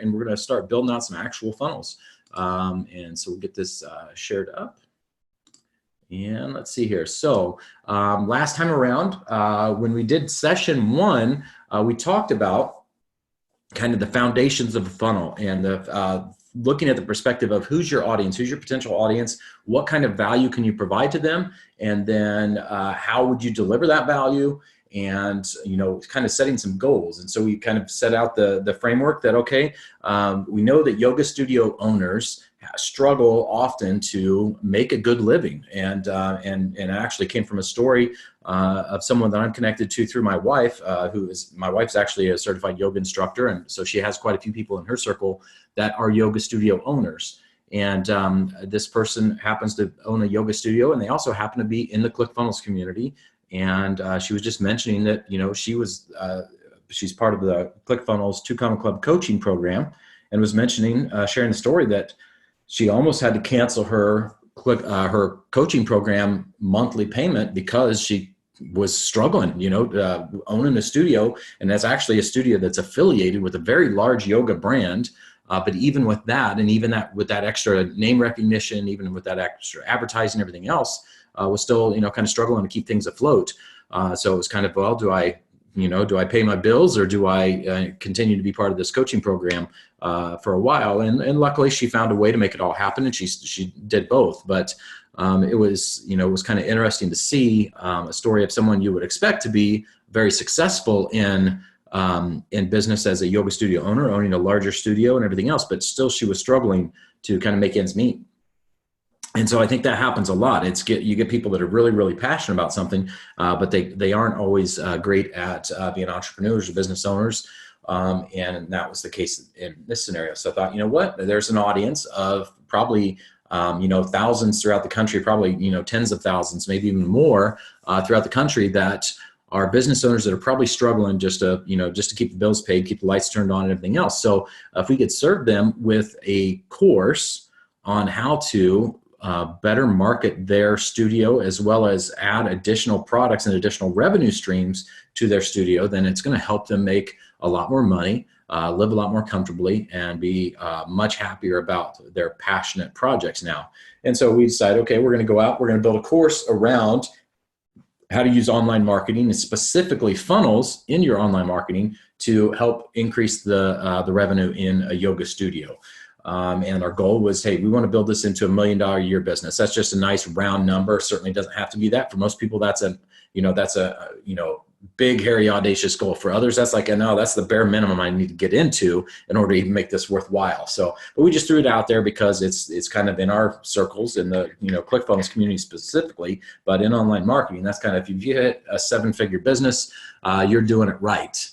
and we're going to start building out some actual funnels. And so we'll get this shared up. And let's see here. So last time around, when we did session 1, we talked about kind of the foundations of a funnel and the looking at the perspective of who's your audience, who's your potential audience, what kind of value can you provide to them, and then how would you deliver that value, and kind of setting some goals. And so we kind of set out the framework that, okay, we know that yoga studio owners struggle often to make a good living, and it actually came from a story of someone that I'm connected to through my wife, my wife's actually a certified yoga instructor, and so she has quite a few people in her circle that are yoga studio owners. And this person happens to own a yoga studio, and they also happen to be in the ClickFunnels community. And she was just mentioning that she's part of the ClickFunnels 2 Comma Club coaching program, and was mentioning sharing the story that she almost had to cancel her coaching program monthly payment because she was struggling, owning a studio. And that's actually a studio that's affiliated with a very large yoga brand. But even with that, and even with that extra name recognition, even with that extra advertising, everything else, was still, kind of struggling to keep things afloat. So it was kind of, well, do I pay my bills, or do I continue to be part of this coaching program for a while? And luckily she found a way to make it all happen, and she did both. But it was kind of interesting to see a story of someone you would expect to be very successful in business as a yoga studio owner, owning a larger studio and everything else, but still she was struggling to kind of make ends meet. And so I think that happens a lot. You get people that are really, really passionate about something, but they aren't always great at being entrepreneurs or business owners. And that was the case in this scenario. So I thought, you know what, there's an audience of probably, thousands throughout the country, probably, tens of thousands, maybe even more throughout the country, that are business owners that are probably struggling just to keep the bills paid, keep the lights turned on and everything else. So if we could serve them with a course on how to better market their studio, as well as add additional products and additional revenue streams to their studio, then it's going to help them make a lot more money, live a lot more comfortably, and be much happier about their passionate projects now. And so we decided, okay, we're going to go out, we're going to build a course around how to use online marketing, and specifically funnels in your online marketing, to help increase the revenue in a yoga studio. And our goal was, hey, we want to build this into $1 million a year business. That's just a nice round number. Certainly doesn't have to be that. For most people, that's a big, hairy, audacious goal. For others, that's like, no, that's the bare minimum I need to get into in order to even make this worthwhile. So, but we just threw it out there because it's kind of in our circles, in the ClickFunnels community specifically, but in online marketing, that's kind of, if you hit a 7-figure business, you're doing it right.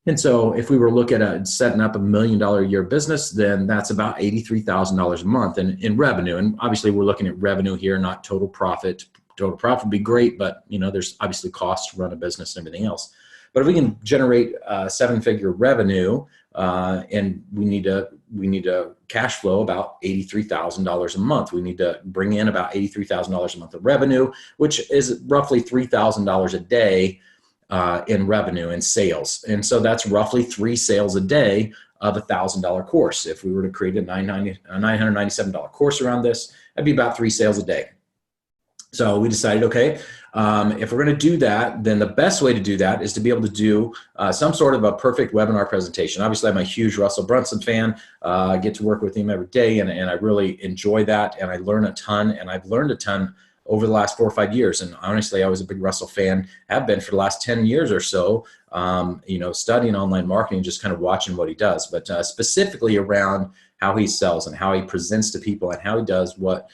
And so if we were looking at setting up $1 million a year business, then that's about $83,000 a month in revenue. And obviously we're looking at revenue here, not total profit. Total profit would be great, but there's obviously costs to run a business and everything else. But if we can generate 7-figure revenue, and we need to cash flow about $83,000 a month. We need to bring in about $83,000 a month of revenue, which is roughly $3,000 a day in revenue and sales. And so that's roughly 3 sales a day of a $1,000 course. If we were to create a $997 course around this, that'd be about 3 sales a day. So we decided, okay, if we're going to do that, then the best way to do that is to be able to do some sort of a perfect webinar presentation. Obviously, I'm a huge Russell Brunson fan. I get to work with him every day, and I really enjoy that, and I learn a ton, and I've learned a ton over the last 4 or 5 years. And honestly, I was a big Russell fan, have been for the last 10 years or so, studying online marketing, just kind of watching what he does, but specifically around how he sells and how he presents to people and how he does what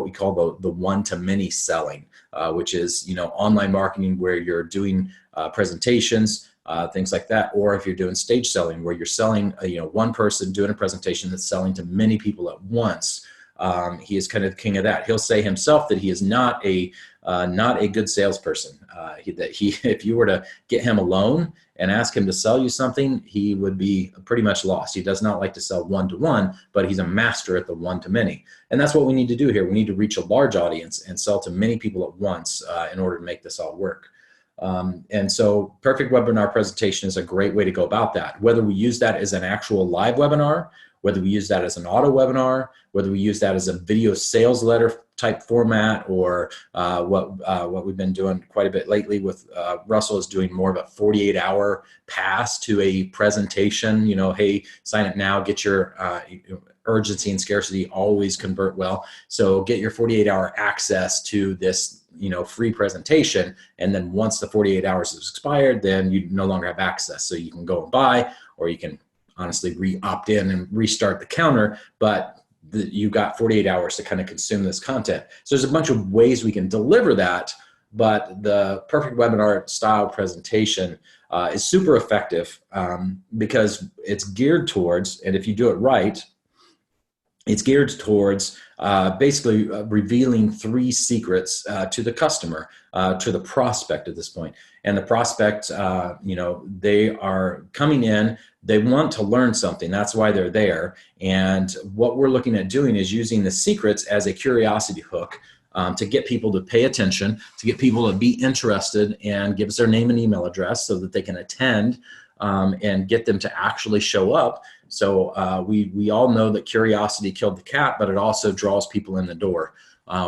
we call the one-to-many selling, which is, online marketing where you're doing presentations, things like that. Or if you're doing stage selling, where you're selling, one person doing a presentation that's selling to many people at once. He is kind of the king of that. He'll say himself that he is not a good salesperson. If you were to get him alone and ask him to sell you something, he would be pretty much lost. He does not like to sell one-to-one, but he's a master at the one-to-many. And that's what we need to do here. We need to reach a large audience and sell to many people at once in order to make this all work. And so perfect webinar presentation is a great way to go about that. Whether we use that as an actual live webinar, whether we use that as an auto webinar, whether we use that as a video sales letter type format, or what we've been doing quite a bit lately with Russell is doing more of a 48-hour pass to a presentation. You know, hey, sign up now, get your urgency and scarcity always convert well. So get your 48-hour access to this, you know, free presentation. And then once the 48 hours is expired, then you no longer have access. So you can go and buy, or you can honestly re-opt in and restart the counter, but you got 48 hours to kind of consume this content. So there's a bunch of ways we can deliver that, but the perfect webinar style presentation is super effective because it's geared towards, and if you do it right, it's geared towards basically revealing 3 secrets to the customer, to the prospect at this point. And the prospect, you know, they are coming in, they want to learn something. That's why they're there. And what we're looking at doing is using the secrets as a curiosity hook to get people to pay attention, to get people to be interested and give us their name and email address so that they can attend and get them to actually show up. So we all know that curiosity killed the cat, but it also draws people in the door.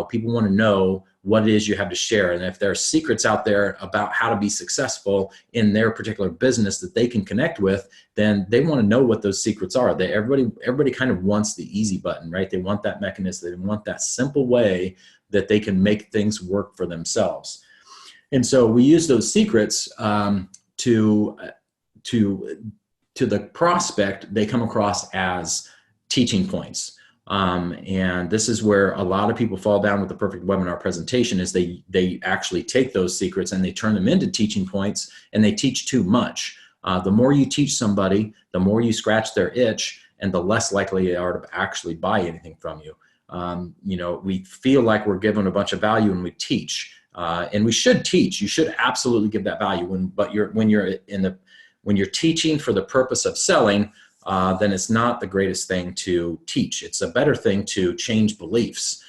People want to know what it is you have to share. And if there are secrets out there about how to be successful in their particular business that they can connect with, then they want to know what those secrets are. Everybody kind of wants the easy button, right? They want that mechanism. They want that simple way that they can make things work for themselves. And so we use those secrets to the prospect. They come across as teaching points. And this is where a lot of people fall down with the perfect webinar presentation, is they actually take those secrets and they turn them into teaching points, and they teach too much. The more you teach somebody, the more you scratch their itch, and the less likely they are to actually buy anything from you. You know, we feel like we're given a bunch of value when we teach, and we should teach. You should absolutely give that value. When you're teaching for the purpose of selling, then it's not the greatest thing to teach. It's a better thing to change beliefs,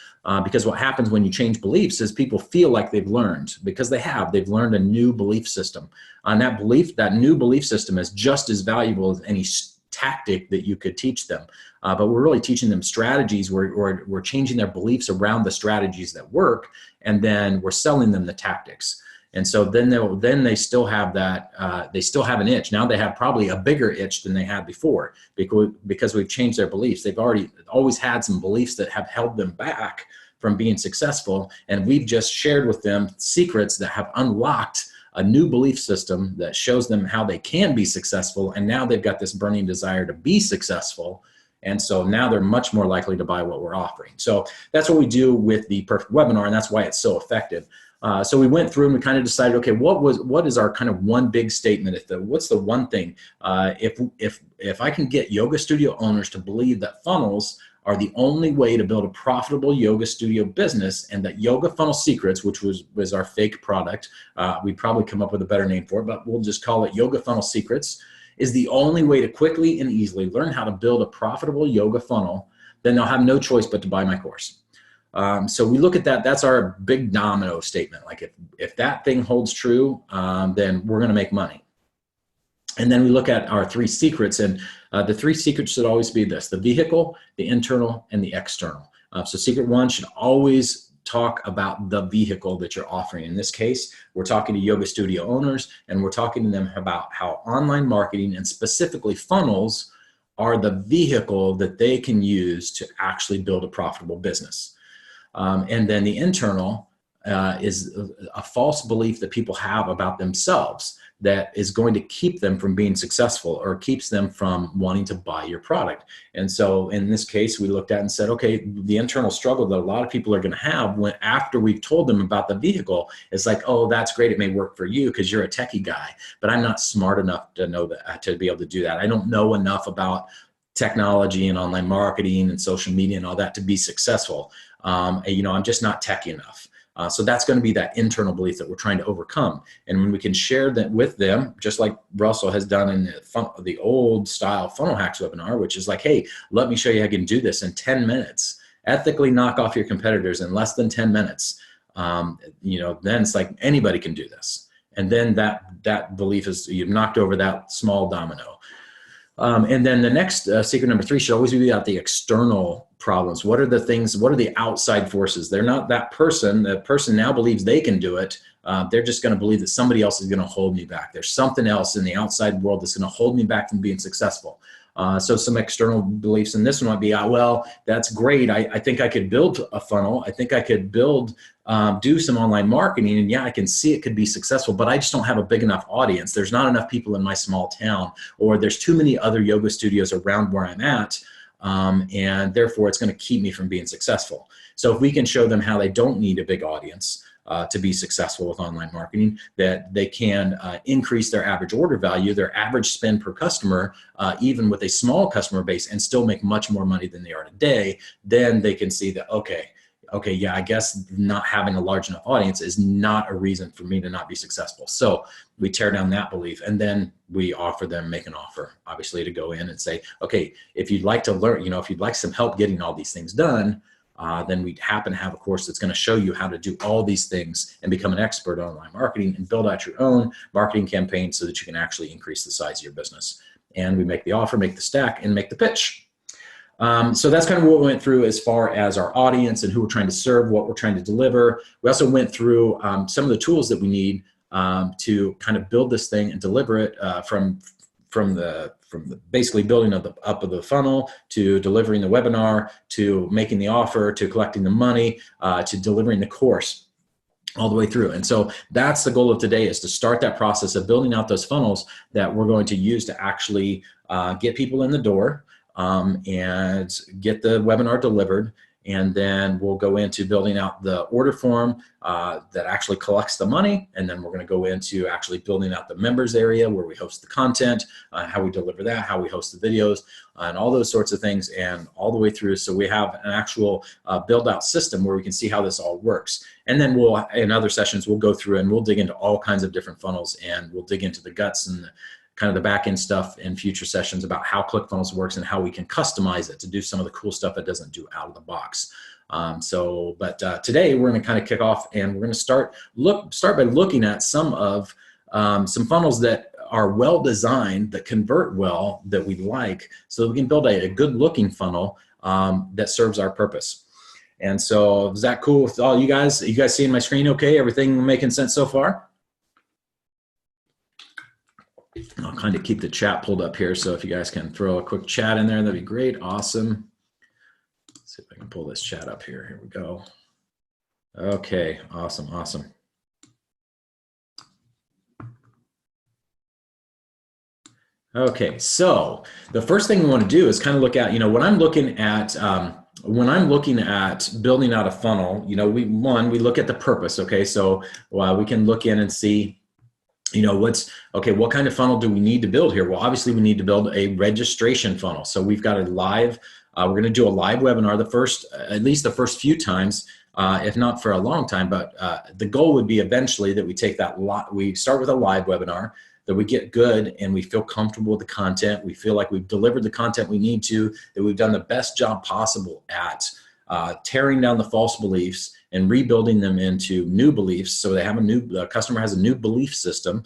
because what happens when you change beliefs is people feel like they've learned, because they've learned a new belief system. And that new belief system is just as valuable as any tactic that you could teach them. But we're really teaching them strategies. We're changing their beliefs around the strategies that work, and then we're selling them the tactics. And so then they still have that, they still have an itch. Now they have probably a bigger itch than they had before, because we've changed their beliefs. They've always had some beliefs that have held them back from being successful. And we've just shared with them secrets that have unlocked a new belief system that shows them how they can be successful. And now they've got this burning desire to be successful. And so now they're much more likely to buy what we're offering. So that's what we do with the perfect webinar, and that's why it's so effective. So we went through and we kind of decided, okay, what is our kind of one big statement? What's the one thing? If I can get yoga studio owners to believe that funnels are the only way to build a profitable yoga studio business, and that Yoga Funnel Secrets, which was our fake product, we'd probably come up with a better name for it, but we'll just call it Yoga Funnel Secrets, is the only way to quickly and easily learn how to build a profitable yoga funnel, then they'll have no choice but to buy my course. So we look at that. That's our big domino statement. Like if that thing holds true, then we're going to make money. And then we look at our 3 secrets, and the 3 secrets should always be this: the vehicle, the internal, and the external. So secret 1 should always talk about the vehicle that you're offering. In this case, we're talking to yoga studio owners, and we're talking to them about how online marketing, and specifically funnels, are the vehicle that they can use to actually build a profitable business. And then the internal is a false belief that people have about themselves that is going to keep them from being successful, or keeps them from wanting to buy your product. And so in this case, we looked at and said, okay, the internal struggle that a lot of people are going to have after we've told them about the vehicle is like, oh, that's great. It may work for you because you're a techie guy, but I'm not smart enough to know that, to be able to do that. I don't know enough about technology and online marketing and social media and all that to be successful. I'm just not techie enough. So that's going to be that internal belief that we're trying to overcome. And when we can share that with them, just like Russell has done in the old style funnel hacks webinar, which is like, hey, let me show you how you can do this in 10 minutes, ethically knock off your competitors in less than 10 minutes. Then it's like anybody can do this. And then that belief is, you've knocked over that small domino. And then the next secret number 3 should always be about the external problems. What are the things, what are the outside forces? They're not that person. The person now believes they can do it. They're just going to believe that somebody else is going to hold me back. There's something else in the outside world that's going to hold me back from being successful. So some external beliefs in this one might be, well, that's great. I think I could build a funnel. I think I could build, do some online marketing, and yeah, I can see it could be successful, but I just don't have a big enough audience. There's not enough people in my small town, or there's too many other yoga studios around where I'm at, and therefore it's going to keep me from being successful. So if we can show them how they don't need a big audience to be successful with online marketing, that they can increase their average order value, their average spend per customer, even with a small customer base, and still make much more money than they are today, then they can see that, okay, yeah, I guess not having a large enough audience is not a reason for me to not be successful. So we tear down that belief, and then we offer them, make an offer, obviously, to go in and say, okay, if you'd like to learn, if you'd like some help getting all these things done, then we happen to have a course that's going to show you how to do all these things and become an expert on online marketing and build out your own marketing campaign so that you can actually increase the size of your business. And we make the offer, make the stack, and make the pitch. So that's kind of what we went through as far as our audience and who we're trying to serve, what we're trying to deliver. We also went through some of the tools that we need to kind of build this thing and deliver it from the basically building up of the funnel, to delivering the webinar, to making the offer, to collecting the money, to delivering the course, all the way through. And so that's the goal of today, is to start that process of building out those funnels that we're going to use to actually get people in the door and get the webinar delivered. And then we'll go into building out the order form that actually collects the money. And then we're going to go into actually building out the members area where we host the content, how we deliver that, how we host the videos, and all those sorts of things, and all the way through. So we have an actual build out system where we can see how this all works. And then we'll, in other sessions, we'll go through and we'll dig into all kinds of different funnels, and we'll dig into the guts and kind of the back end stuff in future sessions about how ClickFunnels works and how we can customize it to do some of the cool stuff it doesn't do out of the box. But today we're going to kind of kick off, and we're going to start by looking at some funnels that are well designed, that convert well, that we like, so we can build a good looking funnel that serves our purpose. And so, is that cool with all you guys? Are you guys seeing my screen okay? Everything making sense so far? I'll kind of keep the chat pulled up here, so if you guys can throw a quick chat in there, that'd be great. Awesome. Let's see if I can pull this chat up here. Here we go. Okay, awesome. Okay, so the first thing we want to do is kind of look at, when I'm looking at building out a funnel, we look at the purpose. Okay, so we can look in and see, what kind of funnel do we need to build here? Well, obviously we need to build a registration funnel. So we've got a live, we're going to do a live webinar at least the first few times, if not for a long time, but the goal would be eventually that we take we start with a live webinar, that we get good and we feel comfortable with the content. We feel like we've delivered the content we need to, that we've done the best job possible at tearing down the false beliefs and rebuilding them into new beliefs, so the customer has a new belief system,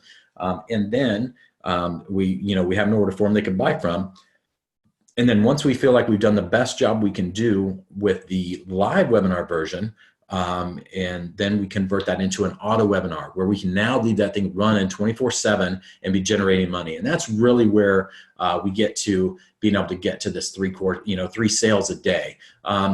and then we have an order form they can buy from. And then once we feel like we've done the best job we can do with the live webinar version, and then we convert that into an auto webinar where we can now leave that thing running 24/7 and be generating money. And that's really where we get to being able to get to this 3 sales a day.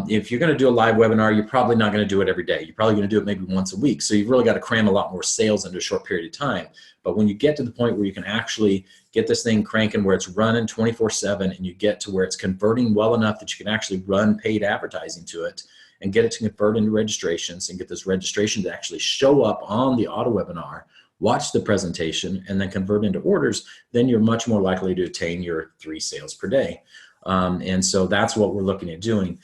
If you're going to do a live webinar, you're probably not going to do it every day. You're probably going to do it maybe once a week. So you've really got to cram a lot more sales into a short period of time. But when you get to the point where you can actually get this thing cranking, where it's running 24/7, and you get to where it's converting well enough that you can actually run paid advertising to it, and get it to convert into registrations, and get this registration to actually show up on the auto webinar, watch the presentation, and then convert into orders, then you're much more likely to attain your 3 sales per day. And so that's what we're looking at doing.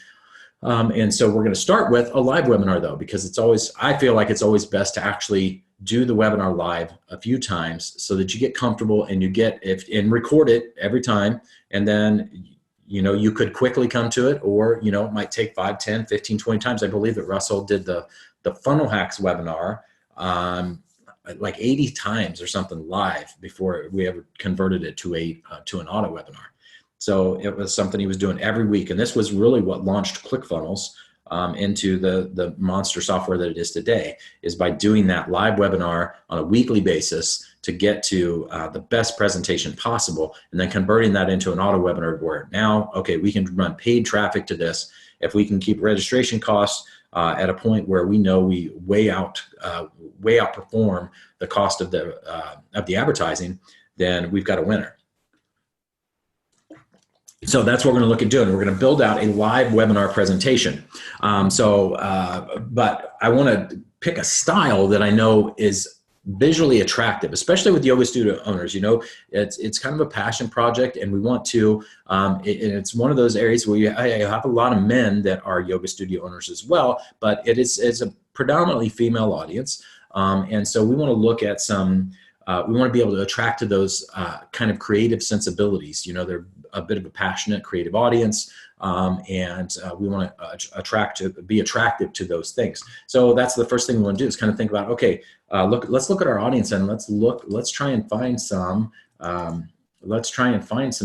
And so we're going to start with a live webinar though, because I feel like it's always best to actually do the webinar live a few times so that you get comfortable and and record it every time. And then you could quickly come to it, or, it might take 5, 10, 15, 20 times. I believe that Russell did the funnel hacks webinar. like 80 times or something live before we ever converted it to an auto webinar. So it was something he was doing every week. And this was really what launched ClickFunnels into the monster software that it is today, is by doing that live webinar on a weekly basis to get to the best presentation possible, and then converting that into an auto webinar where now, okay, we can run paid traffic to this. If we can keep registration costs at a point where we know we way outperform the cost of the advertising, then we've got a winner. So that's what we're going to look at doing. We're going to build out a live webinar presentation. But I want to pick a style that I know is visually attractive, especially with yoga studio owners. You know, it's kind of a passion project, and we want to, and it's one of those areas where you have a lot of men that are yoga studio owners as well, but it's a predominantly female audience. And so we want to look at some, we want to be able to attract to those kind of creative sensibilities. You know, they're a bit of a passionate, creative audience, and we want to be attractive to those things. So that's the first thing we want to do, is kind of think about, okay, let's look at our audience, and let's try and find some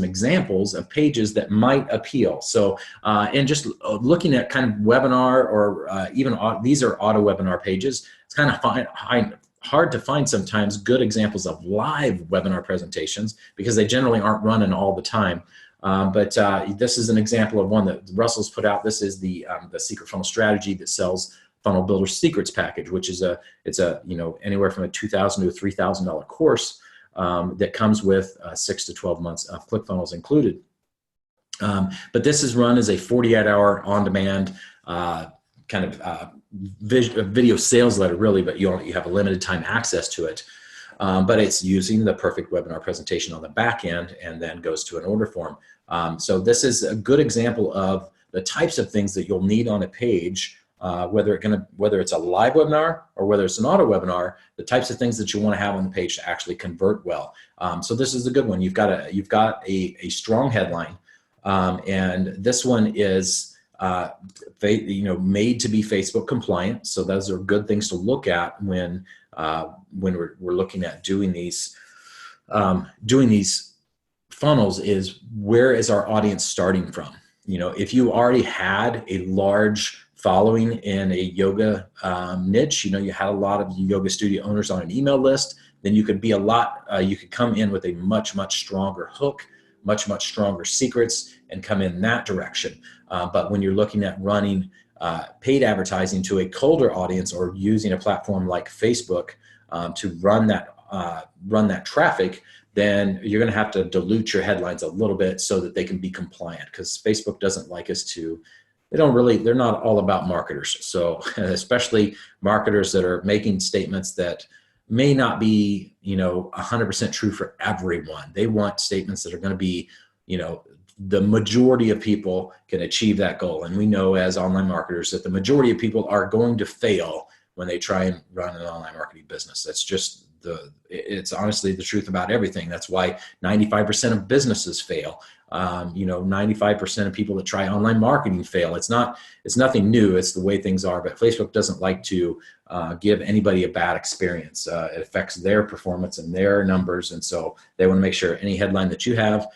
examples of pages that might appeal. So, and just looking at kind of webinar or even these are auto webinar pages, it's kind of hard to find sometimes good examples of live webinar presentations because they generally aren't running all the time. But this is an example of one that Russell's put out. This is the Secret Funnel Strategy that sells Funnel Builder Secrets package, which is it's anywhere from a $2,000 to a $3,000 course that comes with 6 to 12 months of ClickFunnels included. But this is run as a 48-hour on-demand kind of video sales letter, really, but you have a limited time access to it. But it's using the perfect webinar presentation on the back end, and then goes to an order form. So this is a good example of the types of things that you'll need on a page, whether it's a live webinar or whether it's an auto webinar, the types of things that you want to have on the page to actually convert well. So this is a good one. You've got a strong headline, and this one is made to be Facebook compliant. So those are good things to look at when we're looking at doing these funnels. Is where is our audience starting from? You know, if you already had a large following in a yoga niche, you had a lot of yoga studio owners on an email list, then you could be you could come in with a much stronger hook, much stronger secrets, and come in that direction. But when you're looking at running paid advertising to a colder audience, or using a platform like Facebook to run that traffic, then you're going to have to dilute your headlines a little bit so that they can be compliant, because Facebook doesn't like us to. They're not all about marketers. So especially marketers that are making statements that may not be 100% true for everyone. They want statements that are going to be the majority of people can achieve that goal. And we know as online marketers that the majority of people are going to fail when they try and run an online marketing business. That's just it's honestly the truth about everything. That's why 95% of businesses fail. 95% of people that try online marketing fail. It's nothing new. It's the way things are. But Facebook doesn't like to give anybody a bad experience. It affects their performance and their numbers. And so they want to make sure any headline that you have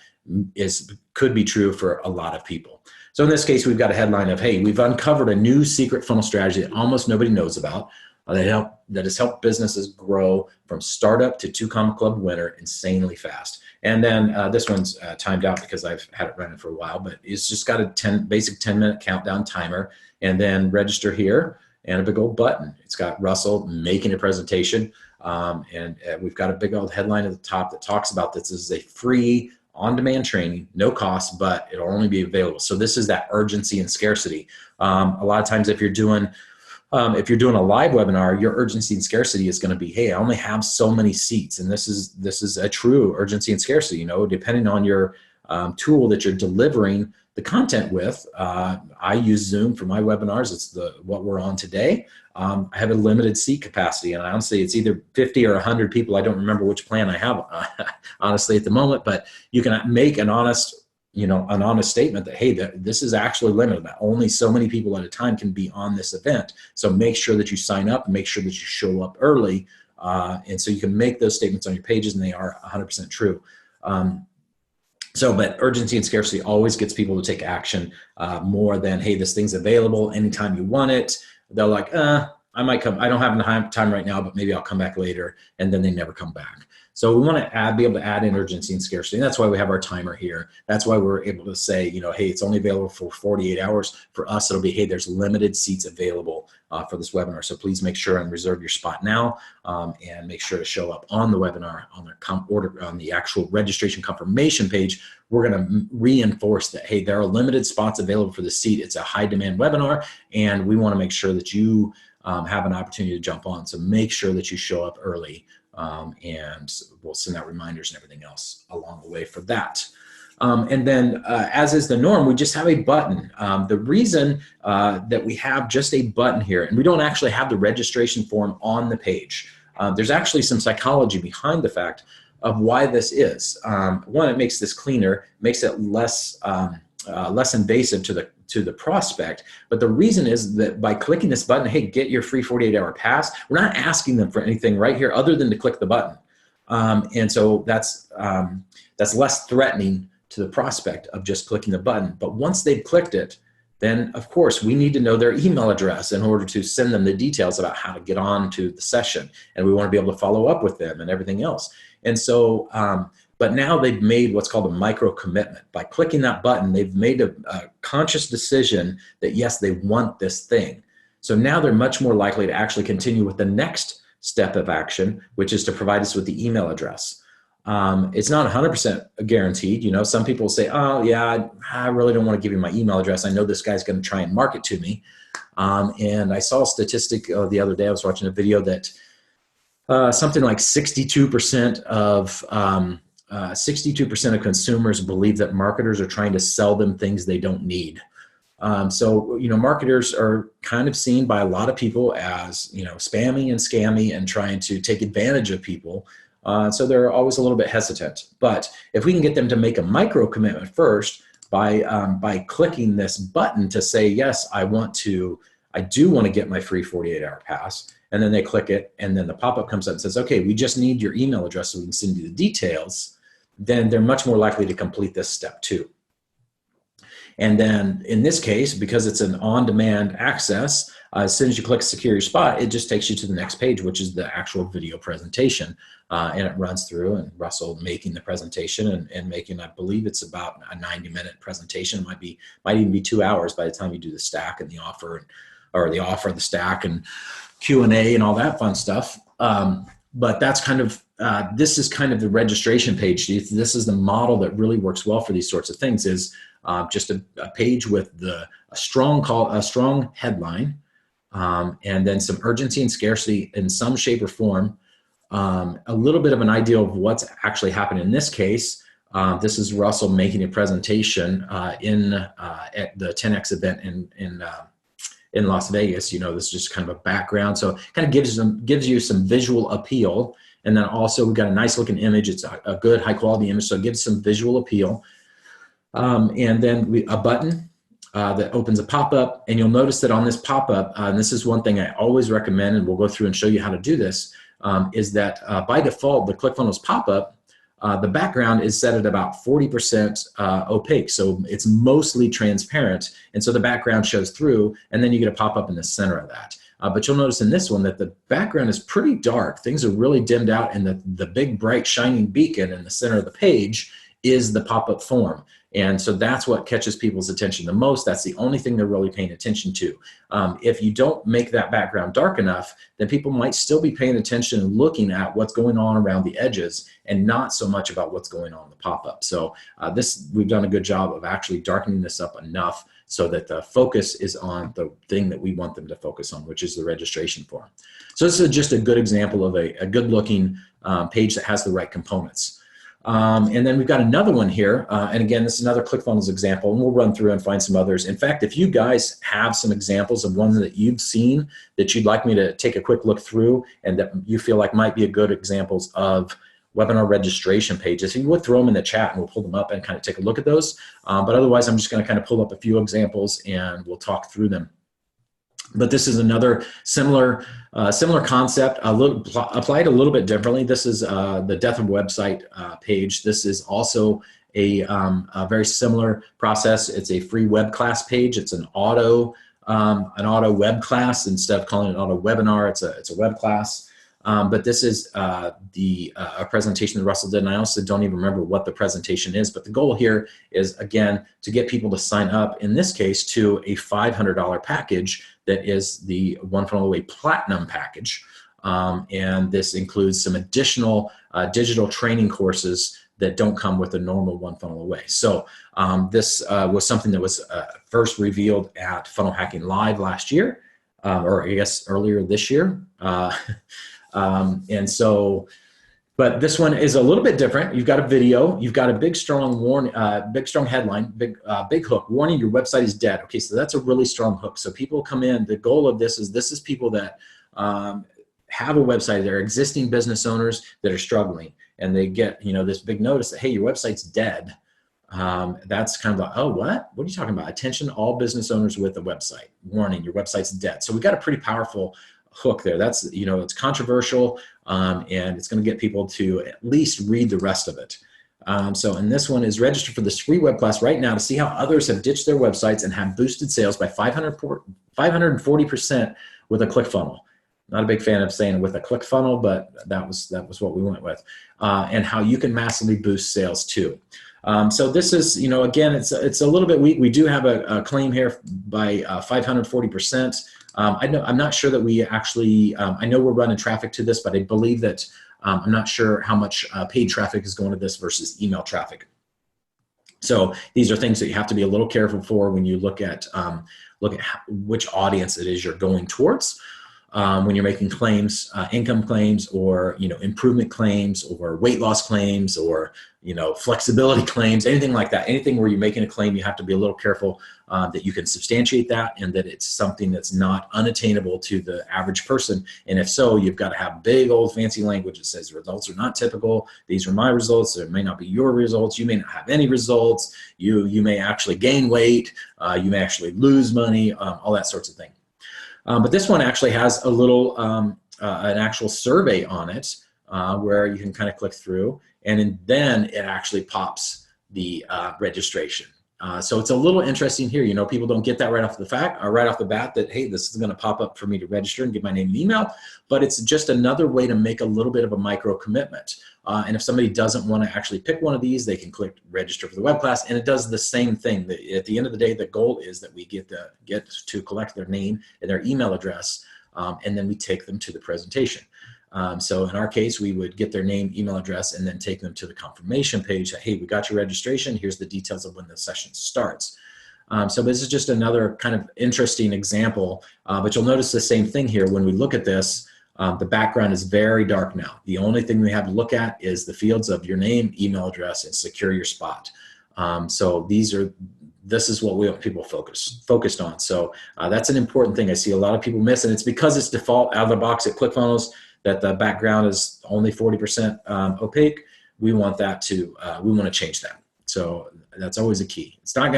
could be true for a lot of people. So in this case, we've got a headline of, hey, we've uncovered a new secret funnel strategy that almost nobody knows about that has helped businesses grow from startup to 2 Club winner insanely fast. And then this one's timed out because I've had it running for a while, but it's just got a basic 10-minute countdown timer, and then register here, and a big old button. It's got Russell making a presentation, and we've got a big old headline at the top that talks about this is a free on-demand training, no cost, but it'll only be available. So this is that urgency and scarcity. A lot of times if you're doing a live webinar, your urgency and scarcity is going to be, hey, I only have so many seats. And this is a true urgency and scarcity, depending on your tool that you're delivering the content with. I use Zoom for my webinars. It's what we're on today. I have a limited seat capacity, and honestly, it's either 50 or 100 people. I don't remember which plan I have, honestly, at the moment, but you can make an honest statement that, hey, this is actually limited. That only so many people at a time can be on this event. So make sure that you sign up and make sure that you show up early And so you can make those statements on your pages, and they are 100% true. But urgency and scarcity always gets people to take action more than, hey, this thing's available anytime you want it. They're like, I might come. I don't have time right now, but maybe I'll come back later. And then they never come back. So we want to be able to add in urgency and scarcity. And that's why we have our timer here. That's why we're able to say, hey, it's only available for 48 hours. For us, it'll be, hey, there's limited seats available for this webinar. So please make sure and reserve your spot now, and make sure to show up on the webinar on the actual registration confirmation page. We're going to reinforce that, hey, there are limited spots available for the seat. It's a high demand webinar, and we want to make sure that you have an opportunity to jump on. So make sure that you show up early. And we'll send out reminders and everything else along the way for that. And then as is the norm, we just have a button. The reason that we have just a button here, and we don't actually have the registration form on the page, there's actually some psychology behind the fact of why this is. One, it makes this cleaner, makes it less invasive to the prospect. But the reason is that by clicking this button, hey, get your free 48-hour pass, we're not asking them for anything right here other than to click the button. And so that's less threatening to the prospect of just clicking the button. But once they've clicked it, then of course we need to know their email address in order to send them the details about how to get on to the session. And we want to be able to follow up with them and everything else. And so, but now they've made what's called a micro commitment. By clicking that button, they've made a conscious decision that yes, they want this thing. So now they're much more likely to actually continue with the next step of action, which is to provide us with the email address. It's not 100% guaranteed. Some people say, oh yeah, I really don't want to give you my email address. I know this guy's going to try and market to me. And I saw a statistic the other day. I was watching a video that something like 62% of consumers believe that marketers are trying to sell them things they don't need. So marketers are kind of seen by a lot of people as, spammy and scammy and trying to take advantage of people. So they're always a little bit hesitant. But if we can get them to make a micro commitment first by clicking this button to say, yes, I do want to get my free 48-hour pass. And then they click it, and then the pop-up comes up and says, okay, we just need your email address so we can send you the details. Then they're much more likely to complete this step 2. And then in this case, because it's an on-demand access, as soon as you click secure your spot, it just takes you to the next page, which is the actual video presentation. And it runs through, and Russell making the presentation and making, I believe it's about a 90-minute presentation. It might even be 2 hours by the time you do the stack and the offer, the stack and Q&A and all that fun stuff. But that's kind of, this is kind of the registration page. This is the model that really works well for these sorts of things, is just a page with a strong headline, and then some urgency and scarcity in some shape or form, a little bit of an idea of what's actually happening in this case. This is Russell making a presentation at the 10X event in Las Vegas. This is just kind of a background. So it kind of gives you some visual appeal. And then also we've got a nice looking image. It's a good high quality image. So it gives some visual appeal. And then a button that opens a pop-up. And you'll notice that on this pop-up, and this is one thing I always recommend, and we'll go through and show you how to do this, is that by default, the ClickFunnels pop-up, the background is set at about 40% opaque. So it's mostly transparent. And so the background shows through, and then you get a pop-up in the center of that. But you'll notice in this one that the background is pretty dark. Things are really dimmed out, and the big, bright, shining beacon in the center of the page is the pop-up form. And so that's what catches people's attention the most. That's the only thing they're really paying attention to. If you don't make that background dark enough, then people might still be paying attention and looking at what's going on around the edges and not so much about what's going on in the pop-up. So we've done a good job of actually darkening this up enough so that the focus is on the thing that we want them to focus on, which is the registration form. So this is just a good example of a good looking page that has the right components. And then we've got another one here. And again, this is another ClickFunnels example, and we'll run through and find some others. In fact, if you guys have some examples of ones that you've seen that you'd like me to take a quick look through and that you feel like might be a good examples of webinar registration pages, if you would throw them in the chat and we'll pull them up and kind of take a look at those. But otherwise, I'm just going to kind of pull up a few examples and we'll talk through them. But this is another similar concept, applied a little bit differently. This is the Death of a Website page. This is also a very similar process. It's a free web class page. It's an auto web class. Instead of calling it an auto webinar, it's a web class. But this is a presentation that Russell did, and I also don't even remember what the presentation is, but the goal here is, again, to get people to sign up, in this case, to a $500 package that is the One Funnel Away Platinum package. And this includes some additional digital training courses that don't come with the normal One Funnel Away. So this was something that was first revealed at Funnel Hacking Live last year, or I guess earlier this year. And so, but this one is a little bit different. You've got a video, you've got a big, strong warning, big, strong headline, big hook, warning, your website is dead. Okay, so that's a really strong hook. So people come in, the goal of this is people that have a website, they're existing business owners that are struggling, and they get, this big notice that, hey, your website's dead. That's kind of like, oh, what are you talking about? Attention, all business owners with a website, warning, your website's dead. So we got a pretty powerful hook there. That's, it's controversial, and it's going to get people to at least read the rest of it. So, and this one is registered for this free web class right now to see how others have ditched their websites and have boosted sales by 540% with a ClickFunnels. Not a big fan of saying with a ClickFunnels, but that was what we went with, and how you can massively boost sales too. So this is, again, it's a little bit weak. We do have a claim here by 540%. I'm not sure that we actually, I know we're running traffic to this, but I believe that I'm not sure how much paid traffic is going to this versus email traffic. So these are things that you have to be a little careful for when you look at which audience it is you're going towards. When you're making claims, income claims, or improvement claims, or weight loss claims, or flexibility claims, anything like that, anything where you're making a claim, you have to be a little careful that you can substantiate that, and that it's something that's not unattainable to the average person. And if so, you've got to have big old fancy language that says results are not typical. These are my results. It may not be your results. You may not have any results. You may actually gain weight. You may actually lose money. All that sorts of thing. But this one actually has a little, an actual survey on it where you can kind of click through, and then it actually pops the registration. So it's a little interesting here. People don't get that right off the bat that, hey, this is going to pop up for me to register and give my name and email, but it's just another way to make a little bit of a micro commitment. And if somebody doesn't want to actually pick one of these, they can click register for the web class, and it does the same thing. At the end of the day, the goal is that we get to collect their name and their email address, and then we take them to the presentation. So in our case, we would get their name, email address, and then take them to the confirmation page. Hey, we got your registration. Here's the details of when the session starts. So this is just another kind of interesting example, but you'll notice the same thing here. When we look at this, the background is very dark now. The only thing we have to look at is the fields of your name, email address, and secure your spot. So this is what we want people focused on. So that's an important thing I see a lot of people miss, and it's because it's default out of the box at ClickFunnels that the background is only 40% opaque. We want that to, we want to change that. So that's always a key. It's not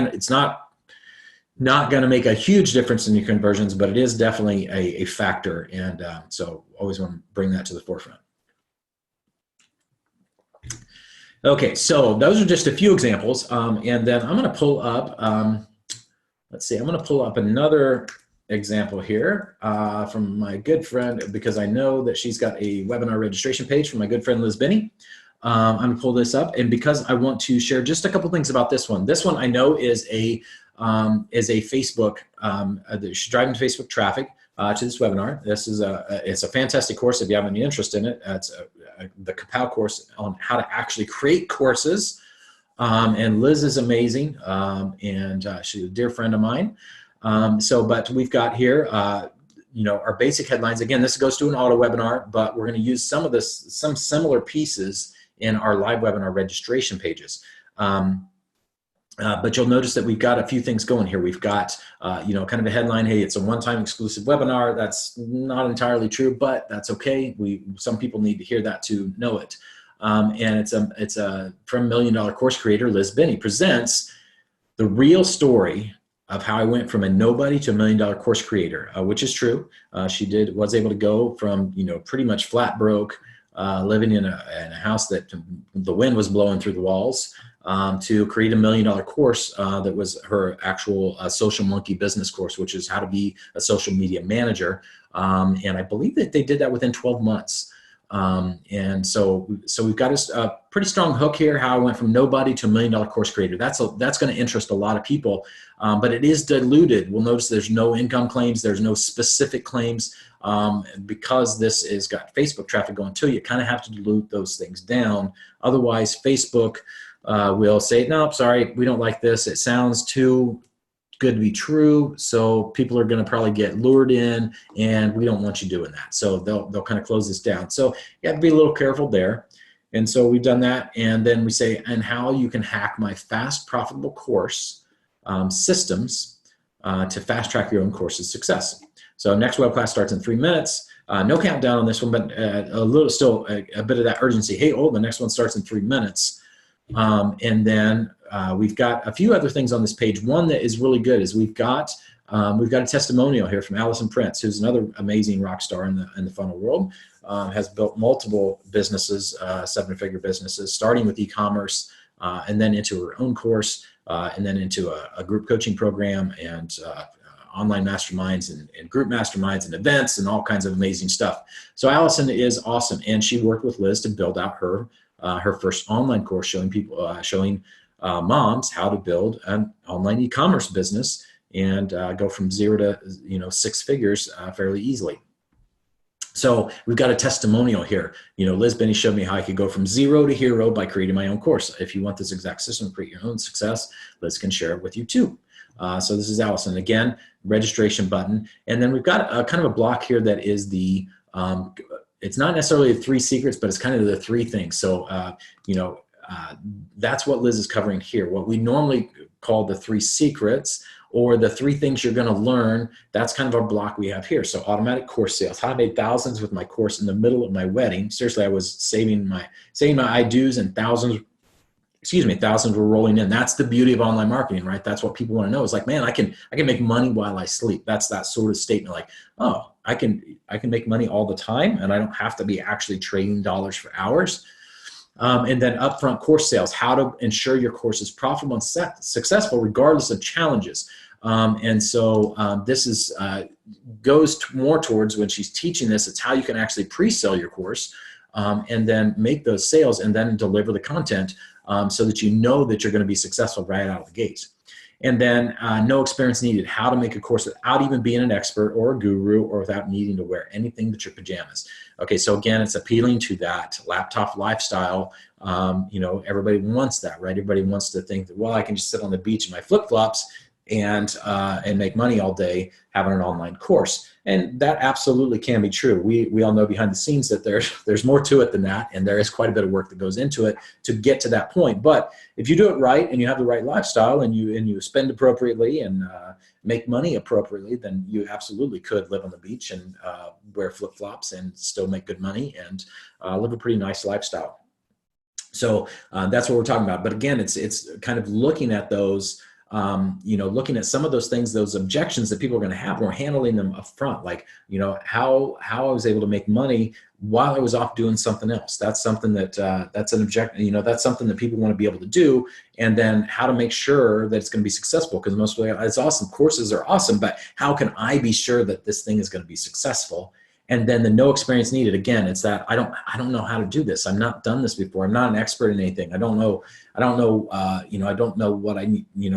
gonna make a huge difference in your conversions, but it is definitely a factor. And so always want to bring that to the forefront. Okay, so those are just a few examples. And then I'm gonna pull up, let's see, I'm gonna pull up another example here from my good friend, because I know that she's got a webinar registration page from my good friend Liz Binney. I'm gonna pull this up, and because I want to share just a couple things about this one. This one I know is a Facebook, she's driving Facebook traffic to this webinar. This is it's a fantastic course if you have any interest in it. It's the Kapow course on how to actually create courses. And Liz is amazing, and she's a dear friend of mine. But we've got here, our basic headlines. Again, this goes to an auto webinar, but we're going to use some similar pieces in our live webinar registration pages. But you'll notice that we've got a few things going here. We've got, kind of a headline, hey, it's a one-time exclusive webinar. That's not entirely true, but that's okay. Some people need to hear that to know it. And it's from $1 Million Course creator Liz Binney presents the real story of how I went from a nobody to $1 million course creator, which is true. She was able to go from, pretty much flat broke, living in a house that the wind was blowing through the walls, to create $1 million course that was her actual Social Monkey business course, which is how to be a social media manager. And I believe that they did that within 12 months. And so we've got a pretty strong hook here, how I went from nobody to $1 million course creator. That's going to interest a lot of people, but it is diluted. We'll notice there's no income claims. There's no specific claims, because this has got Facebook traffic going to you. You kind of have to dilute those things down. Otherwise, Facebook will say, nope, sorry, we don't like this. It sounds too good to be true, so people are going to probably get lured in, and we don't want you doing that. So they'll kind of close this down. So you have to be a little careful there. And so we've done that, and then we say, and how you can hack my fast, profitable course systems to fast track your own course's success. So next web class starts in 3 minutes. No countdown on this one, but still a bit of that urgency. Hey, the next one starts in 3 minutes. And then we've got a few other things on this page. One that is really good is we've got a testimonial here from Allison Prince, who's another amazing rock star in the funnel world. Has built multiple businesses, 7-figure businesses, starting with e-commerce, and then into her own course, and then into a group coaching program, and online masterminds and group masterminds and events and all kinds of amazing stuff. So Allison is awesome, and she worked with Liz to build out her first online course, showing moms how to build an online e-commerce business and go from 0 to 6 figures fairly easily. So we've got a testimonial here. Liz Benny showed me how I could go from 0 to hero by creating my own course. If you want this exact system to create your own success, Liz can share it with you too. So this is Allison. Again, registration button. And then we've got a kind of a block here that is the it's not necessarily the 3 secrets, but it's kind of the 3 things. So, that's what Liz is covering here. What we normally call the 3 secrets, or the 3 things you're going to learn, that's kind of our block we have here. So automatic course sales, how I made thousands with my course in the middle of my wedding. Seriously, I was saving my I do's, and thousands were rolling in. That's the beauty of online marketing, right? That's what people want to know. It's like, man, I can make money while I sleep. That's that sort of statement, like, oh, I can make money all the time, and I don't have to be actually trading dollars for hours. And then upfront course sales, how to ensure your course is profitable and successful regardless of challenges. And so this is goes more towards, when she's teaching this, it's how you can actually pre-sell your course, and then make those sales, and then deliver the content, so that you know that you're going to be successful right out of the gate. And then no experience needed, how to make a course without even being an expert or a guru, or without needing to wear anything but your pajamas. Okay, so again, it's appealing to that laptop lifestyle. Everybody wants that, right? Everybody wants to think that, well, I can just sit on the beach in my flip-flops and make money all day having an online course. And that absolutely can be true. We all know behind the scenes that there's more to it than that, and there is quite a bit of work that goes into it to get to that point. But if you do it right, and you have the right lifestyle, and you spend appropriately, and make money appropriately, then you absolutely could live on the beach and wear flip-flops and still make good money and live a pretty nice lifestyle. So that's what we're talking about. But again, it's kind of looking at those, looking at some of those things, those objections that people are going to have, and we're handling them up front. Like, how I was able to make money while I was off doing something else. That's something that, that's an objection, that's something that people want to be able to do. And then how to make sure that it's going to be successful, because mostly it's awesome. Courses are awesome, but how can I be sure that this thing is going to be successful? And then the no experience needed. Again, it's that I don't know how to do this. I've not done this before. I'm not an expert in anything. I don't know what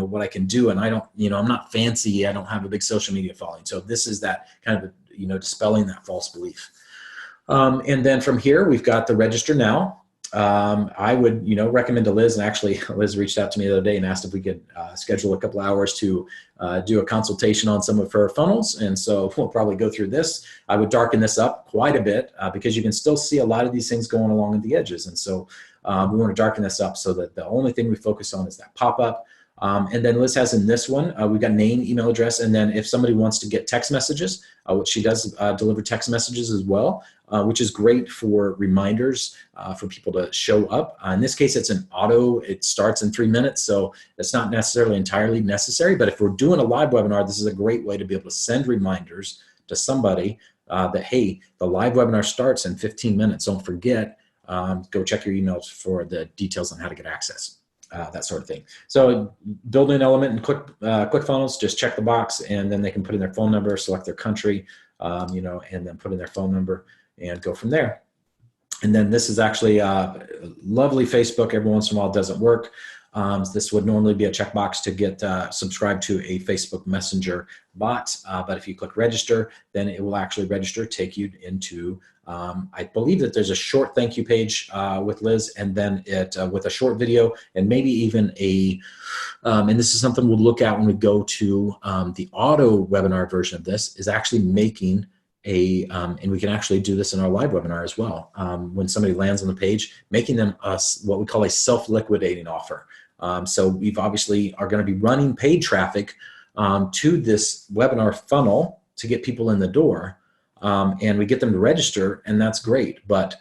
what I can do. And I don't, I'm not fancy. I don't have a big social media following. So this is that kind of, dispelling that false belief. And then from here, we've got the register now. I would, recommend to Liz, and actually Liz reached out to me the other day and asked if we could schedule a couple hours to do a consultation on some of her funnels. And so we'll probably go through this. I would darken this up quite a bit because you can still see a lot of these things going along at the edges. And so we want to darken this up so that the only thing we focus on is that pop-up. And then Liz has in this one, we've got name, email address, and then if somebody wants to get text messages, which she does deliver text messages as well, which is great for reminders for people to show up. In this case, it's an auto. It starts in 3 minutes, so it's not necessarily entirely necessary. But if we're doing a live webinar, this is a great way to be able to send reminders to somebody that, hey, the live webinar starts in 15 minutes. Don't forget, go check your emails for the details on how to get access. That sort of thing. So build-in element in ClickFunnels, just check the box, and then they can put in their phone number, select their country, and then put in their phone number and go from there. And then this is actually lovely Facebook. Every once in a while it doesn't work. This would normally be a checkbox to get subscribed to a Facebook Messenger bot, but if you click register, then it will actually register, take you into, I believe that there's a short thank you page with Liz, and then it with a short video, and maybe even a, and this is something we'll look at when we go to the auto webinar version of this, is actually making a, and we can actually do this in our live webinar as well. When somebody lands on the page, making them what we call a self-liquidating offer. So we've obviously are going to be running paid traffic to this webinar funnel to get people in the door, and we get them to register, and that's great. But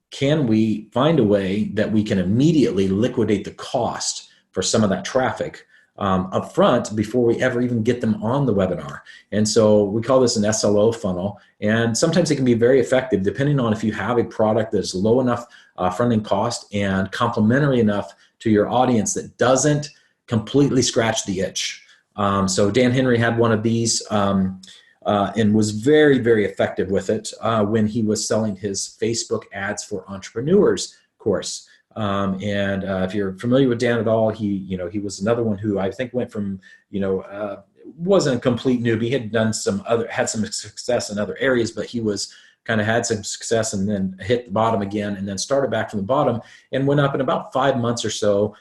can we find a way that we can immediately liquidate the cost for some of that traffic up front before we ever even get them on the webinar? And so we call this an SLO funnel, and sometimes it can be very effective depending on if you have a product that's low enough front-end cost and complementary enough to your audience that doesn't completely scratch the itch. So Dan Henry had one of these and was very, very effective with it when he was selling his Facebook Ads for Entrepreneurs course. And if you're familiar with Dan at all, he was another one who I think went from, wasn't a complete newbie. He had done had some success in other areas, but he was kind of had some success and then hit the bottom again, and then started back from the bottom and went up in about 5 months or so.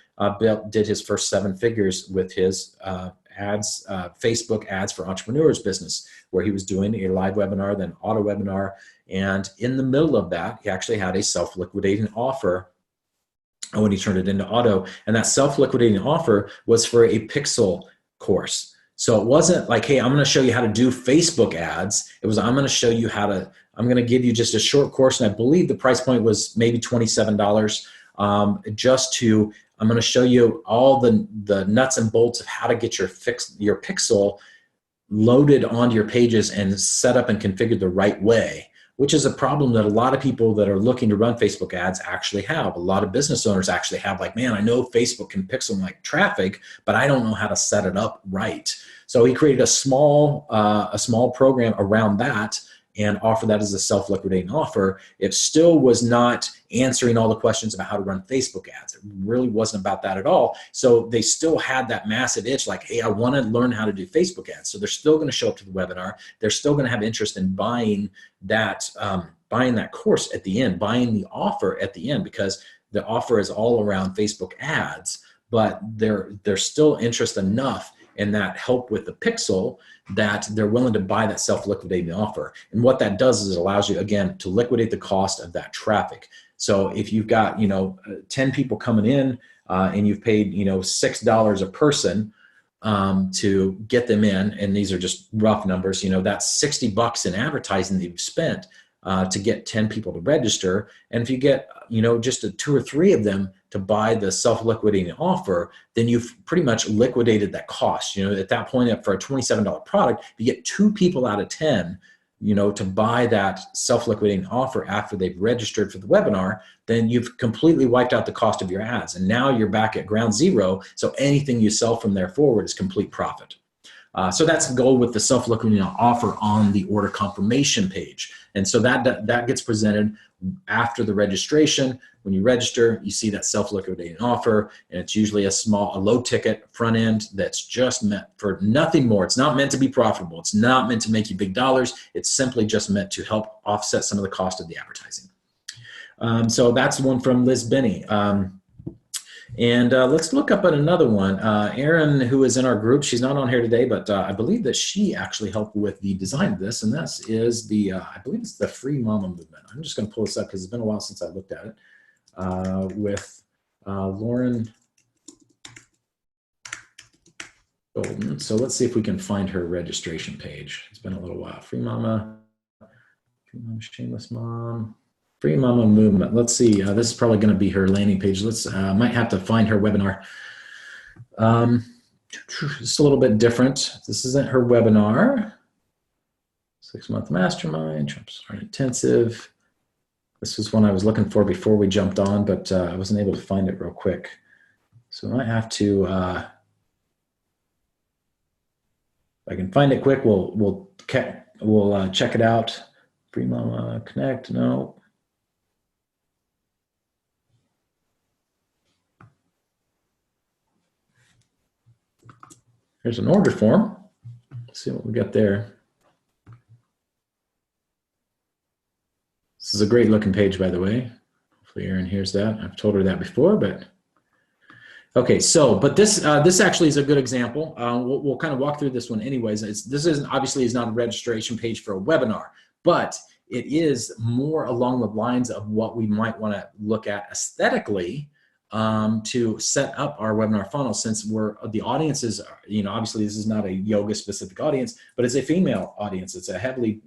Did his first 7 figures with his Facebook Ads for Entrepreneurs business, where he was doing a live webinar, then auto webinar, and in the middle of that, he actually had a self-liquidating offer when he turned it into auto. And that self-liquidating offer was for a pixel course. So it wasn't like, hey, I'm going to show you how to do Facebook ads. It was, I'm going to show you how to, I'm going to give you just a short course. And I believe the price point was maybe $27 I'm going to show you all the nuts and bolts of how to get your pixel loaded onto your pages and set up and configured the right way, which is a problem that a lot of people that are looking to run Facebook ads actually have. A lot of business owners actually have, like, man, I know Facebook can pixel my traffic, but I don't know how to set it up right. So he created a small program around that and offered that as a self-liquidating offer. It still was not answering all the questions about how to run Facebook ads. It really wasn't about that at all. So they still had that massive itch, like, hey, I want to learn how to do Facebook ads. So they're still going to show up to the webinar. They're still going to have interest in buying that course at the end, buying the offer at the end, because the offer is all around Facebook ads, but there's still interest enough in that help with the pixel that they're willing to buy that self-liquidating offer. And what that does is it allows you, again, to liquidate the cost of that traffic. So if you've got 10 people coming in and you've paid $6 a person to get them in, and these are just rough numbers, that's $60 in advertising that you've spent to get 10 people to register. And if you get just 2 or 3 of them to buy the self-liquidating offer, then you've pretty much liquidated that cost. At that point, for a $27 product, if you get 2 people out of 10 to buy that self-liquidating offer after they've registered for the webinar, then you've completely wiped out the cost of your ads. And now you're back at ground zero. So anything you sell from there forward is complete profit. So that's the goal with the self-liquidating offer on the order confirmation page. And so that gets presented after the registration. When you register, you see that self-liquidating offer, and it's usually a low ticket front end that's just meant for nothing more. It's not meant to be profitable. It's not meant to make you big dollars. It's simply just meant to help offset some of the cost of the advertising. So that's one from Liz Benny. And let's look up at another one. Erin, who is in our group, she's not on here today, but I believe that she actually helped with the design of this, and this is the, I believe it's the Free Mama Movement. I'm just going to pull this up because it's been a while since I looked at it, with Lauren Golden. So let's see if we can find her registration page. It's been a little while. Free Mama, Shameless Mom, Free Mama Movement. Let's see. This is probably going to be her landing page. Let's might have to find her webinar. It's a little bit different. This isn't her webinar. 6-month mastermind, Trump Smart Intensive. This was one I was looking for before we jumped on, but I wasn't able to find it real quick. So I might have to, if I can find it quick, we'll check it out. Free Mama Connect, no. Here's an order form. Let's see what we got there. This is a great looking page, by the way. Hopefully Erin hears that. I've told her that before, but okay. So, but this actually is a good example. We'll kind of walk through this one anyways. This isn't obviously is not a registration page for a webinar, but it is more along the lines of what we might want to look at aesthetically to set up our webinar funnel, since the audiences, obviously this is not a yoga specific audience, but it's a female audience. It's a heavily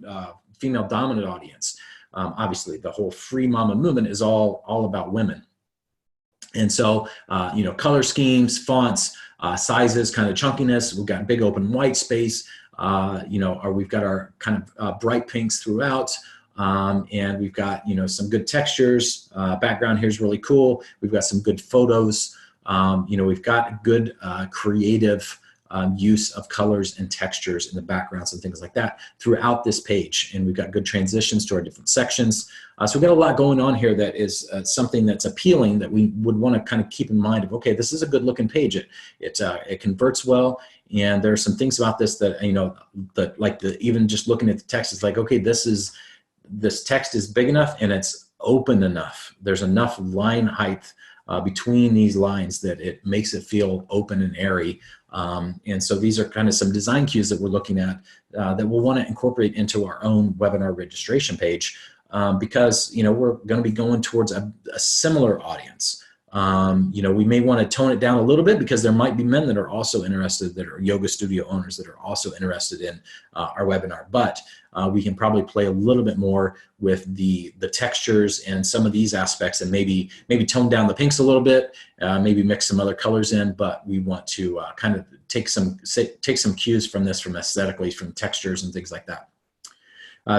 female dominant audience. Obviously the whole Free Mama movement is all about women. And so, color schemes, fonts, sizes, kind of chunkiness, we've got big open white space, we've got our kind of bright pinks throughout. And we've got, some good textures. Background here is really cool. We've got some good photos. We've got good creative use of colors and textures in the backgrounds and things like that throughout this page. And we've got good transitions to our different sections. So we've got a lot going on here that is something that's appealing that we would want to kind of keep in mind of, okay, this is a good looking page. It converts well. And there are some things about this that, even just looking at the text, it's like, okay, this text is big enough and it's open enough. There's enough line height between these lines that it makes it feel open and airy. And so these are kind of some design cues that we're looking at that we'll want to incorporate into our own webinar registration page because, we're going to be going towards a similar audience. We may want to tone it down a little bit because there might be men that are also interested, that are yoga studio owners that are also interested in our webinar. But we can probably play a little bit more with the textures and some of these aspects, and maybe tone down the pinks a little bit, maybe mix some other colors in. But we want to kind of take some cues from this, from aesthetically, from textures and things like that.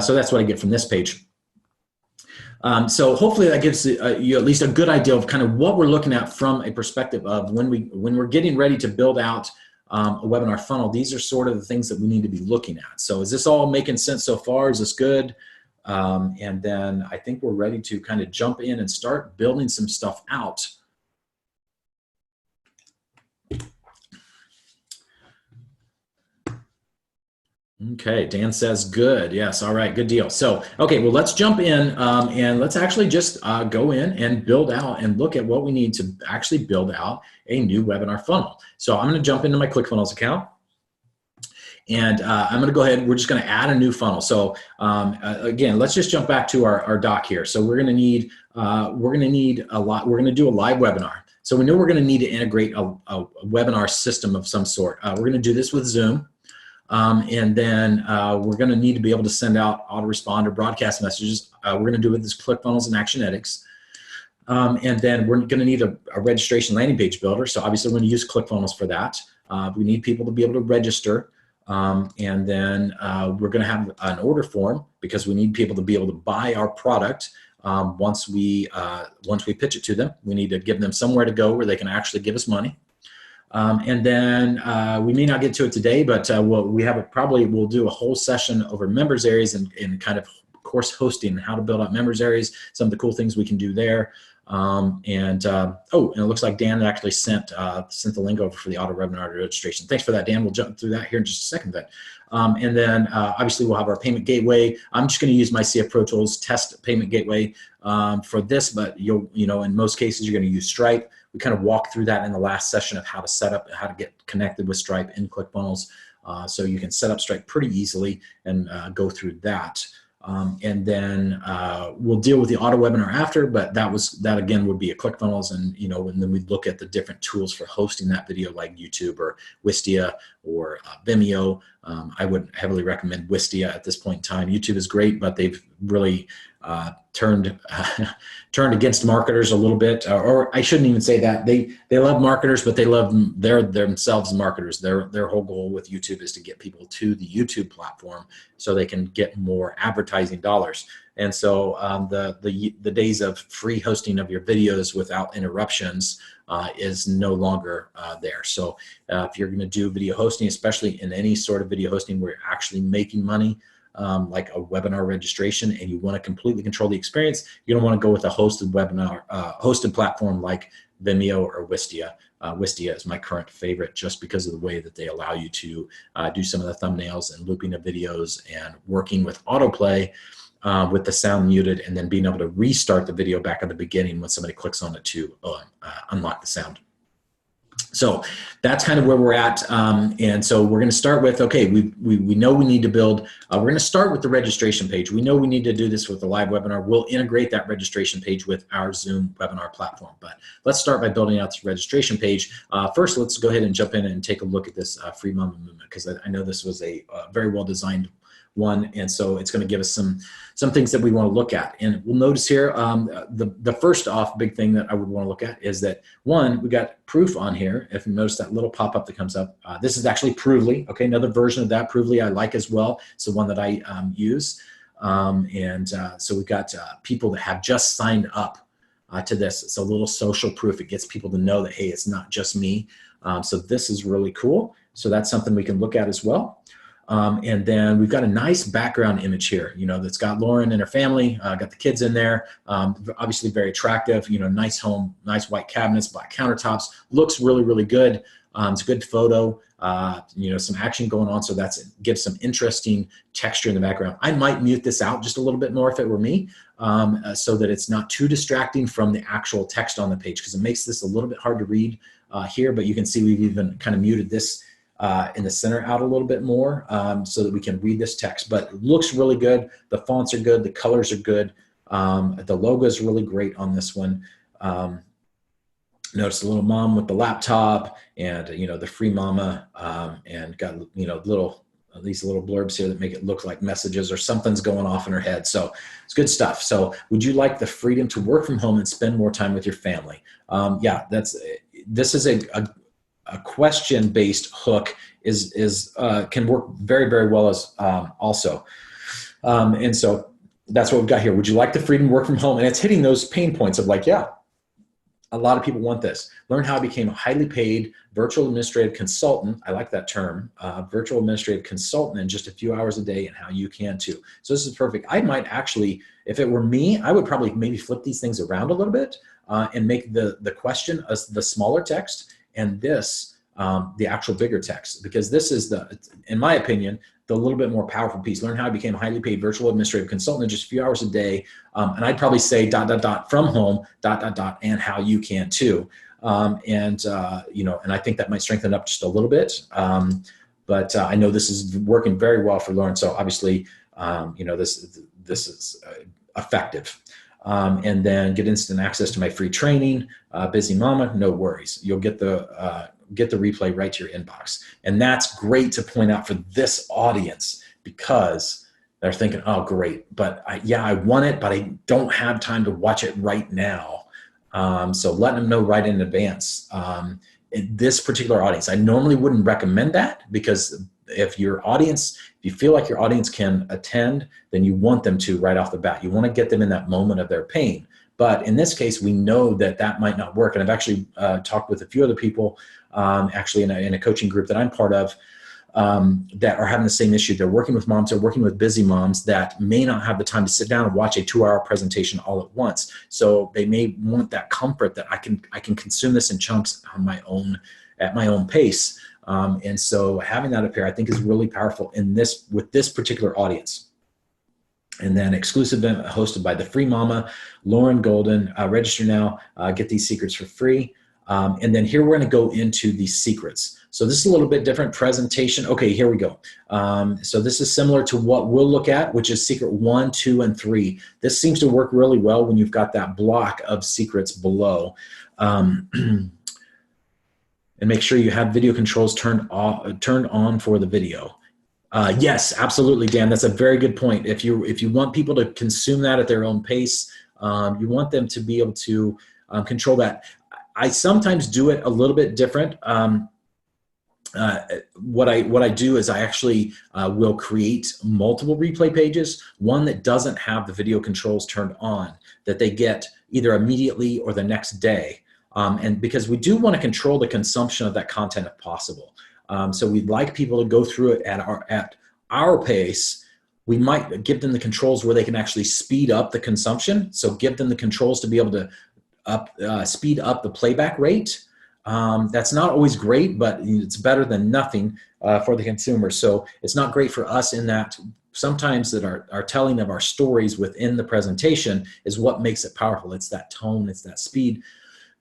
So that's what I get from this page. So hopefully that gives you at least a good idea of kind of what we're looking at from a perspective of when we're getting ready to build out a webinar funnel. These are sort of the things that we need to be looking at. So is this all making sense so far? Is this good? And then I think we're ready to kind of jump in and start building some stuff out. Okay, Dan says good. Yes, all right, good deal. So, okay, well, let's jump in and let's actually just go in and build out and look at what we need to actually build out a new webinar funnel. So I'm going to jump into my ClickFunnels account. And I'm going to go ahead, we're just going to add a new funnel. So again, let's just jump back to our doc here. So we're going to need a lot. We're going to do a live webinar. So we know we're going to need to integrate a webinar system of some sort. We're going to do this with Zoom. And then we're going to need to be able to send out autoresponder broadcast messages. We're going to do it with this ClickFunnels and Actionetics. And then we're going to need a registration landing page builder. So obviously we're going to use ClickFunnels for that. We need people to be able to register. And then we're going to have an order form because we need people to be able to buy our product once we pitch it to them. We need to give them somewhere to go where they can actually give us money. And then we may not get to it today, but we'll do a whole session over members areas and kind of course hosting, how to build out members areas, some of the cool things we can do there. And it looks like Dan actually sent the link over for the auto webinar registration. Thanks for that, Dan. We'll jump through that here in just a second. And then obviously we'll have our payment gateway. I'm just going to use my CF Pro Tools test payment gateway for this, but in most cases you're going to use Stripe. We kind of walked through that in the last session of how to set up, how to get connected with Stripe in ClickFunnels. So you can set up Stripe pretty easily and go through that. And then we'll deal with the auto webinar after, but that again would be a ClickFunnels, and and then we'd look at the different tools for hosting that video, like YouTube or Wistia or Vimeo. I would heavily recommend Wistia at this point in time. YouTube is great, but they've really turned against marketers a little bit, or I shouldn't even say that. They love marketers, but they're themselves marketers. Their whole goal with YouTube is to get people to the YouTube platform so they can get more advertising dollars. And so the days of free hosting of your videos without interruptions is no longer there. So if you're going to do video hosting, especially in any sort of video hosting where you're actually making money, like a webinar registration, and you want to completely control the experience, you don't want to go with a hosted webinar, hosted platform like Vimeo or Wistia. Wistia is my current favorite just because of the way that they allow you to do some of the thumbnails and looping of videos and working with autoplay with the sound muted, and then being able to restart the video back at the beginning when somebody clicks on it to unlock the sound. So that's kind of where we're at. And so we're going to start with, okay, we know we need to build, we're going to start with the registration page. We know we need to do this with a live webinar. We'll integrate that registration page with our Zoom webinar platform. But let's start by building out this registration page. First, let's go ahead and jump in and take a look at this Free Mama movement, because I know this was a very well-designed one, and so it's going to give us some things that we want to look at. And we'll notice here the first off big thing that I would want to look at is that, one, we got proof on here. If you notice that little pop-up that comes up, this is actually Provely. Okay, another version of that. Provely I like as well. It's the one that I use. So we've got people that have just signed up to this. It's a little social proof. It gets people to know that, hey, it's not just me. So this is really cool. So that's something we can look at as well. And then we've got a nice background image here, that's got Lauren and her family, got the kids in there, obviously very attractive, nice home, nice white cabinets, black countertops, looks really, really good. It's a good photo, some action going on. So gives some interesting texture in the background. I might mute this out just a little bit more if it were me, so that it's not too distracting from the actual text on the page, because it makes this a little bit hard to read here, but you can see we've even kind of muted this in the center out a little bit more, so that we can read this text. But it looks really good. The fonts are good. The colors are good. The logo is really great on this one. Notice the little mom with the laptop, and the Free Mama, and got these little blurbs here that make it look like messages or something's going off in her head. So it's good stuff. So would you like the freedom to work from home and spend more time with your family? Yeah, this is a question-based hook can work very, very well as also. And so that's what we've got here. Would you like the freedom to work from home? And it's hitting those pain points of like, yeah, a lot of people want this. Learn how I became a highly paid virtual administrative consultant. I like that term, virtual administrative consultant, in just a few hours a day, and how you can too. So this is perfect. I might actually, if it were me, I would probably maybe flip these things around a little bit and make the question as the smaller text, and this the actual bigger text, because this is in my opinion, the little bit more powerful piece. Learn how I became a highly paid virtual administrative consultant in just a few hours a day. And I'd probably say ... from home ... and how you can too. And I think that might strengthen up just a little bit. But I know this is working very well for Lauren. So obviously, this is effective. And then get instant access to my free training. Busy mama, no worries. You'll get the replay right to your inbox. And that's great to point out for this audience, because they're thinking, oh, great, but I want it, but I don't have time to watch it right now. So letting them know right in advance. In this particular audience, I normally wouldn't recommend that, because if you feel like your audience can attend, then you want them to right off the bat. You want to get them in that moment of their pain. But in this case, we know that might not work. And I've actually talked with a few other people, actually in a coaching group that I'm part of, that are having the same issue. They're working with moms, they're working with busy moms that may not have the time to sit down and watch a 2-hour presentation all at once. So they may want that comfort that I can consume this in chunks on my own, at my own pace. And so having that up here, I think, is really powerful with this particular audience. And then exclusive event hosted by the Free Mama, Lauren Golden. Register now, get these secrets for free. And then here we're going to go into the secrets. So this is a little bit different presentation. Okay, here we go. So this is similar to what we'll look at, which is secret 1, 2, and 3. This seems to work really well when you've got that block of secrets below. And make sure you have video controls turned on for the video. Yes, absolutely, Dan. That's a very good point. If you want people to consume that at their own pace, you want them to be able to control that. I sometimes do it a little bit different. What I do is I actually will create multiple replay pages, one that doesn't have the video controls turned on, that they get either immediately or the next day. And because we do want to control the consumption of that content if possible. So we'd like people to go through it at our pace. We might give them the controls where they can actually speed up the consumption. So give them the controls to be able to speed up the playback rate. That's not always great, but it's better than nothing for the consumer. So it's not great for us in that sometimes that our telling of our stories within the presentation is what makes it powerful. It's that tone, it's that speed.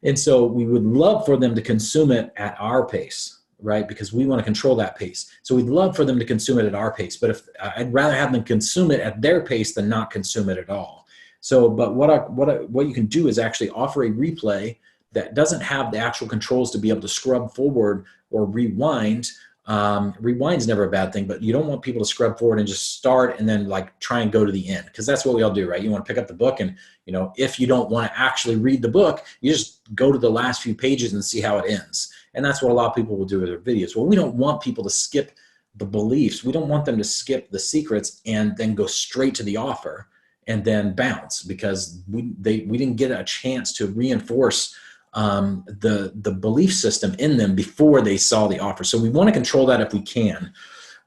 And so we would love for them to consume it at our pace, right? Because we want to control that pace. So we'd love for them to consume it at our pace, but if I'd rather have them consume it at their pace than not consume it at all. So, but what you can do is actually offer a replay that doesn't have the actual controls to be able to scrub forward or rewind. Rewind's never a bad thing, but you don't want people to scrub forward and just start and then like try and go to the end, because that's what we all do, right? You want to pick up the book and, you know, if you don't want to actually read the book, you just go to the last few pages and see how it ends. And that's what a lot of people will do with their videos. Well, we don't want people to skip the beliefs. We don't want them to skip the secrets and then go straight to the offer and then bounce, because we didn't get a chance to reinforce the belief system in them before they saw the offer. So we want to control that if we can.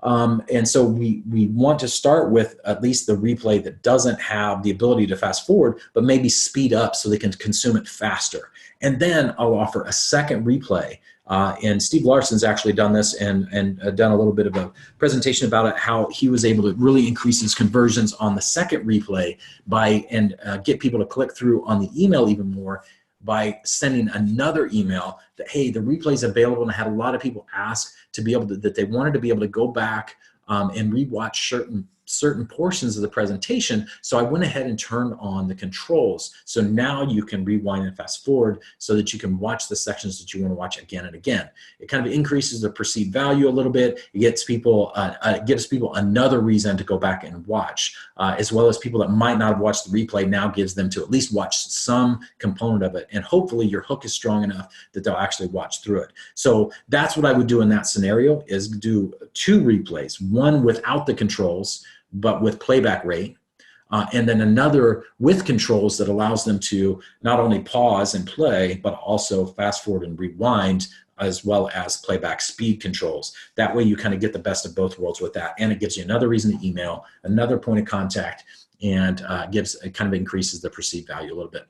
And so we want to start with at least the replay that doesn't have the ability to fast forward, but maybe speed up so they can consume it faster. And then I'll offer a second replay. And Steve Larson's actually done this and done a little bit of a presentation about it, how he was able to really increase his conversions on the second replay and get people to click through on the email even more by sending another email that, hey, the replay is available, and I had a lot of people ask to be able to, that they wanted to be able to go back and rewatch certain portions of the presentation. So I went ahead and turned on the controls. So now you can rewind and fast forward so that you can watch the sections that you want to watch again and again. It kind of increases the perceived value a little bit. It gives people another reason to go back and watch, as well as people that might not have watched the replay now gives them to at least watch some component of it. And hopefully your hook is strong enough that they'll actually watch through it. So that's what I would do in that scenario, is do 2 replays, one without the controls, but with playback rate, and then another with controls that allows them to not only pause and play, but also fast forward and rewind, as well as playback speed controls. That way you kind of get the best of both worlds with that, and it gives you another reason to email, another point of contact, and it kind of increases the perceived value a little bit.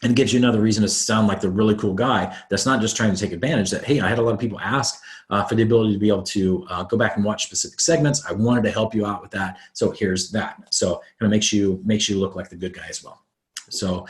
And gives you another reason to sound like the really cool guy that's not just trying to take advantage, that, hey, I had a lot of people ask for the ability to be able to go back and watch specific segments. I wanted to help you out with that. So here's that. So kind of makes you look like the good guy as well. So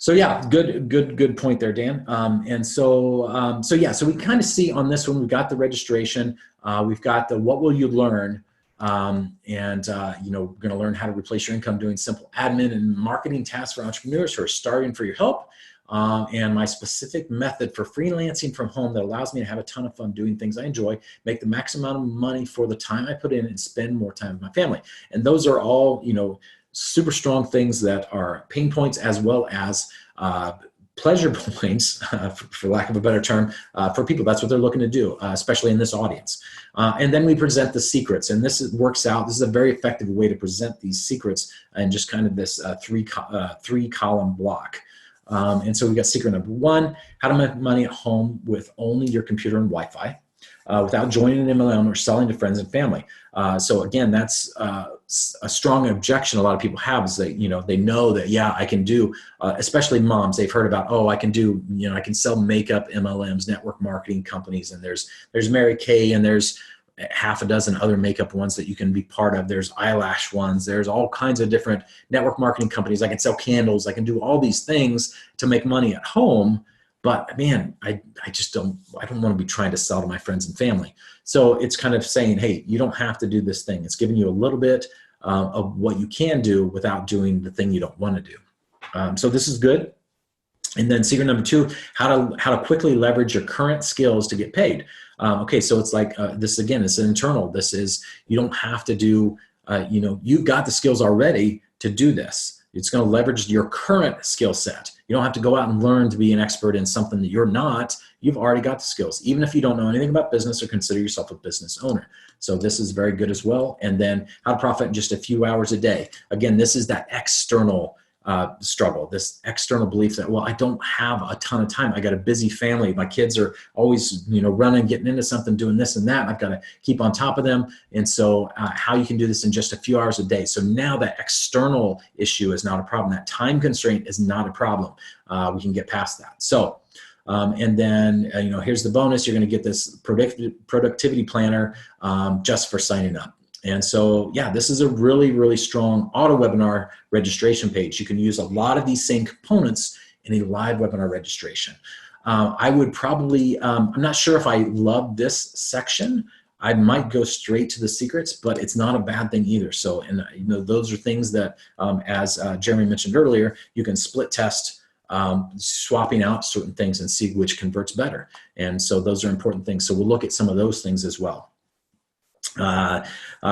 yeah, good point there, Dan. So we kind of see on this one, we've got the registration, we've got the what will you learn, we're going to learn how to replace your income doing simple admin and marketing tasks for entrepreneurs who are starting for your help, and my specific method for freelancing from home that allows me to have a ton of fun doing things I enjoy, make the maximum amount of money for the time I put in, and spend more time with my family. And those are all, super strong things that are pain points, as well as pleasure points, for lack of a better term, for people. That's what they're looking to do, especially in this audience. And then we present the secrets, and this works out. This is a very effective way to present these secrets in just kind of this three column block. And so we got secret number 1, how to make money at home with only your computer and Wi-Fi, without joining an MLM or selling to friends and family. So again, that's a strong objection a lot of people have, is that, they know that, yeah, I can do, especially moms, they've heard about, I can do, I can sell makeup MLMs, network marketing companies, and there's Mary Kay, and there's half a dozen other makeup ones that you can be part of. There's eyelash ones. There's all kinds of different network marketing companies. I can sell candles. I can do all these things to make money at home. but man, I don't want to be trying to sell to my friends and family. So it's kind of saying, hey, you don't have to do this thing. It's giving you a little bit of what you can do without doing the thing you don't want to do. So this is good. And then secret number 2, how to quickly leverage your current skills to get paid. Okay, so it's like this again, it's an internal. This is, you don't have to do, you've got the skills already to do this. It's going to leverage your current skill set. You don't have to go out and learn to be an expert in something that you're not. You've already got the skills, even if you don't know anything about business or consider yourself a business owner. So this is very good as well. And then how to profit in just a few hours a day. Again, this is that external struggle, this external belief that, well, I don't have a ton of time. I got a busy family. My kids are always, running, getting into something, doing this and that. I've got to keep on top of them. And so how you can do this in just a few hours a day. So now that external issue is not a problem. That time constraint is not a problem. We can get past that. So, and then, here's the bonus. You're going to get this productivity planner just for signing up. And so, yeah, this is a really, really strong auto webinar registration page. You can use a lot of these same components in a live webinar registration. I would probably, I'm not sure if I love this section. I might go straight to the secrets, but it's not a bad thing either. So, and those are things that, as Jeremy mentioned earlier, you can split test, swapping out certain things and see which converts better. And so those are important things. So we'll look at some of those things as well.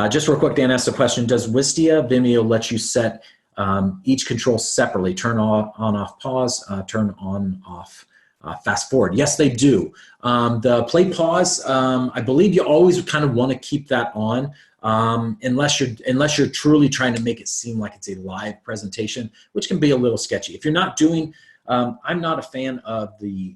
Just real quick, Dan asked the question, does Wistia Vimeo let you set each control separately? Turn on, off, pause, turn on, off, fast forward. Yes, they do. The play pause, I believe you always kind of want to keep that on unless you're truly trying to make it seem like it's a live presentation, which can be a little sketchy. If you're not doing, I'm not a fan of the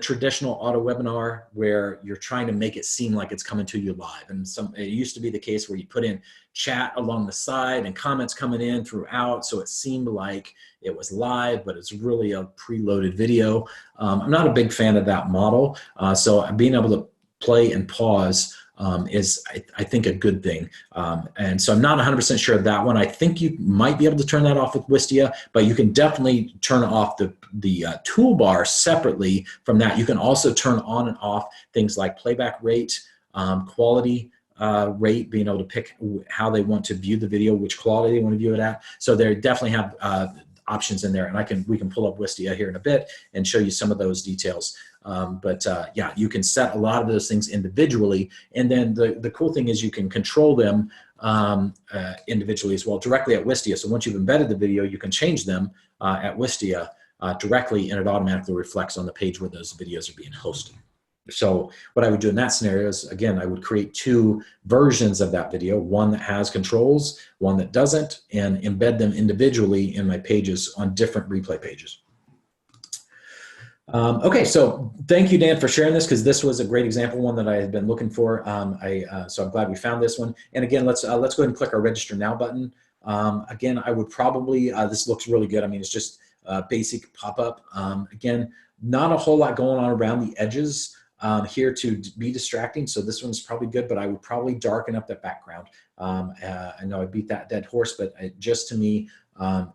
traditional auto webinar where you're trying to make it seem like it's coming to you live. And it used to be the case where you put in chat along the side and comments coming in throughout. So it seemed like it was live, but it's really a preloaded video. I'm not a big fan of that model. So being able to play and pause is, I think, a good thing. And so I'm not 100% sure of that one. I think you might be able to turn that off with Wistia, but you can definitely turn off the toolbar separately from that. You can also turn on and off things like playback rate, quality rate, being able to pick how they want to view the video, which quality they want to view it at. So they definitely have options in there, and we can pull up Wistia here in a bit and show you some of those details. Yeah, you can set a lot of those things individually, and then the cool thing is you can control them individually as well directly at Wistia. So once you've embedded the video, you can change them at Wistia directly, and it automatically reflects on the page where those videos are being hosted. So what I would do in that scenario is, again, I would create 2 versions of that video, one that has controls, one that doesn't, and embed them individually in my pages on different replay pages. Okay, so thank you, Dan, for sharing this, because this was a great example, one that I had been looking for. So I'm glad we found this one. And again, let's go ahead and click our Register Now button. Again, I would probably, this looks really good. I mean, it's just a basic pop-up. Again, not a whole lot going on around the edges here to be distracting. So this one's probably good, but I would probably darken up that background. I know I beat that dead horse, but just to me,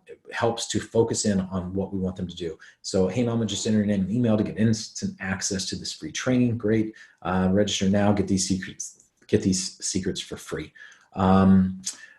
it helps to focus in on what we want them to do. So, hey, Mama, just enter your name and email to get instant access to this free training. Great. Register now. Get these secrets for free.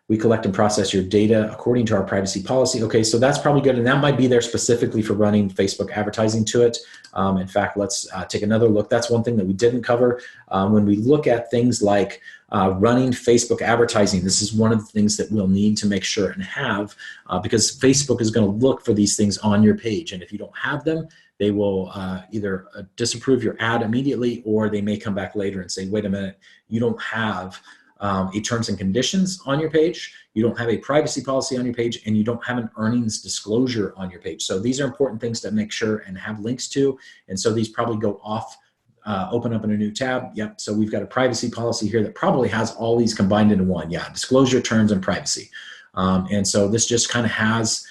We collect and process your data according to our privacy policy. Okay, so that's probably good, and that might be there specifically for running Facebook advertising to it. In fact, let's take another look. That's one thing that we didn't cover. When we look at things like running Facebook advertising, this is one of the things that we'll need to make sure and have, because Facebook is going to look for these things on your page, and if you don't have them, they will either disapprove your ad immediately, or they may come back later and say, wait a minute, you don't have a terms and conditions on your page, you don't have a privacy policy on your page, and you don't have an earnings disclosure on your page. So these are important things to make sure and have links to, and so these probably go off, open up in a new tab. Yep, so we've got a privacy policy here that probably has all these combined into one. Yeah, disclosure, terms, and privacy. And so this just kind of has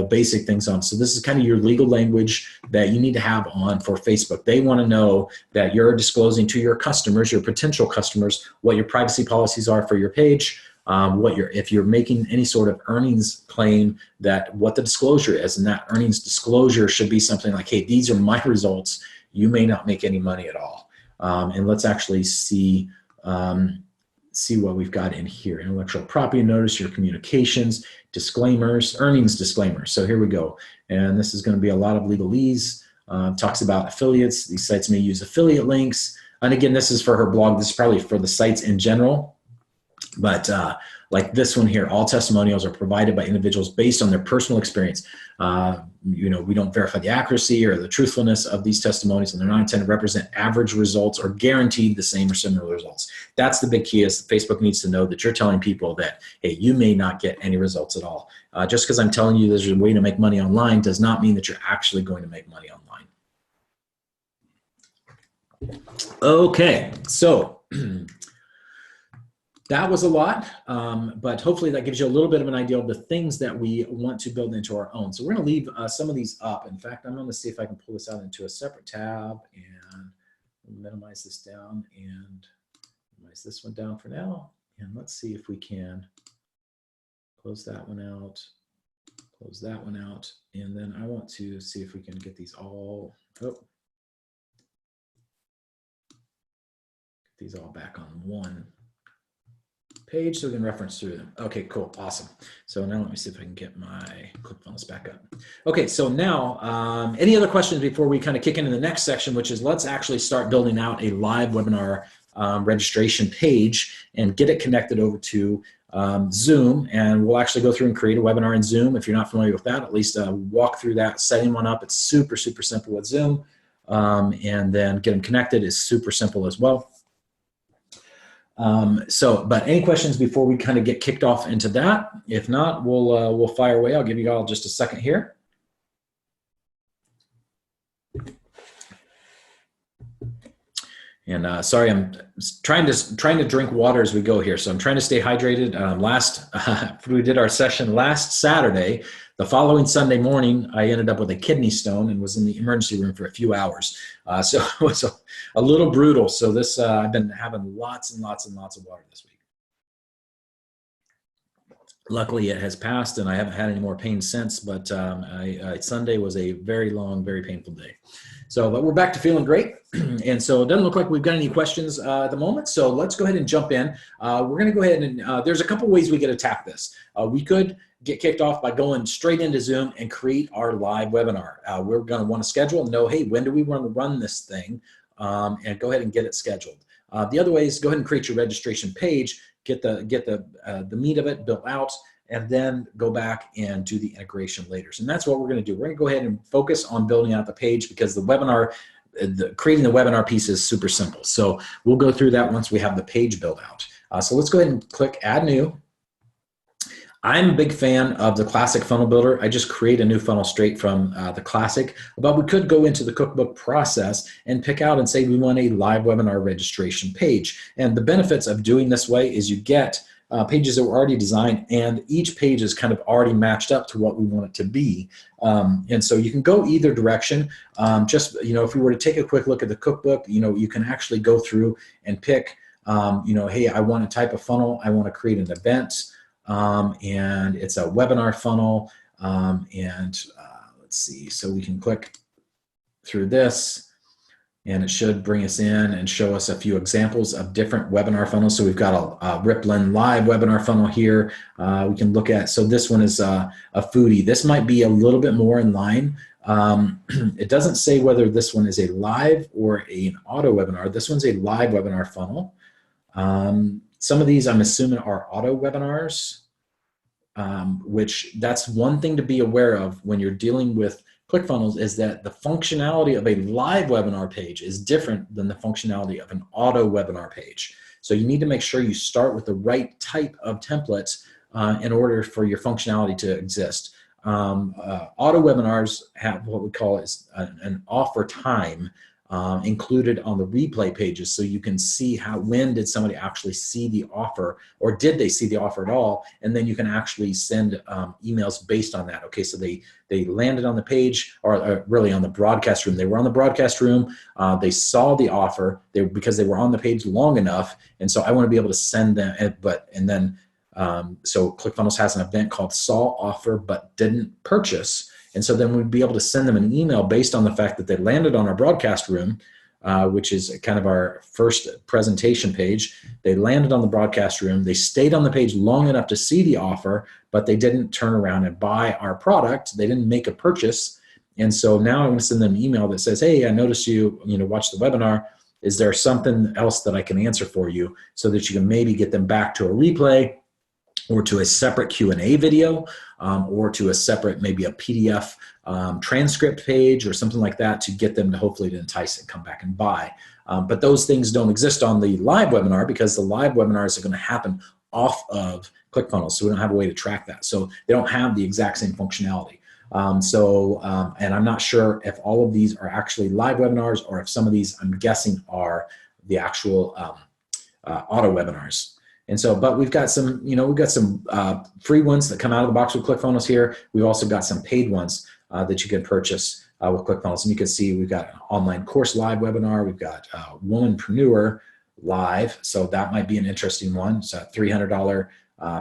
basic things on. So this is kind of your legal language that you need to have on for Facebook. They want to know that you're disclosing to your customers, your potential customers, what your privacy policies are for your page, if you're making any sort of earnings claim, that what the disclosure is, and that earnings disclosure should be something like, hey, these are my results. You may not make any money at all. And let's actually see what we've got in here. Intellectual property notice, your communications, disclaimers, earnings disclaimers. So here we go. And this is going to be a lot of legalese. Talks about affiliates. These sites may use affiliate links. And again, this is for her blog. This is probably for the sites in general. But like this one here, all testimonials are provided by individuals based on their personal experience. We don't verify the accuracy or the truthfulness of these testimonies, and they're not intended to represent average results or guaranteed the same or similar results. That's the big key, is Facebook needs to know that you're telling people that, hey, you may not get any results at all. Just because I'm telling you there's a way to make money online does not mean that you're actually going to make money online. Okay, so that was a lot, but hopefully that gives you a little bit of an idea of the things that we want to build into our own. So we're going to leave some of these up. In fact, I'm going to see if I can pull this out into a separate tab and minimize this down and minimize this one down for now. And let's see if we can close that one out, close that one out. And then I want to see if we can get these all, these all back on one page so we can reference through them. Okay, cool, awesome. So now let me see if I can get my ClickFunnels back up. Okay, so now any other questions before we kind of kick into the next section, which is let's actually start building out a live webinar registration page and get it connected over to Zoom, and we'll actually go through and create a webinar in Zoom. If you're not familiar with that, at least walk through that, setting one up. It's super, super simple with Zoom, and then get them connected is super simple as well. But any questions before we kind of get kicked off into that? If not, we'll fire away. I'll give you all just a second here. And sorry, I'm trying to drink water as we go here, so I'm trying to stay hydrated. We did our session last Saturday. The following Sunday morning, I ended up with a kidney stone and was in the emergency room for a few hours. So it was a little brutal. So this, I've been having lots and lots and lots of water this week. Luckily, it has passed, and I haven't had any more pain since. But Sunday was a very long, very painful day. So, but we're back to feeling great. And so it doesn't look like we've got any questions at the moment. So let's go ahead and jump in. We're going to go ahead and there's a couple ways we could attack this. We could get kicked off by going straight into Zoom and create our live webinar. We're going to want to schedule and know, hey, when do we want to run this thing? And go ahead and get it scheduled. The other way is go ahead and create your registration page, get the meat of it built out, and then go back and do the integration later. So that's what we're going to do. We're going to go ahead and focus on building out the page, because the webinar, creating the webinar piece is super simple. So we'll go through that once we have the page built out. So let's go ahead and click Add New. I'm a big fan of the Classic Funnel Builder. I just create a new funnel straight from the Classic, but we could go into the cookbook process and pick out and say we want a live webinar registration page. And the benefits of doing this way is you get pages that were already designed, and each page is kind of already matched up to what we want it to be. And so you can go either direction. If we were to take a quick look at the cookbook, you can actually go through and pick, hey, I want a type of funnel. I want to create an event, and it's a webinar funnel. Let's see, so we can click through this, and it should bring us in and show us a few examples of different webinar funnels. So we've got a Riplin live webinar funnel here. We can look at, so this one is a foodie. This might be a little bit more in line. It doesn't say whether this one is a live or an auto webinar. This one's a live webinar funnel. Some of these I'm assuming are auto webinars, which that's one thing to be aware of when you're dealing with ClickFunnels, is that the functionality of a live webinar page is different than the functionality of an auto webinar page. So you need to make sure you start with the right type of templates in order for your functionality to exist. Auto webinars have what we call is an offer time included on the replay pages, so you can see when did somebody actually see the offer, or did they see the offer at all, and then you can actually send emails based on that. Okay, so they landed on the page, or really on the broadcast room. They were on the broadcast room, they saw the offer because they were on the page long enough, and so I want to be able to send them, and then So ClickFunnels has an event called Saw Offer But Didn't Purchase. And so then we'd be able to send them an email based on the fact that they landed on our broadcast room, which is kind of our first presentation page. They landed on the broadcast room. They stayed on the page long enough to see the offer, but they didn't turn around and buy our product. They didn't make a purchase. And so now I'm going to send them an email that says, hey, I noticed you watched the webinar. Is there something else that I can answer for you, so that you can maybe get them back to a replay or to a separate Q&A video, or to a separate, maybe a PDF transcript page or something like that, to get them to hopefully entice and come back and buy. But those things don't exist on the live webinar, because the live webinars are going to happen off of ClickFunnels, so we don't have a way to track that. So they don't have the exact same functionality. And I'm not sure if all of these are actually live webinars, or if some of these, I'm guessing, are the actual auto webinars. And so, but we've got some, we've got some free ones that come out of the box with ClickFunnels here. We've also got some paid ones that you can purchase with ClickFunnels. And you can see we've got an online course live webinar. We've got Womanpreneur live. So that might be an interesting one. It's a $300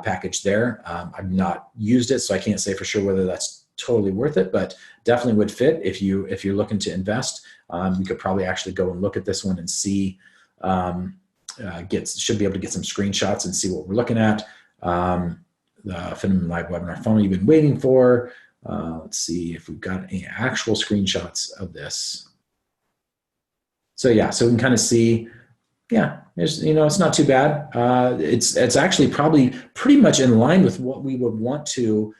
package there. I've not used it, so I can't say for sure whether that's totally worth it, but definitely would fit if you're looking to invest. You could probably actually go and look at this one and see, should be able to get some screenshots and see what we're looking at. The Finman Live Webinar funnel you've been waiting for. Let's see if we've got any actual screenshots of this. So yeah, so we can kind of see, yeah, there's, it's not too bad. It's actually probably pretty much in line with what we would want to,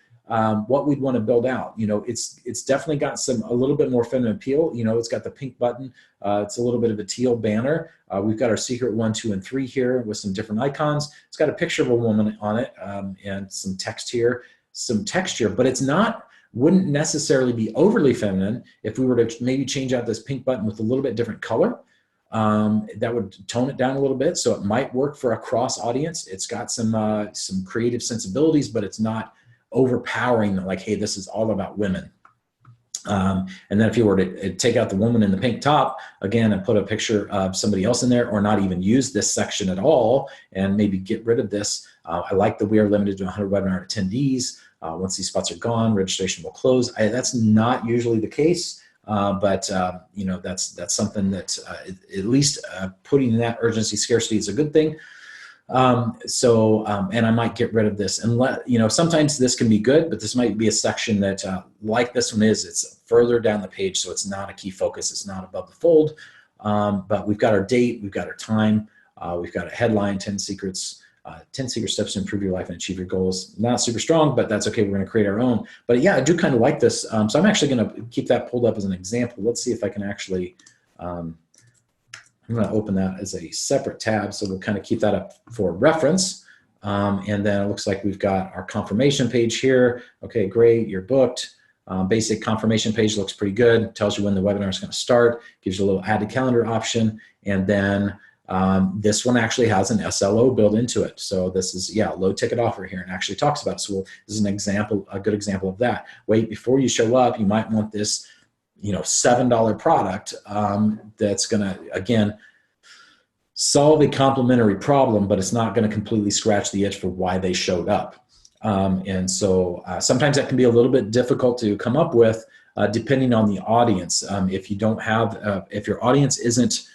what we'd want to build out. It's definitely got a little bit more feminine appeal. It's got the pink button. It's a little bit of a teal banner. We've got our secret 1, 2, and 3 here with some different icons. It's got a picture of a woman on it, and some text here, some texture, but wouldn't necessarily be overly feminine. If we were to maybe change out this pink button with a little bit different color, that would tone it down a little bit. So it might work for a cross audience. It's got some creative sensibilities, but it's not overpowering, like, hey, this is all about women. And then if you were to take out the woman in the pink top again and put a picture of somebody else in there, or not even use this section at all and maybe get rid of this, I like that we are limited to 100 webinar attendees. Once these spots are gone, registration will close. That's not usually the case, but that's something that at least putting in that urgency scarcity is a good thing. And I might get rid of this, and sometimes this can be good, but this might be a section that, like this one is, it's further down the page, so it's not a key focus, it's not above the fold. But we've got our date, we've got our time, we've got a headline, 10 secret steps to improve your life and achieve your goals. Not super strong, but that's okay. We're going to create our own. But yeah, I do kind of like this. So I'm actually going to keep that pulled up as an example. Let's see if I can actually, I'm going to open that as a separate tab, so we'll kind of keep that up for reference. And then it looks like we've got our confirmation page here. Okay, great, you're booked. Basic confirmation page looks pretty good. Tells you when the webinar is going to start. Gives you a little add to calendar option. And then this one actually has an SLO built into it. So this is, yeah, low ticket offer here, and actually talks about it. So this is an example, a good example of that. Wait, before you show up, you might want this, $7 product that's going to, again, solve a complementary problem, but it's not going to completely scratch the itch for why they showed up. And so sometimes that can be a little bit difficult to come up with, depending on the audience. If you don't have, if your audience isn't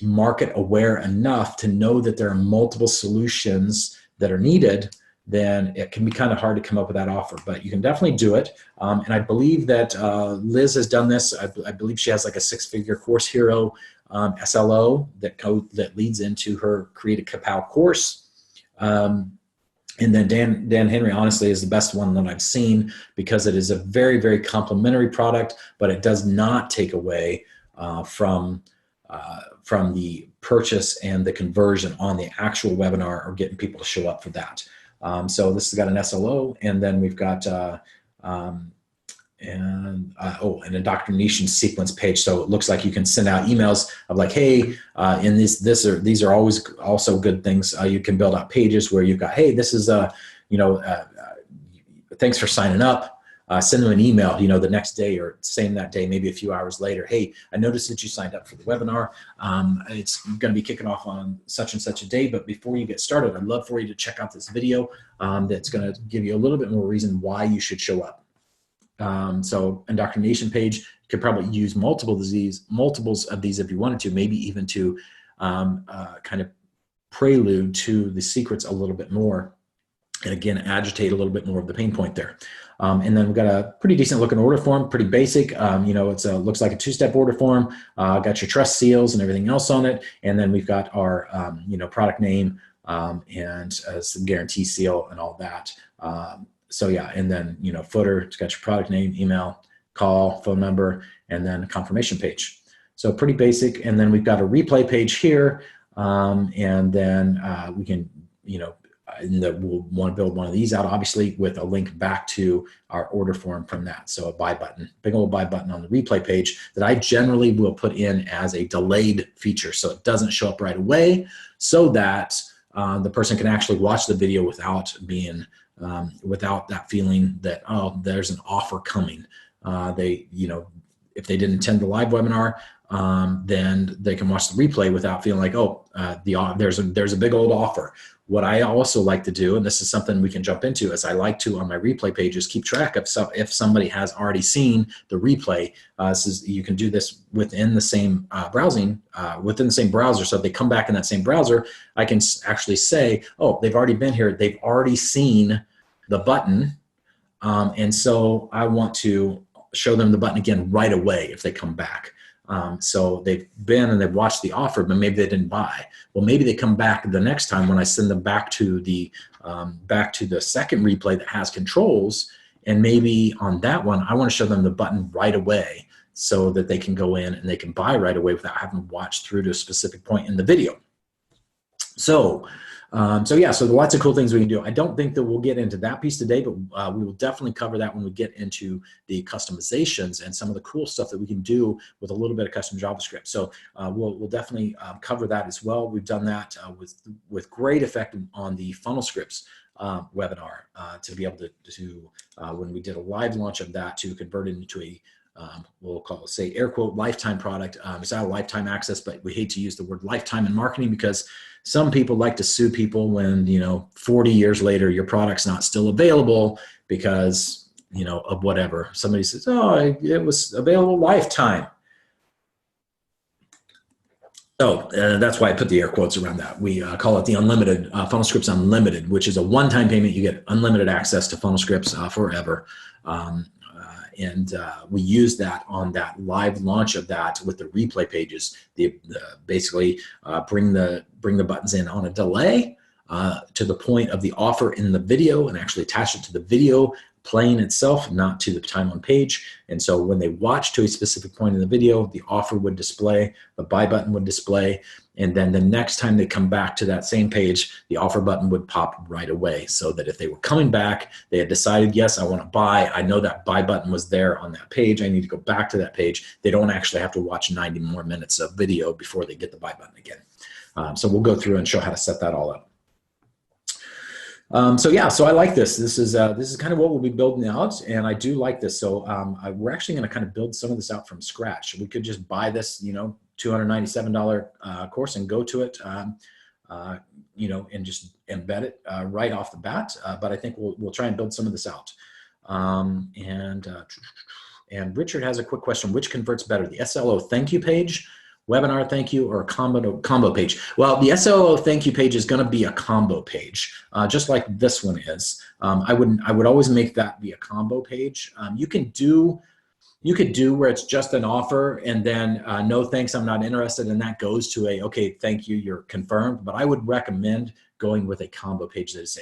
market aware enough to know that there are multiple solutions that are needed, then it can be kind of hard to come up with that offer, but you can definitely do it. And I believe that Liz has done this. I believe she has like a 6-figure Course Hero SLO that leads into her Create a Kapow course. And then Dan Henry, honestly, is the best one that I've seen, because it is a very, very complementary product, but it does not take away from the purchase and the conversion on the actual webinar, or getting people to show up for that. So this has got an SLO, and then we've got an indoctrination sequence page. So it looks like you can send out emails of like, hey, in these are always also good things. You can build out pages where you've got, hey, this is thanks for signing up. send them an email, you know, the next day or same that day, maybe a few hours later. Hey, I noticed that you signed up for the webinar. It's going to be kicking off on such and such a day, but before you get started, I'd love for you to check out this video that's going to give you a little bit more reason why you should show up. So indoctrination page, you could probably use multiples of these if you wanted to, maybe even to kind of prelude to the secrets a little bit more, and again, agitate a little bit more of the pain point there. And then we've got a pretty decent looking order form, pretty basic. You know, it's looks like a 2-step order form, got your trust seals and everything else on it. And then we've got our, you know, product name and some guarantee seal and all that. So yeah, and then, you know, footer, it's got your product name, email, call, phone number, and then a confirmation page. So pretty basic. And then we've got a replay page here. And then we can, you know, we'll want to build one of these out, obviously, with a link back to our order form from that. So a buy button, big old buy button on the replay page that I generally will put in as a delayed feature. So it doesn't show up right away, so that the person can actually watch the video without being, without that feeling that, oh, there's an offer coming. They, you know, if they didn't attend the live webinar, then they can watch the replay without feeling like, oh, there's a big old offer. What I also like to do, and this is something we can jump into, is I like to, on my replay pages, keep track of if somebody has already seen the replay. You can do this within the same within the same browser. So if they come back in that same browser, I can actually say, oh, they've already been here. They've already seen the button. And so I want to show them the button again right away if they come back. So they've been and they've watched the offer, but maybe they didn't buy. Well, maybe they come back the next time when I send them back to the second replay that has controls, and maybe on that one I want to show them the button right away so that they can go in and they can buy right away without having to watch through to a specific point in the video. So yeah, so lots of cool things we can do. I don't think that we'll get into that piece today, but we will definitely cover that when we get into the customizations and some of the cool stuff that we can do with a little bit of custom JavaScript. So we'll definitely cover that as well. We've done that with great effect on the funnel scripts webinar to be able to when we did a live launch of that, to convert it into a we'll call it, say, air quote, lifetime product. It's not a lifetime access, but we hate to use the word lifetime in marketing because some people like to sue people when, you know, 40 years later, your product's not still available because, you know, of whatever. Somebody says, oh, it was available lifetime. So that's why I put the air quotes around that. We call it the unlimited, Funnel Scripts Unlimited, which is a one-time payment. You get unlimited access to Funnel Scripts forever. And we use that on that live launch of that with the replay pages. Basically bring the buttons in on a delay to the point of the offer in the video, and actually attach it to the video playing itself, not to the time on page. And so when they watch to a specific point in the video, the offer would display, the buy button would display, and then the next time they come back to that same page, the offer button would pop right away, so that if they were coming back, they had decided, yes, I want to buy, I know that buy button was there on that page, I need to go back to that page. They don't actually have to watch 90 more minutes of video before they get the buy button again. So we'll go through and show how to set that all up. So yeah, so I like this. This is kind of what we'll be building out, and I do like this. So we're actually going to kind of build some of this out from scratch. We could just buy this, you know, $297 course and go to it, you know, and just embed it right off the bat. But I think we'll try and build some of this out. And Richard has a quick question: which converts better, the SLO thank you page, webinar thank you, or a combo page? Well, the SLO thank you page is going to be a combo page, just like this one is. I would always make that be a combo page. You could do where it's just an offer and then no thanks, I'm not interested, and that goes to a okay, thank you, you're confirmed. But I would recommend going with a combo page that is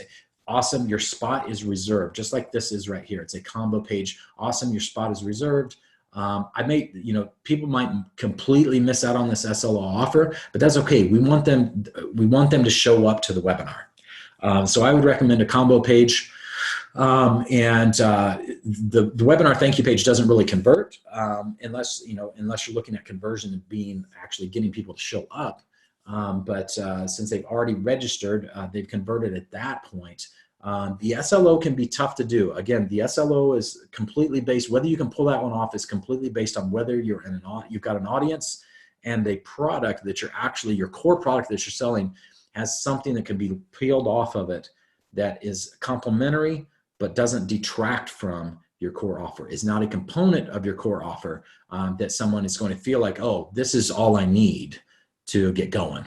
awesome, your spot is reserved, just like this is right here. It's a combo page. Awesome, your spot is reserved. You know, people might completely miss out on this SLO offer, but that's okay. We want them to show up to the webinar. So I would recommend a combo page. The webinar thank you page doesn't really convert unless you're looking at conversion and being actually getting people to show up. But since they've already registered, they've converted at that point. The SLO can be tough to do. Again, the SLO is completely based, whether you can pull that one off is completely based on whether you're in you've got an audience and a product that you're actually, your core product that you're selling has something that can be peeled off of it that is complementary, but doesn't detract from your core offer, is not a component of your core offer that someone is going to feel like, oh, this is all I need to get going.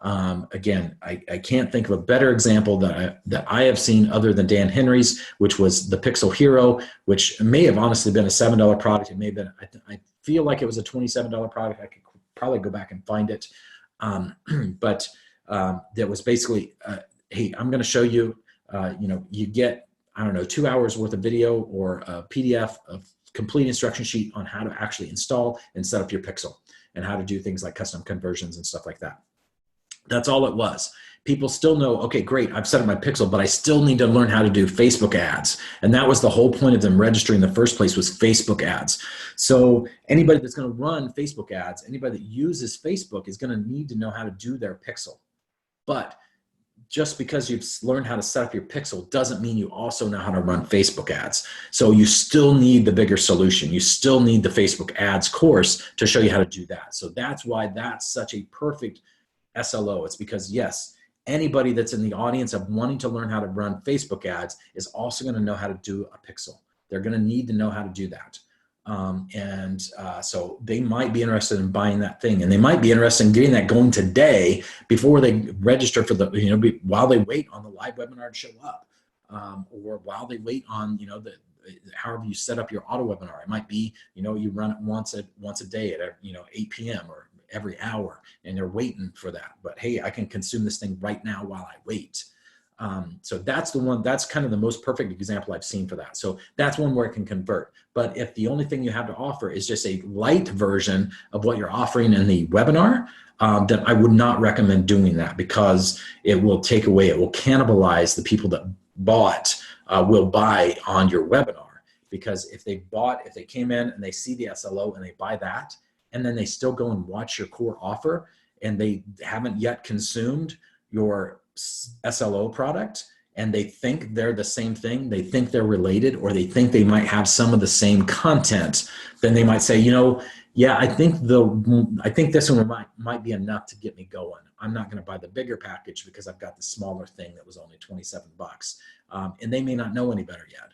Again, I can't think of a better example that I have seen other than Dan Henry's, which was the Pixel Hero, which may have honestly been a $7 product. It may have been, I feel like it was a $27 product. I could probably go back and find it. But that was basically, hey, I'm going to show you, you get, I don't know, 2 hours worth of video or a PDF of complete instruction sheet on how to actually install and set up your Pixel and how to do things like custom conversions and stuff like that. That's all it was. People still know, okay, great, I've set up my Pixel, but I still need to learn how to do Facebook ads. And that was the whole point of them registering in the first place, was Facebook ads. So anybody that's going to run Facebook ads, anybody that uses Facebook is going to need to know how to do their Pixel. But just because you've learned how to set up your Pixel doesn't mean you also know how to run Facebook ads. So you still need the bigger solution. You still need the Facebook ads course to show you how to do that. So that's why that's such a perfect SLO. It's because, yes, anybody that's in the audience of wanting to learn how to run Facebook ads is also going to know how to do a Pixel. They're going to need to know how to do that. So they might be interested in buying that thing, and they might be interested in getting that going today before they register for the, while they wait on the live webinar to show up, or while they wait on, however you set up your auto webinar. It might be, you run it once a day at 8 p.m. or every hour, and they're waiting for that. But hey, I can consume this thing right now while I wait. So that's the one, that's kind of the most perfect example I've seen for that. So that's one where it can convert. But if the only thing you have to offer is just a light version of what you're offering in the webinar, then I would not recommend doing that, because it will take away, it will cannibalize the people that bought, will buy on your webinar. Because if they came in and they see the SLO and they buy that, and then they still go and watch your core offer and they haven't yet consumed your SLO product, and they think they're the same thing, they think they're related, or they think they might have some of the same content, then they might say, yeah, I think this one might be enough to get me going. I'm not going to buy the bigger package because I've got the smaller thing that was only $27. And they may not know any better yet.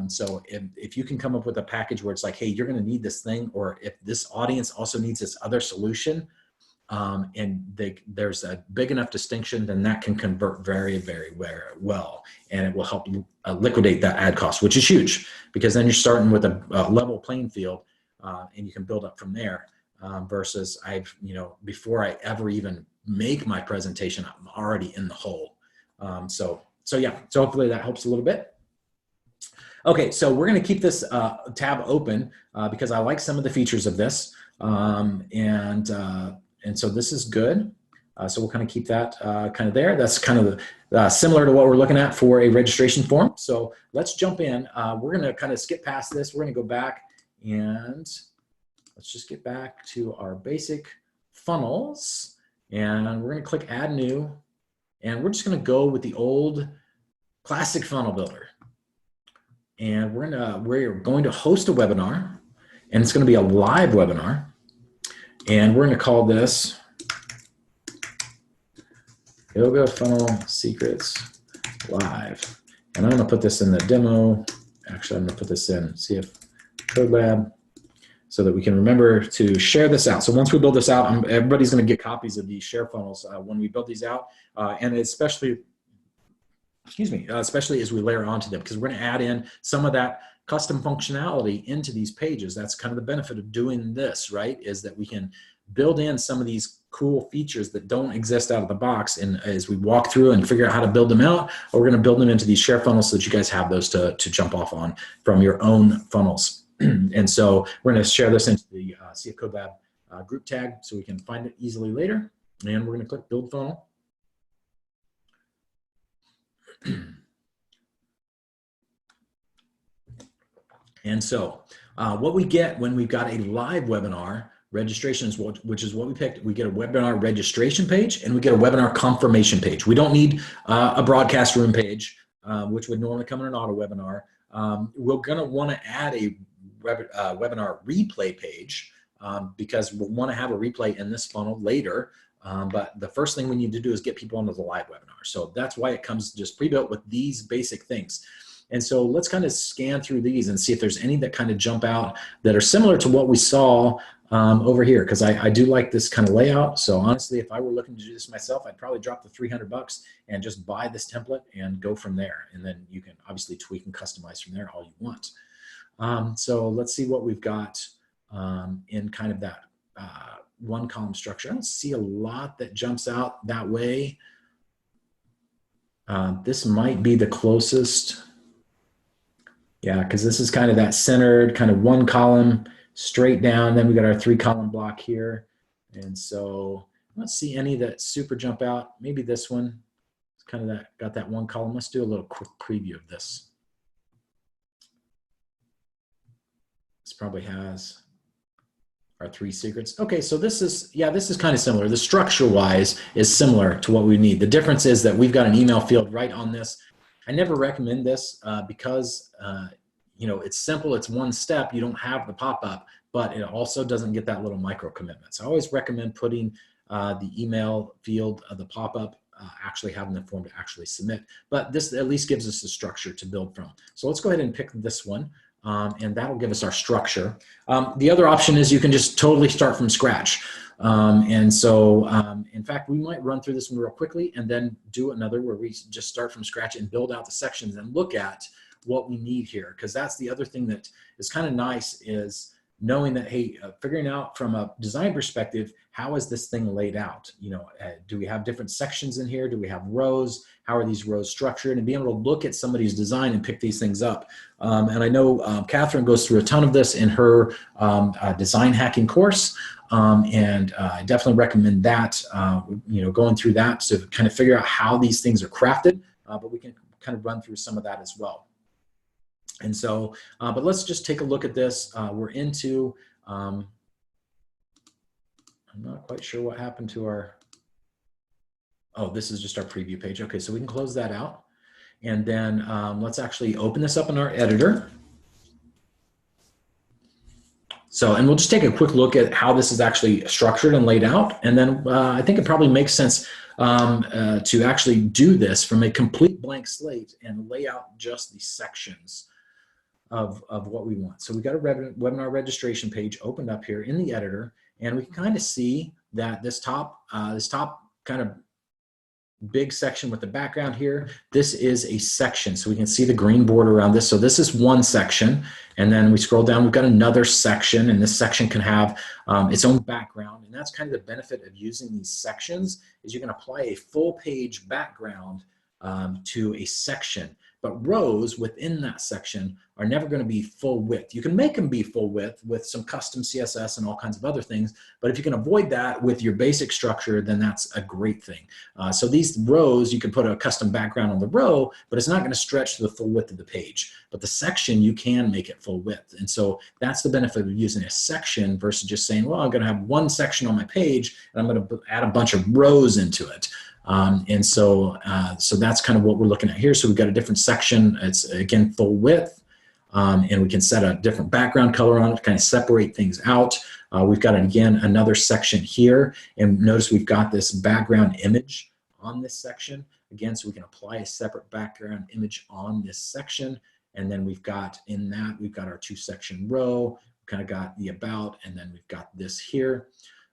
So if you can come up with a package where it's like, hey, you're going to need this thing, or if this audience also needs this other solution, and there's a big enough distinction, then that can convert very, very, very well. And it will help you liquidate that ad cost, which is huge, because then you're starting with a level playing field, and you can build up from there, versus before I ever even make my presentation, I'm already in the hole. So hopefully that helps a little bit. Okay, so we're going to keep this tab open because I like some of the features of this, and so this is good. So we'll kind of keep that kind of there. That's kind of similar to what we're looking at for a registration form. So let's jump in. We're going to kind of skip past this. We're going to go back and let's just get back to our basic funnels, and we're going to click Add New, and we're just going to go with the old classic funnel builder. And we're going to host a webinar, and it's going to be a live webinar. And we're going to call this Yoga Funnel Secrets Live. And I'm going to put this in the demo. Actually, I'm going to put this in CFCODELAB so that we can remember to share this out. So once we build this out, everybody's going to get copies of these share funnels when we build these out, and especially as we layer onto them, because we're going to add in some of that custom functionality into these pages. That's kind of the benefit of doing this, right? Is that we can build in some of these cool features that don't exist out of the box. And as we walk through and figure out how to build them out, we're going to build them into these share funnels so that you guys have those to jump off on from your own funnels. And so we're going to share this into the CFCODELAB group tag so we can find it easily later. And we're going to click Build Funnel. And so what we get when we've got a live webinar registration is which is what we picked. We get a webinar registration page and we get a webinar confirmation page. We don't need a broadcast room page. which would normally come in an auto webinar. We're going to want to add a webinar replay page because we'll want to have a replay in this funnel later. But the first thing we need to do is get people onto the live webinar. So that's why it comes just pre-built with these basic things. And so let's kind of scan through these and see if there's any that kind of jump out that are similar to what we saw over here, because I do like this kind of layout. So honestly, if I were looking to do this myself, I'd probably drop the $300 and just buy this template and go from there. And then you can obviously tweak and customize from there all you want. So let's see what we've got in kind of that one column structure. I don't see a lot that jumps out that way. This might be the closest. Yeah, because this is kind of that centered kind of one column straight down. Then we got our 3-column block here. And so I don't see any that super jump out. Maybe this one. It's kind of that, got that one column. Let's do a little quick preview of this. This probably has our 3 secrets. Okay, so this is, yeah, this is kind of similar. The structure-wise is similar to what we need. The difference is that we've got an email field right on this. I never recommend this because, you know, it's simple. It's one step. You don't have the pop-up, but it also doesn't get that little micro commitment. So I always recommend putting the email field of the pop-up, actually having the form to actually submit. But this at least gives us the structure to build from. So let's go ahead and pick this one. And that'll give us our structure. The other option is you can just totally start from scratch. And so, in fact, we might run through this one real quickly and then do another where we just start from scratch and build out the sections and look at what we need here. Because that's the other thing that is kind of nice, is knowing that, hey, figuring out from a design perspective, how is this thing laid out? You know, do we have different sections in here? Do we have rows? How are these rows structured? And being able to look at somebody's design and pick these things up. And I know Catherine goes through a ton of this in her design hacking course. And I definitely recommend that, you know, going through that to kind of figure out how these things are crafted, but we can kind of run through some of that as well. And so, but let's just take a look at this. We're into, I'm not quite sure what happened to our, oh, this is just our preview page. Okay, so we can close that out. And then let's actually open this up in our editor. So, and we'll just take a quick look at how this is actually structured and laid out. And then I think it probably makes sense to actually do this from a complete blank slate and lay out just the sections of what we want. So we got a webinar registration page opened up here in the editor, and we can kind of see that this top kind of big section with the background here, this is a section. So we can see the green border around this. So this is one section, and then we scroll down, we've got another section, and this section can have its own background. And that's kind of the benefit of using these sections, is you can apply a full page background to a section. But rows within that section are never going to be full width. You can make them be full width with some custom CSS and all kinds of other things, but if you can avoid that with your basic structure, then that's a great thing. So these rows, you can put a custom background on the row, but it's not going to stretch to the full width of the page. But the section, you can make it full width. And so that's the benefit of using a section versus just saying, well, I'm going to have one section on my page, and I'm going to add a bunch of rows into it. And so that's kind of what we're looking at here. So we've got a different section. It's, again, full width. And we can set a different background color on it to kind of separate things out. We've got, again, another section here. And notice we've got this background image on this section. Again, so we can apply a separate background image on this section. And then we've got, in that, we've got our 2-section row. We've kind of got the about, and then we've got this here.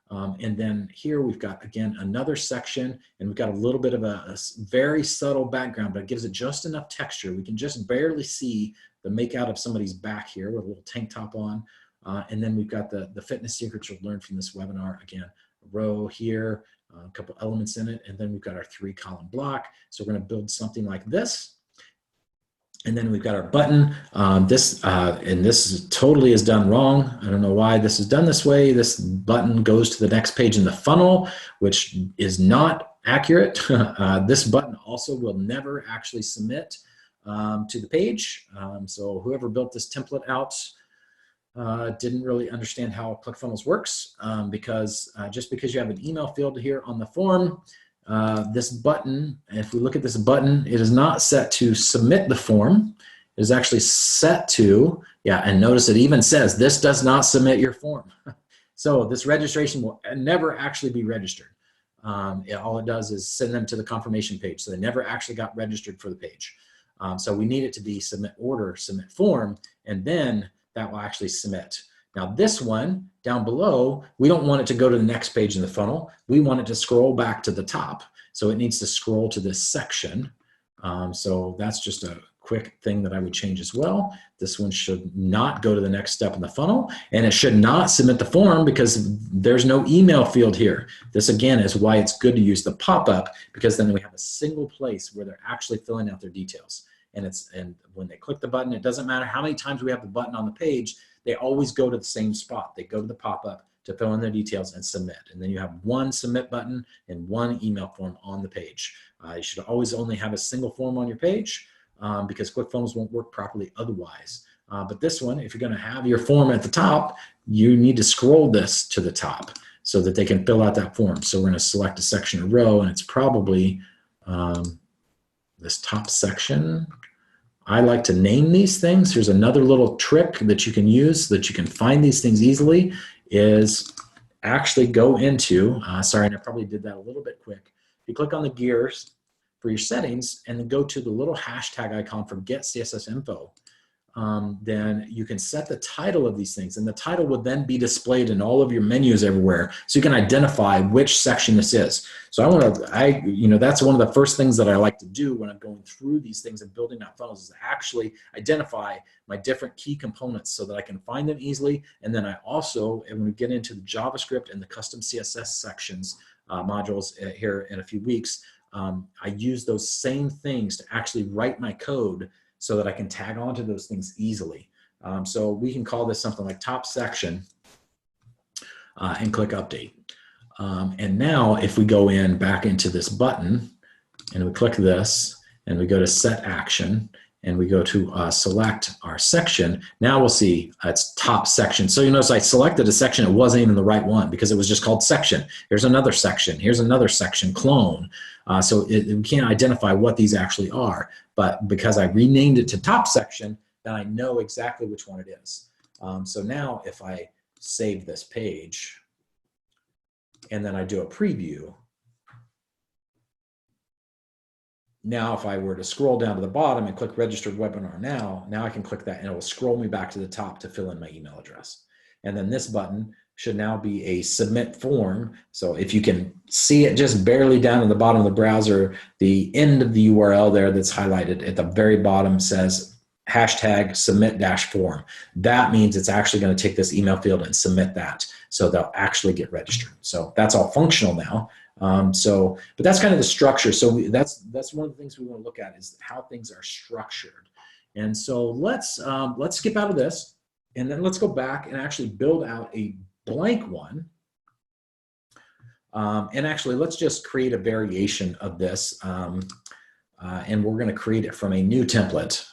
And then here we've got, again, another section, and we've got a little bit of a very subtle background, but it gives it just enough texture. We can just barely see the make out of somebody's back here with a little tank top on. And then we've got the fitness secrets you'll learn from this webinar. Again, a row here, a couple elements in it, and then we've got our 3-column block. So we're going to build something like this. And then we've got our button. And this totally is done wrong. I don't know why this is done this way. This button goes to the next page in the funnel, which is not accurate. This button also will never actually submit to the page. So whoever built this template out didn't really understand how ClickFunnels works, because just because you have an email field here on the form this button, if we look at this button, it is not set to submit the form. It is actually set to, yeah, and notice it even says, this does not submit your form. So this registration will never actually be registered. All it does is send them to the confirmation page. So they never actually got registered for the page. So we need it to be submit order, submit form, and then that will actually submit. Now this one down below, we don't want it to go to the next page in the funnel. We want it to scroll back to the top. So it needs to scroll to this section. So that's just a quick thing that I would change as well. This one should not go to the next step in the funnel, and it should not submit the form because there's no email field here. This again is why it's good to use the pop-up, because then we have a single place where they're actually filling out their details. And when they click the button, it doesn't matter how many times we have the button on the page, they always go to the same spot. They go to the pop-up to fill in their details and submit. And then you have one submit button and one email form on the page. You should always only have a single form on your page because ClickFunnels won't work properly otherwise. But this one, if you're gonna have your form at the top, you need to scroll this to the top so that they can fill out that form. So we're gonna select a section or row, and it's probably this top section. I like to name these things. Here's another little trick that you can use so that you can find these things easily is actually go into, sorry, and I probably did that a little bit quick. You click on the gears for your settings and then go to the little hashtag icon for Get CSS Info. Then you can set the title of these things, and the title will then be displayed in all of your menus everywhere, so you can identify which section this is. So that's one of the first things that I like to do when I'm going through these things and building out funnels is to actually identify my different key components so that I can find them easily. And then I also, and when we get into the JavaScript and the custom CSS sections modules here in a few weeks, I use those same things to actually write my code so that I can tag onto those things easily. So we can call this something like top section and click update. And now if we go in back into this button and we click this and we go to set action and we go to select our section, now we'll see it's top section. So you notice I selected a section, it wasn't even the right one because it was just called section. Here's another section, clone. So we can't identify what these actually are, but because I renamed it to top section, then I know exactly which one it is. So now if I save this page and then I do a preview, now if I were to scroll down to the bottom and click registered webinar now I can click that and it will scroll me back to the top to fill in my email address. And then this button should now be a submit form. So if you can see it just barely down in the bottom of the browser, the end of the URL there that's highlighted at the very bottom says hashtag submit-form. That means it's actually going to take this email field and submit that. So they'll actually get registered. So that's all functional now. But that's kind of the structure. So that's one of the things we want to look at is how things are structured. And so let's skip out of this and then let's go back and actually build out a blank one. And actually let's just create a variation of this. And we're going to create it from a new template.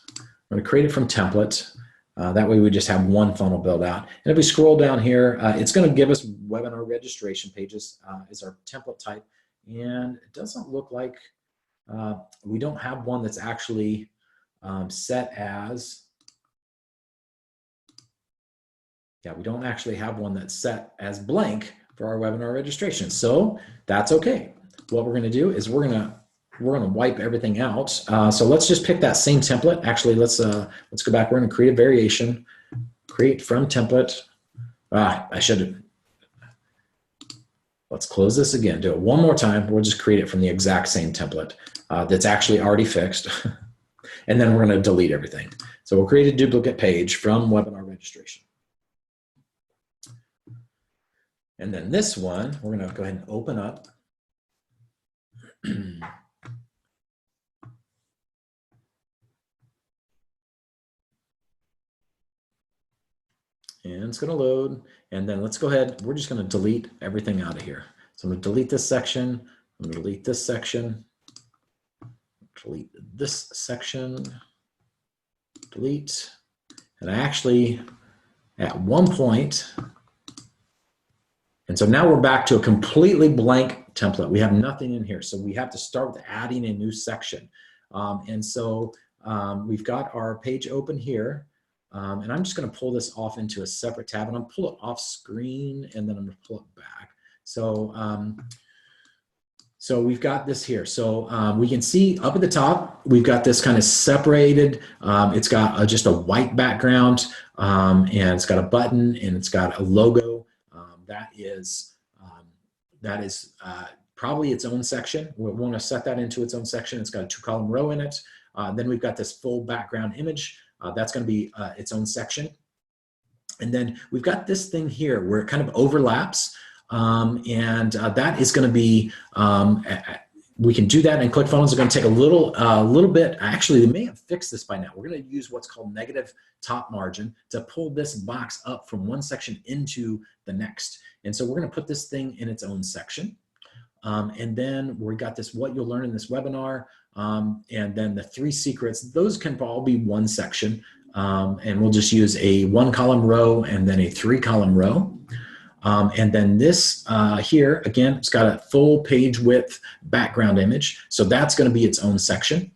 We're going to create it from template. That way we just have one funnel built out. And if we scroll down here, it's going to give us webinar registration pages as our template type. And it doesn't look like we don't have one that's actually set as, we don't actually have one that's set as blank for our webinar registration. So that's okay. What we're going to do is we're going to wipe everything out. So let's just pick that same template. Actually, let's go back. We're going to create a variation. Create from template. I should have. Let's close this again. Do it one more time. We'll just create it from the exact same template that's actually already fixed. And then we're going to delete everything. So we'll create a duplicate page from webinar registration. And then this one, we're going to go ahead and open up. And it's going to load. And then let's go ahead. We're just going to delete everything out of here. So I'm going to delete this section. I'm going to delete this section. Delete this section. Delete. And I actually, at one point, and so now we're back to a completely blank template. We have nothing in here. So we have to start with adding a new section. And so we've got our page open here. And I'm just going to pull this off into a separate tab, and I'm pull it off screen, and then I'm going to pull it back. So, so we've got this here. So we can see up at the top, we've got this kind of separated. It's got just a white background, and it's got a button, and it's got a logo. That is probably its own section. We want to set that into its own section. It's got a 2-column row in it. Then we've got this full background image. That's going to be its own section. And then we've got this thing here where it kind of overlaps. That is going to be, we can do that, and ClickFunnels are going to take a little bit. Actually, they may have fixed this by now. We're going to use what's called negative top margin to pull this box up from one section into the next. And so we're going to put this thing in its own section. And then we got this, what you'll learn in this webinar, and then the 3 secrets. Those can all be one section, and we'll just use a 1-column row and then a 3-column row. And then this here, again, it's got a full page width background image. So that's going to be its own section.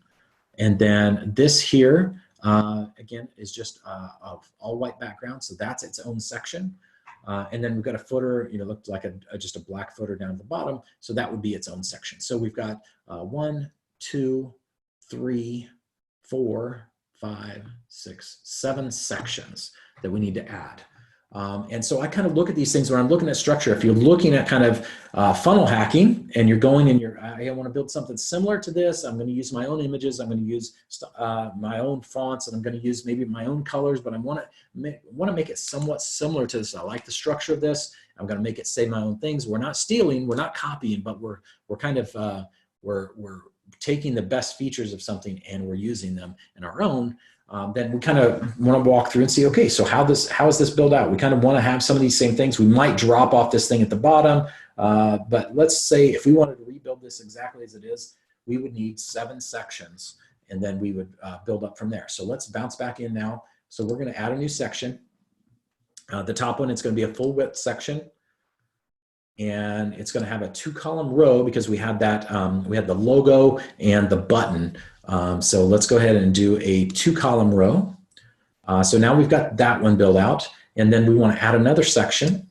And then this here, again, is just of all white background. So that's its own section. And then we've got a footer, looked like just a black footer down at the bottom. So that would be its own section. So we've got 1, 2, 3, 4, 5, 6, 7 sections that we need to add. And so I kind of look at these things when I'm looking at structure. If you're looking at kind of funnel hacking, and you're going and I want to build something similar to this, I'm going to use my own images, I'm going to use my own fonts, and I'm going to use maybe my own colors, but I want to make it somewhat similar to this. I like the structure of this. I'm going to make it say my own things. We're not stealing, we're not copying, but we're kind of we're taking the best features of something and we're using them in our own. Then we kind of want to walk through and see, okay, so how is this built out? We kind of want to have some of these same things. We might drop off this thing at the bottom, but let's say if we wanted to rebuild this exactly as it is, we would need 7 sections, and then we would build up from there. So let's bounce back in now. So we're going to add a new section. The top one, it's going to be a full width section, and it's going to have a 2-column row because we had that we had the logo and the button. So let's go ahead and do a 2-column row. So now we've got that one built out, and then we want to add another section,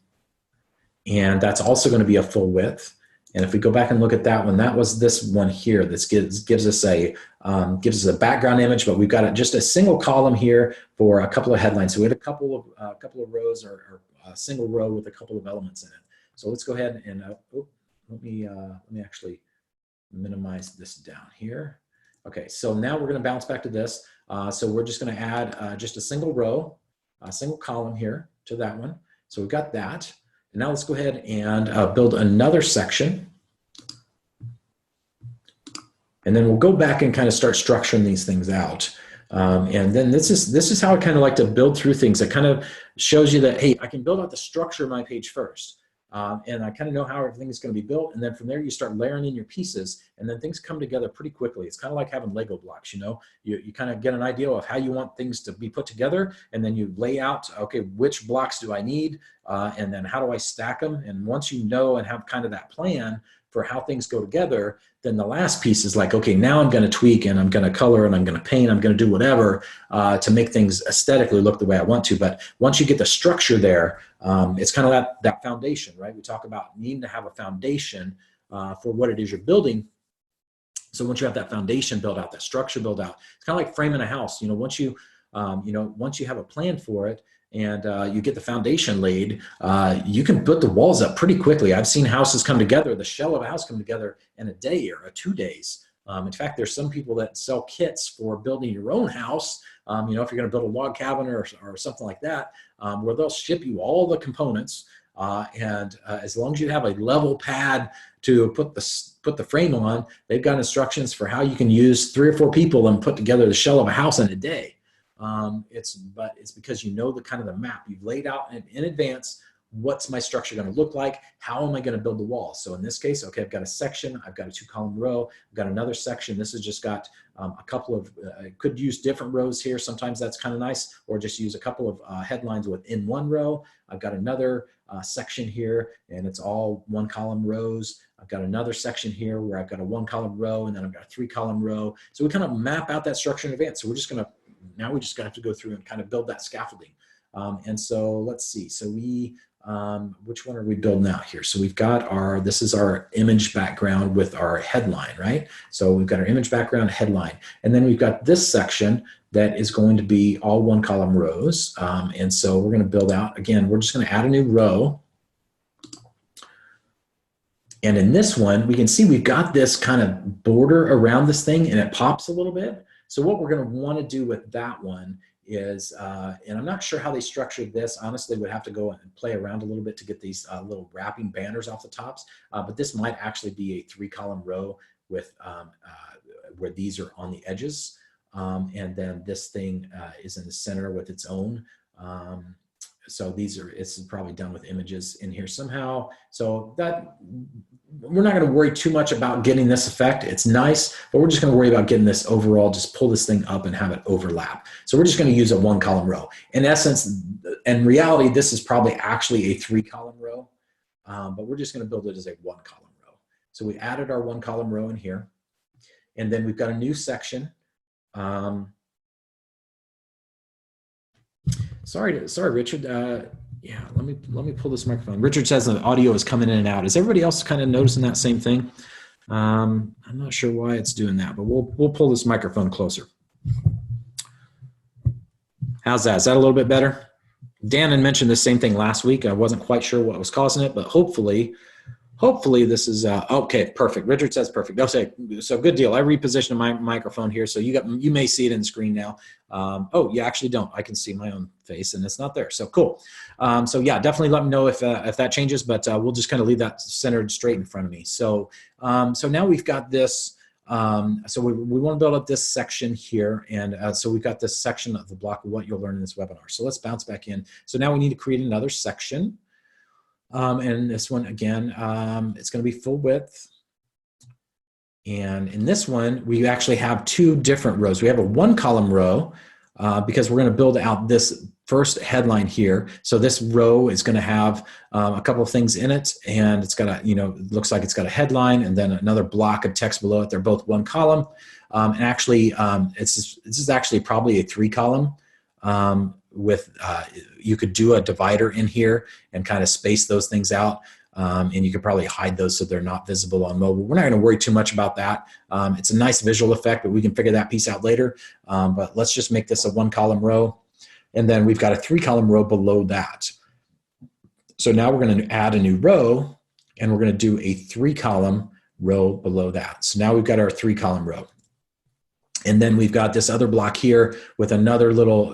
and that's also going to be a full width. And if we go back and look at that one, that was this one here. This gives us a background image, but we've got just a single column here for a couple of headlines. So we had a couple of rows, or a single row with a couple of elements in it. So let's go ahead and let me actually minimize this down here. Okay, so now we're going to bounce back to this. So we're just going to add just a single row, a single column here to that one. So we've got that. And now let's go ahead and build another section. And then we'll go back and kind of start structuring these things out. And then this is how I kind of like to build through things. It kind of shows you that, hey, I can build out the structure of my page first. And I kind of know how everything is going to be built, and then from there you start layering in your pieces, and then things come together pretty quickly. It's kind of like having Lego blocks, you kind of get an idea of how you want things to be put together, and then you lay out, okay, which blocks do I need, and then how do I stack them? And once you know and have kind of that plan for how things go together, then the last piece is like, okay, now I'm going to tweak, and I'm going to color, and I'm going to paint, I'm going to do whatever to make things aesthetically look the way I want to. But once you get the structure there, it's kind of that foundation, right? We talk about needing to have a foundation for what it is you're building. So once you have that foundation built out, that structure built out, it's kind of like framing a house. Once you have a plan for it, and you get the foundation laid, you can put the walls up pretty quickly. I've seen houses come together, the shell of a house come together in a day or 2 days. In fact, there's some people that sell kits for building your own house. If you're going to build a log cabin or something like that, where they'll ship you all the components, and as long as you have a level pad to put the frame on, they've got instructions for how you can use 3 or 4 people and put together the shell of a house in a day. But it's because the kind of the map you've laid out in advance what's my structure going to look like? How am I going to build the wall? So in this case, okay, I've got a section, I've got a 2-column row, I've got another section. This has just got a couple of, I could use different rows here. Sometimes that's kind of nice, or just use a couple of headlines within one row. I've got another section here, and it's all 1-column rows. I've got another section here where I've got a 1-column row, and then I've got a 3-column row. So we kind of map out that structure in advance. So we're just going to, now we just have to go through and kind of build that scaffolding. And so let's see. So we, which one are we building out here? So we've got our, this is our image background with our headline, right? So we've got our image background headline. And then we've got this section that is going to be all 1-column rows. And so we're going to build out, again, we're just going to add a new row. And in this one, we can see we've got this kind of border around this thing, and it pops a little bit. So what we're going to want to do with that one is, and I'm not sure how they structured this. Honestly, would have to go and play around a little bit to get these little wrapping banners off the tops. But this might actually be a 3-column row with where these are on the edges. And then this thing is in the center with its own. So these are, it's probably done with images in here somehow. So that, we're not going to worry too much about getting this effect. It's nice, but we're just going to worry about getting this overall, just pull this thing up and have it overlap. So we're just going to use a 1-column row. In essence, in reality, this is probably actually a 3-column row, but we're just going to build it as a 1-column row. So we added our 1-column row in here, and then we've got a new section. Sorry, Richard. Yeah, let me pull this microphone. Richard says the audio is coming in and out. Is everybody else kind of noticing that same thing? I'm not sure why it's doing that, but we'll pull this microphone closer. How's that? Is that a little bit better? Dan had mentioned the same thing last week. I wasn't quite sure what was causing it, but hopefully this is okay. Perfect. Richard says perfect. Okay, so good deal. I repositioned my microphone here, so you may see it in the screen now. Oh, you actually don't. I can see my own face, and it's not there. So cool. So yeah, definitely let me know if that changes, but we'll just kind of leave that centered straight in front of me. So so now we've got this. So we want to build up this section here, and so we've got this section of the block of what you'll learn in this webinar. So let's bounce back in. So now we need to create another section. And this one, again, it's going to be full width. And in this one, we actually have 2 different rows. We have a 1-column row because we're going to build out this first headline here. So this row is going to have a couple of things in it, and it's got a, it looks like it's got a headline and then another block of text below it. They're both 1 column. And actually, this is actually probably a 3-column. With you could do a divider in here and kind of space those things out, and you could probably hide those so they're not visible on mobile. We're not going to worry too much about that. It's a nice visual effect, but we can figure that piece out later. But let's just make this a 1-column row, and then we've got a 3-column row below that. So now we're going to add a new row, and we're going to do a 3-column row below that. So now we've got our 3-column row. And then we've got this other block here with another little,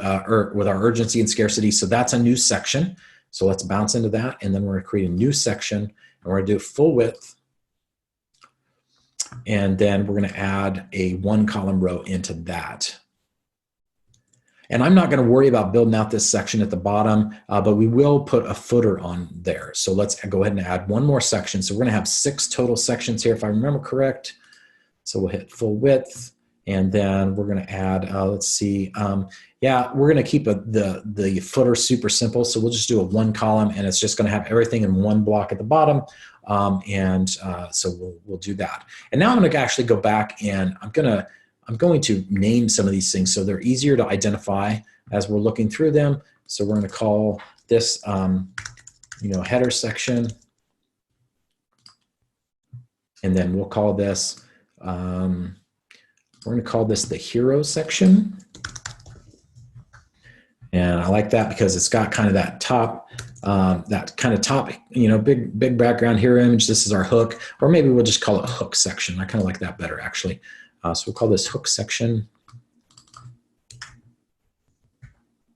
with our urgency and scarcity. So that's a new section. So let's bounce into that. And then we're going to create a new section. And we're going to do full width. And then we're going to add a 1-column row into that. And I'm not going to worry about building out this section at the bottom, but we will put a footer on there. So let's go ahead and add one more section. So we're going to have 6 total sections here, if I remember correct. So we'll hit full width. And then we're going to add, let's see, yeah, we're going to keep the footer super simple. So we'll just do a 1-column, and it's just going to have everything in 1 block at the bottom. So we'll do that. And now I'm going to actually go back, and I'm going to name some of these things so they're easier to identify as we're looking through them. So we're going to call this, header section, and then we'll call this. We're going to call this the hero section. And I like that because it's got kind of that top, big background hero image. This is our hook, or maybe we'll just call it hook section. I kind of like that better, actually. So we'll call this hook section.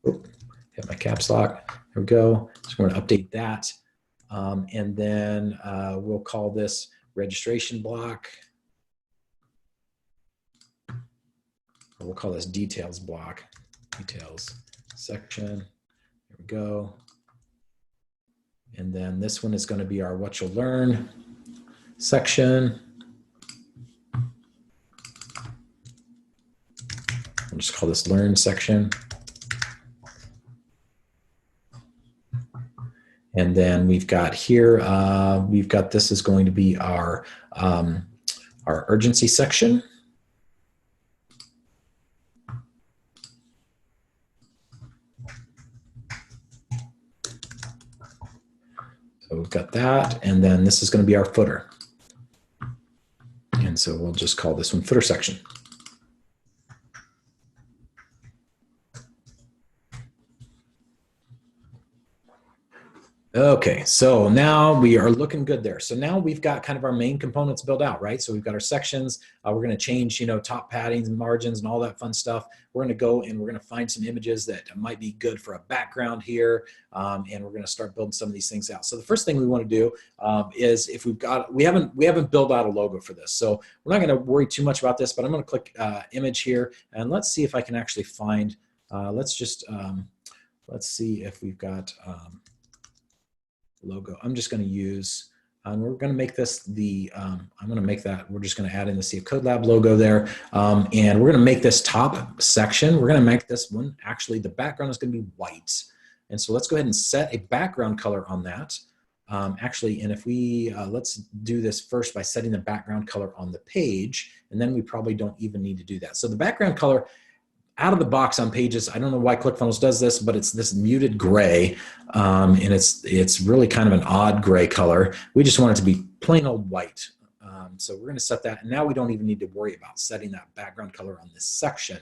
Oop, hit my caps lock. There we go. So we're going to update that. And then we'll call this registration block. Or we'll call this details block, details section. There we go. And then this one is going to be our what you'll learn section. I'll just call this learn section. And then we've got here, we've got this is going to be our urgency section. So we've got that, and then this is going to be our footer. And so we'll just call this one footer section. Okay, so now we are looking good there. So now we've got kind of our main components built out, right? So we've got our sections. We're going to change, top paddings and margins and all that fun stuff. We're going to go and we're going to find some images that might be good for a background here, and we're going to start building some of these things out. So the first thing we want to do is if we haven't built out a logo for this, so we're not going to worry too much about this. But I'm going to click image here, and let's see if I can actually find. Let's see if we've got. Logo. I'm just going to use, and we're going to make this I'm going to make that, we're just going to add in the CFCODELAB logo there. And we're going to make this top section. We're going to make this one, actually the background is going to be white. And so let's go ahead and set a background color on that. Actually, and if we, let's do this first by setting the background color on the page, and then we probably don't even need to do that. So the background color, out of the box on pages, I don't know why ClickFunnels does this, but it's this muted gray, and it's really kind of an odd gray color. We just want it to be plain old white. So we're going to set that, and now we don't even need to worry about setting that background color on this section.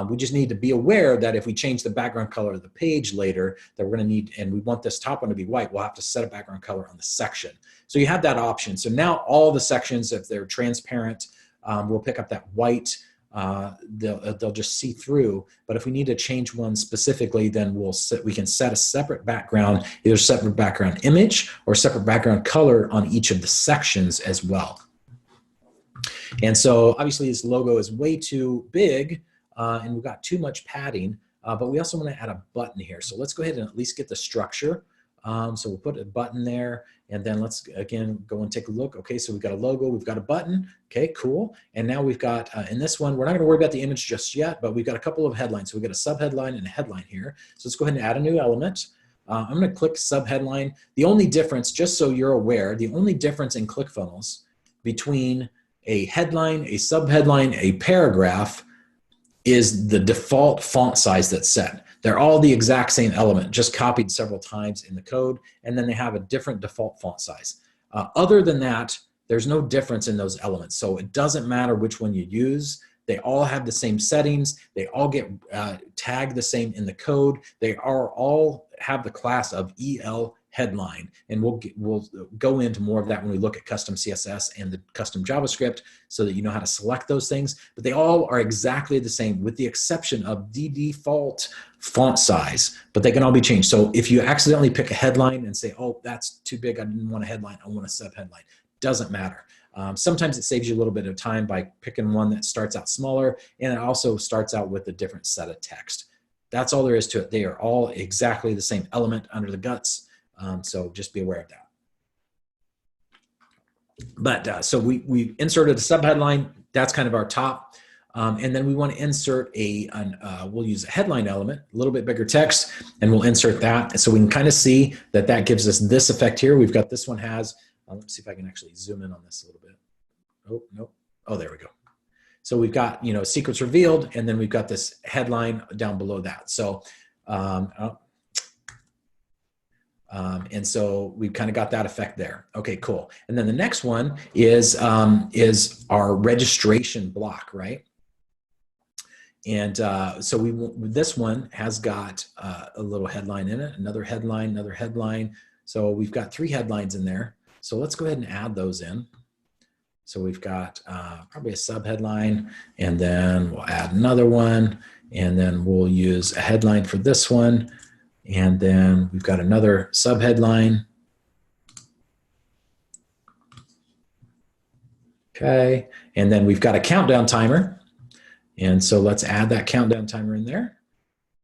We just need to be aware that if we change the background color of the page later, that we're going to need, and we want this top one to be white, we'll have to set a background color on the section. So you have that option. So now all the sections, if they're transparent, we'll pick up that white. They'll just see through. But if we need to change one specifically, then we can set a separate background, either separate background image or separate background color on each of the sections as well. And so obviously this logo is way too big, and we've got too much padding, but we also want to add a button here. So let's go ahead and at least get the structure. So we'll put a button there, and then let's again go and take a look. Okay, so we've got a logo, we've got a button. Okay, cool. And now we've got, in this one, we're not going to worry about the image just yet, but we've got a couple of headlines. So we've got a subheadline and a headline here. So let's go ahead and add a new element. I'm going to click subheadline. The only difference, just so you're aware, the only difference in ClickFunnels between a headline, a subheadline, a paragraph is the default font size that's set. They're all the exact same element, just copied several times in the code, and then they have a different default font size. Other than that, there's no difference in those elements. So it doesn't matter which one you use. They all have the same settings. They all get tagged the same in the code. They are all have the class of EL headline, and we'll go into more of that when we look at custom CSS and the custom JavaScript, so that you know how to select those things. But they all are exactly the same, with the exception of the default font size, but they can all be changed. So if you accidentally pick a headline and say, oh, that's too big, I didn't want a headline, I want a subheadline, doesn't matter. Sometimes it saves you a little bit of time by picking one that starts out smaller, and it also starts out with a different set of text. That's all there is to it. They are all exactly the same element under the guts. So just be aware of that. But so we inserted a subheadline. That's kind of our top. And then we want to insert we'll use a headline element, a little bit bigger text, and we'll insert that. So we can kind of see that that gives us this effect here. We've got this one has, let's see if I can actually zoom in on this a little bit. Oh, nope. Oh, there we go. So we've got, secrets revealed, and then we've got this headline down below that. So, and so we've kind of got that effect there. Okay, cool. And then the next one is our registration block, right? And so this one has got a little headline in it, another headline. So we've got 3 headlines in there. So let's go ahead and add those in. So we've got probably a subheadline, and then we'll add another one, and then we'll use a headline for this one. And then we've got another subheadline. Okay, and then we've got a countdown timer. And so let's add that countdown timer in there.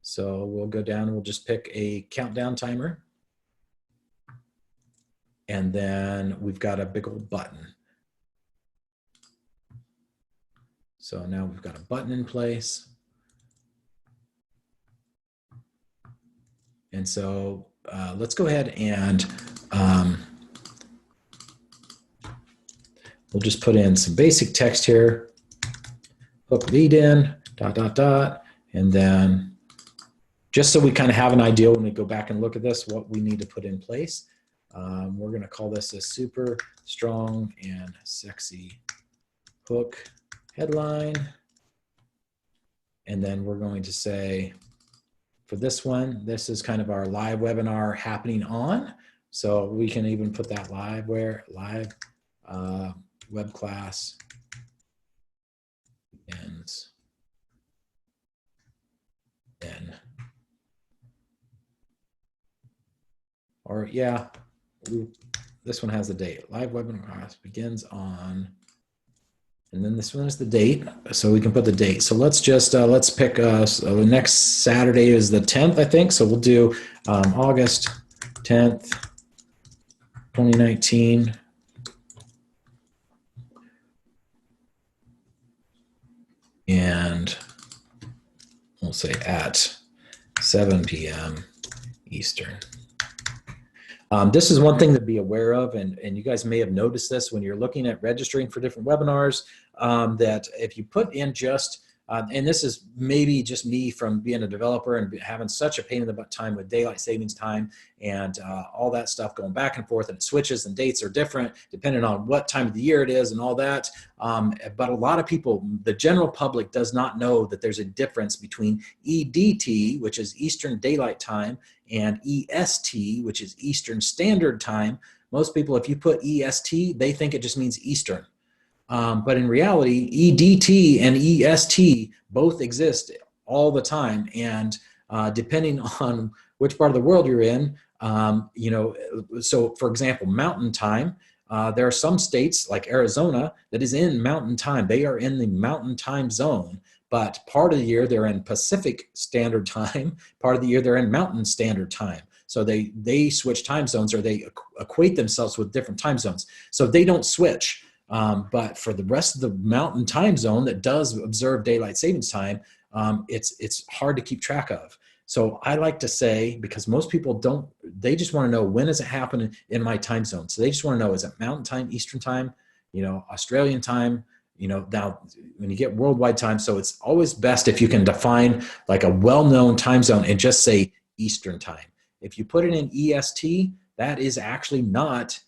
So we'll go down and we'll just pick a countdown timer. And then we've got a big old button. So now we've got a button in place. And so let's go ahead and we'll just put in some basic text here. Hook lead in, ... And then just so we kind of have an idea when we go back and look at this, what we need to put in place. We're going to call this a super strong and sexy hook headline. And then we're going to say, for this one, this is kind of our live webinar happening on. So we can even put that live web class ends then. Or yeah, this one has the date. Live webinar begins on, and then this one is the date, so we can put the date. So let's just, let's pick, so the next Saturday is the 10th, I think. So we'll do August 10th, 2019. And we'll say at 7 p.m. Eastern. This is one thing to be aware of, and you guys may have noticed this when you're looking at registering for different webinars, that if you put in just, and this is maybe just me from being a developer and having such a pain in the butt time with daylight savings time and all that stuff going back and forth, and it switches and dates are different depending on what time of the year it is and all that. But a lot of people, the general public, does not know that there's a difference between EDT, which is Eastern Daylight Time, and EST, which is Eastern Standard Time. Most people, if you put EST, they think it just means Eastern. But in reality, EDT and EST both exist all the time. And depending on which part of the world you're in, you know, so for example, Mountain Time, there are some states like Arizona that is in Mountain Time. They are in the Mountain Time zone. But part of the year they're in Pacific Standard Time. Part of the year they're in Mountain Standard Time. So they switch time zones, or they equate themselves with different time zones. So they don't switch. But for the rest of the Mountain Time zone that does observe daylight savings time, it's hard to keep track of. So I like to say, because most people don't, they just want to know, when is it happening in my time zone? So they just want to know, is it Mountain Time, Eastern Time, you know, Australian time? You know, now when you get worldwide time, so it's always best if you can define like a well-known time zone and just say Eastern time. If you put it in EST, that is actually not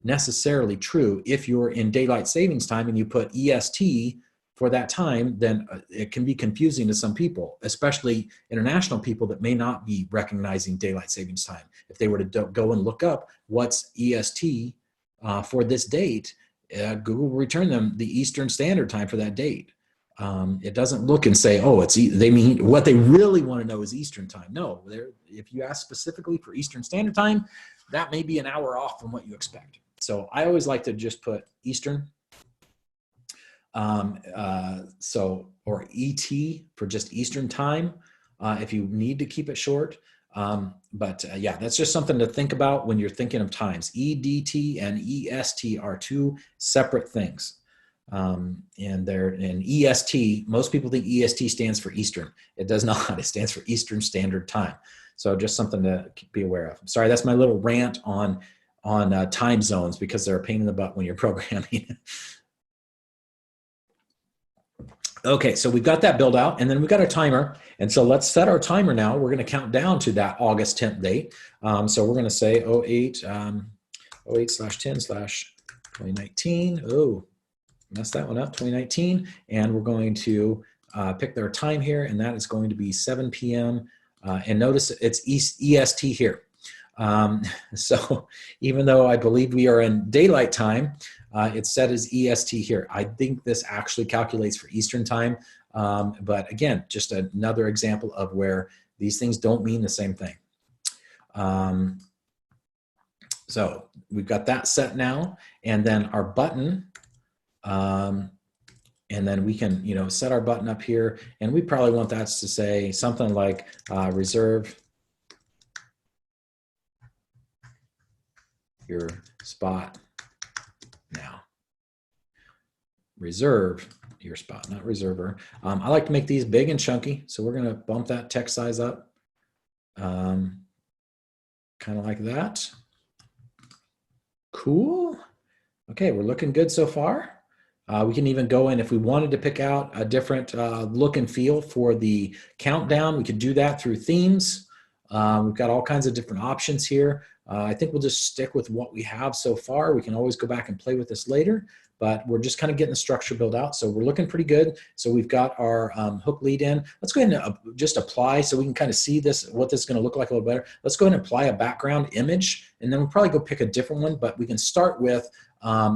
necessarily true. If you're in daylight savings time and you put EST for that time, then it can be confusing to some people, especially international people that may not be recognizing daylight savings time. If they were to go and look up what's EST for this date, Google will return them the Eastern Standard Time for that date. It doesn't look and say, oh, they mean what they really want to know is Eastern Time. No, if you ask specifically for Eastern Standard Time, that may be an hour off from what you expect. So I always like to just put Eastern, or ET for just Eastern Time, if you need to keep it short. Yeah, that's just something to think about when you're thinking of times. EDT and EST are two separate things. And EST, most people think EST stands for Eastern. It does not. It stands for Eastern Standard Time. So just something to be aware of. Sorry, that's my little rant on time zones, because they're a pain in the butt when you're programming. Okay, so we've got that build out, and then we've got our timer. And so let's set our timer now. We're going to count down to that August 10th date. So we're going to say 08/10/2019. Oh, messed that one up, 2019. And we're going to pick their time here, and that is going to be 7 p.m. And notice it's EST here. So even though I believe we are in daylight time, it's set as EST here. I think this actually calculates for Eastern time. But again, just another example of where these things don't mean the same thing. So we've got that set now, and then our button, and then we can, you know, set our button up here, and we probably want that to say something like reserve your spot now. Reserve your spot, not reserver. I like to make these big and chunky, so we're going to bump that text size up, kind of like that. Cool. Okay, we're looking good so far. We can even go in if we wanted to pick out a different look and feel for the countdown. We could do that through themes. We've got all kinds of different options here. I think we'll just stick with what we have so far. We can always go back and play with this later, but we're just kind of getting the structure built out. So we're looking pretty good. So we've got our hook lead in. Let's go ahead and just apply so we can kind of see this, what this is going to look like a little better. Let's go ahead and apply a background image, and then we'll probably go pick a different one, but we can start with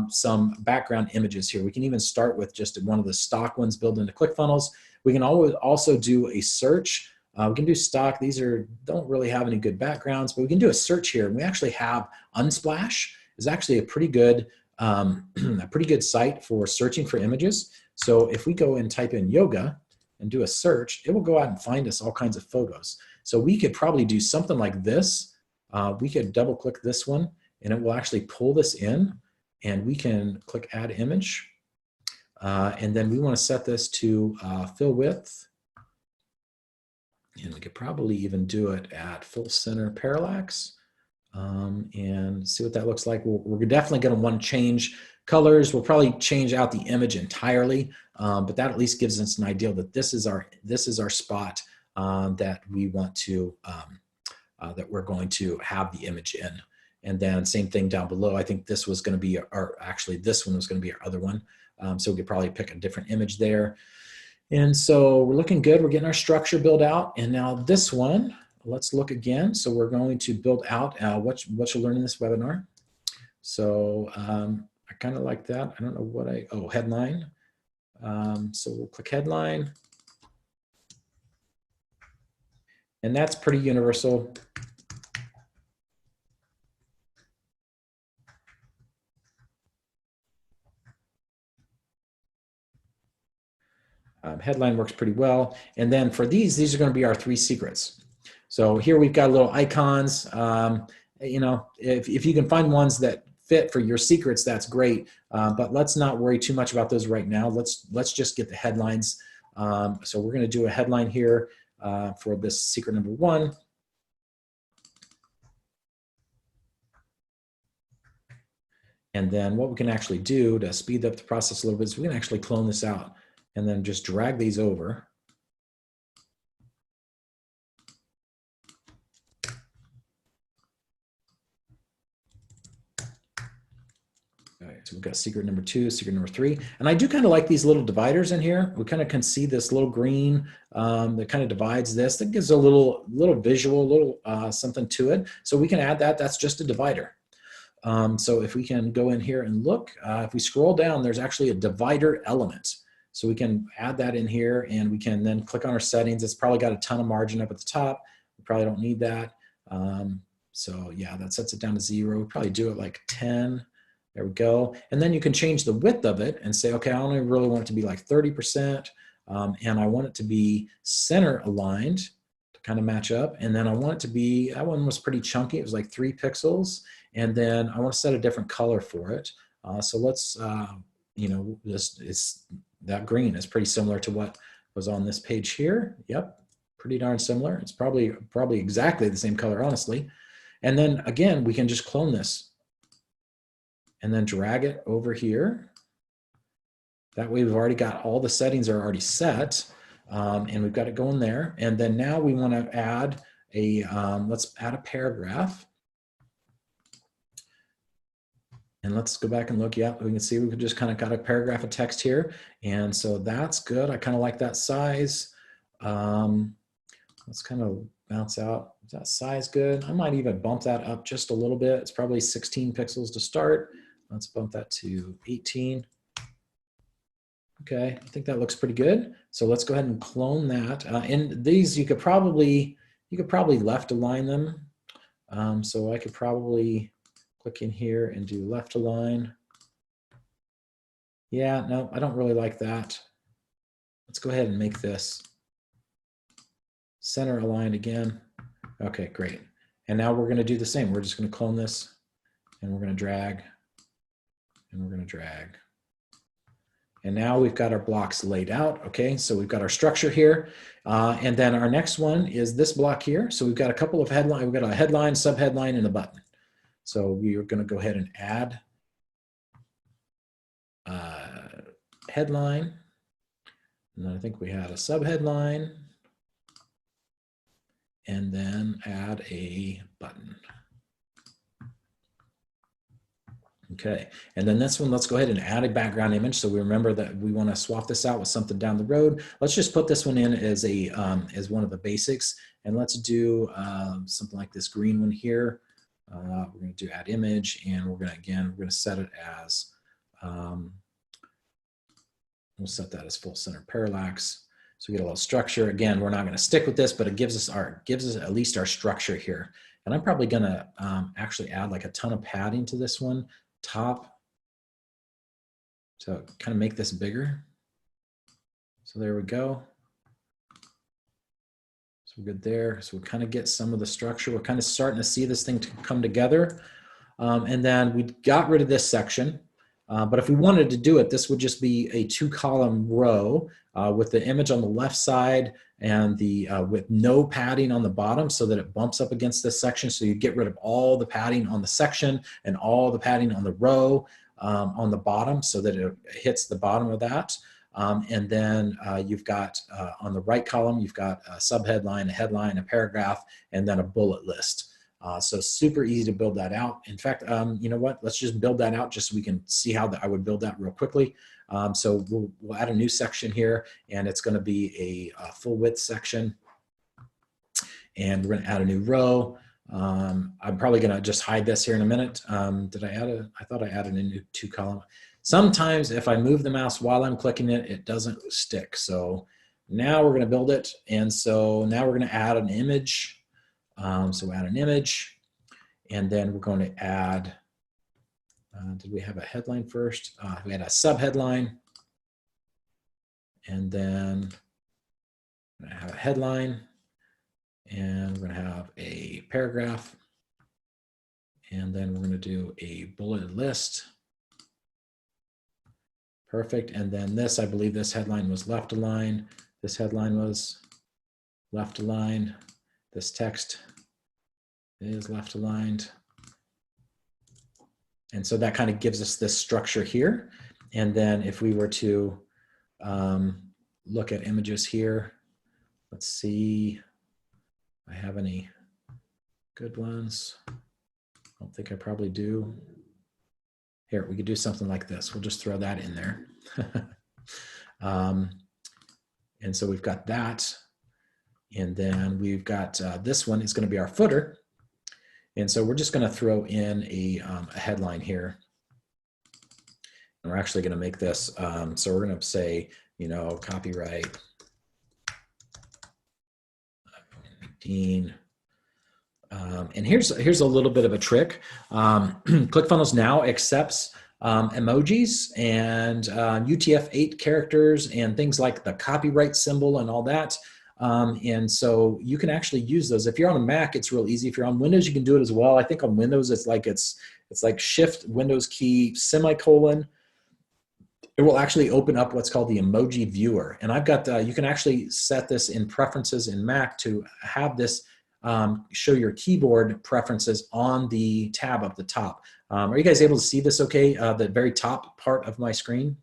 some background images here. We can even start with just one of the stock ones built into ClickFunnels. We can always also do a search. We can do stock. These don't really have any good backgrounds, but we can do a search here. And we actually have Unsplash is actually a pretty good site for searching for images. So if we go and type in yoga and do a search, it will go out and find us all kinds of photos. So we could probably do something like this. We could double click this one and it will actually pull this in, and we can click add image. And then we want to set this to fill width. And we could probably even do it at full center parallax and see what that looks like. We're definitely going to want to change colors. We'll probably change out the image entirely, but that at least gives us an idea that this is our spot that we want to that we're going to have the image in. And then same thing down below. I think this was going to be actually this one was going to be our other one. So we could probably pick a different image there. And so we're looking good. We're getting our structure built out. And now this one, let's look again. So we're going to build out what you'll learn in this webinar. So I kind of like that. I don't know what headline. So we'll click headline. And that's pretty universal. Headline works pretty well. And then for these are going to be our 3 secrets. So here we've got little icons. You know, if you can find ones that fit for your secrets, that's great. But let's not worry too much about those right now. Let's just get the headlines. So we're going to do a headline here for this secret number 1. And then what we can actually do to speed up the process a little bit is we can actually clone this out and then just drag these over. All right, so we've got secret number 2, secret number 3. And I do kind of like these little dividers in here. We kind of can see this little green that kind of divides this. That gives a little visual, a little something to it. So we can add that. That's just a divider. So if we can go in here and look, if we scroll down, there's actually a divider element. So we can add that in here, and we can then click on our settings. It's probably got a ton of margin up at the top. We probably don't need that. So yeah, that sets it down to 0. We probably do it like 10. There we go. And then you can change the width of it and say, okay, I only really want it to be like 30%. And I want it to be center aligned to kind of match up. And then I want it to be, that one was pretty chunky. It was like 3 pixels. And then I want to set a different color for it. So let's, you know, that green is pretty similar to what was on this page here. Yep, pretty darn similar. It's probably exactly the same color, honestly. And then again, we can just clone this and then drag it over here. That way we've already got all the settings are already set, and we've got it going there. And then now we want to add a, let's add a paragraph. And let's go back and look. Yeah, we can see we just kind of got a paragraph of text here. And so that's good. I kind of like that size. Let's kind of bounce out. Is that size good? I might even bump that up just a little bit. It's probably 16 pixels to start. Let's bump that to 18. Okay, I think that looks pretty good. So let's go ahead and clone that. And these, you could probably left align them. So I could probably click in here and do left align. Yeah, no, I don't really like that. Let's go ahead and make this center aligned again. Okay, great. And now we're going to do the same. We're just going to clone this and we're going to drag, and we're going to drag. And now we've got our blocks laid out. Okay, so we've got our structure here. And then our next one is this block here. So we've got a couple of headlines. We've got a headline, subheadline, and a button. So we are going to go ahead and add headline. And then I think we had a subheadline. And then add a button. Okay, and then this one, let's go ahead and add a background image. So we remember that we want to swap this out with something down the road. Let's just put this one in as a as one of the basics, and let's do something like this green one here. We're going to do add image, and we're going to set it as we'll set that as full center parallax. So we get a little structure. Again, we're not going to stick with this, but it gives us at least our structure here. And I'm probably going to actually add like a ton of padding to this one. Top to kind of make this bigger. So there we go. So we're good there. So we kind of get some of the structure. We're kind of starting to see this thing to come together. And then we got rid of this section. But if we wanted to do it, this would just be a 2-column row with the image on the left side and the with no padding on the bottom, so that it bumps up against this section. So you get rid of all the padding on the section and all the padding on the row on the bottom, so that it hits the bottom of that. And then you've got on the right column, you've got a subheadline, a headline, a paragraph, and then a bullet list. So super easy to build that out. In fact, you know what? Let's just build that out just so we can see how I would build that real quickly. So we'll add a new section here, and it's going to be a full width section. And we're going to add a new row. I'm probably going to just hide this here in a minute. Did I add I thought I added a new 2-column. Sometimes if I move the mouse while I'm clicking it, it doesn't stick. So now we're going to build it. And so now we're going to add an image. So add an image, and then we're going to add, did we have a headline first? We had a subheadline, and then we're going to have a headline, and we're going to have a paragraph, and then we're going to do a bulleted list. Perfect. And then this, I believe this headline was left aligned. This headline was left aligned. This text is left aligned. And so that kind of gives us this structure here. And then if we were to look at images here, let's see if I have any good ones. I don't think I probably do. Here, we could do something like this. We'll just throw that in there. And so we've got that. And then we've got this one is going to be our footer. And so we're just going to throw in a headline here. And we're actually going to make this, so we're going to say, you know, copyright 19. And here's a little bit of a trick. ClickFunnels now accepts emojis and UTF-8 characters and things like the copyright symbol and all that. And so you can actually use those. If you're on a Mac, it's real easy. If you're on Windows, you can do it as well. I think on Windows, it's like Shift Windows key semicolon. It will actually open up what's called the emoji viewer. And I've got, you can actually set this in preferences in Mac to have this show your keyboard preferences on the tab up the top. Are you guys able to see this okay? The very top part of my screen?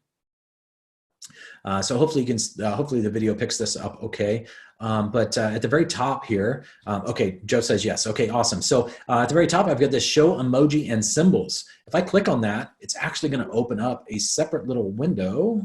So hopefully you can, hopefully the video picks this up okay. But at the very top here, okay, Joe says yes. Okay, awesome. So at the very top, I've got this show emoji and symbols. If I click on that, it's actually going to open up a separate little window,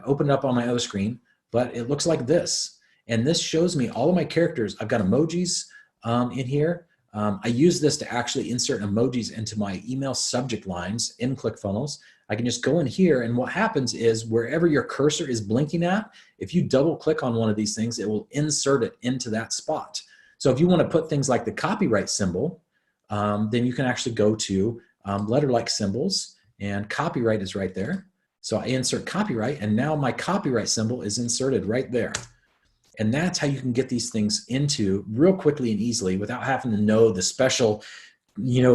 open it up on my other screen, but it looks like this. And this shows me all of my characters. I've got emojis in here. I use this to actually insert emojis into my email subject lines in ClickFunnels. I can just go in here, and what happens is wherever your cursor is blinking at, if you double click on one of these things, it will insert it into that spot. So if you want to put things like the copyright symbol, then you can actually go to letter-like symbols, and copyright is right there. So I insert copyright, and now my copyright symbol is inserted right there. And that's how you can get these things into real quickly and easily without having to know the special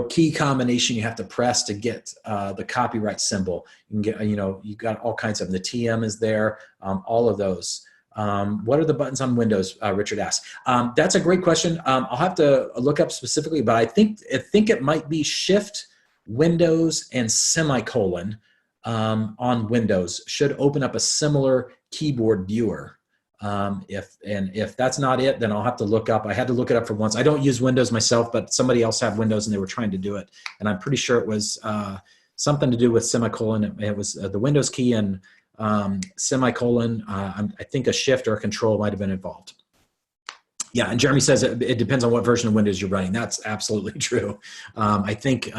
key combination you have to press to get the copyright symbol. You can get, you've got all kinds of them. The TM is there, all of those. What are the buttons on Windows? Richard asked. That's a great question. I'll have to look up specifically, but I think it might be Shift, Windows, and semicolon on Windows should open up a similar keyboard viewer. If that's not it, then I'll have to look up. I had to look it up for once. I don't use Windows myself, but somebody else had Windows and they were trying to do it. And I'm pretty sure it was something to do with semicolon. It was the Windows key and semicolon. I think a shift or a control might have been involved. Yeah, and Jeremy says it depends on what version of Windows you're running. That's absolutely true. I think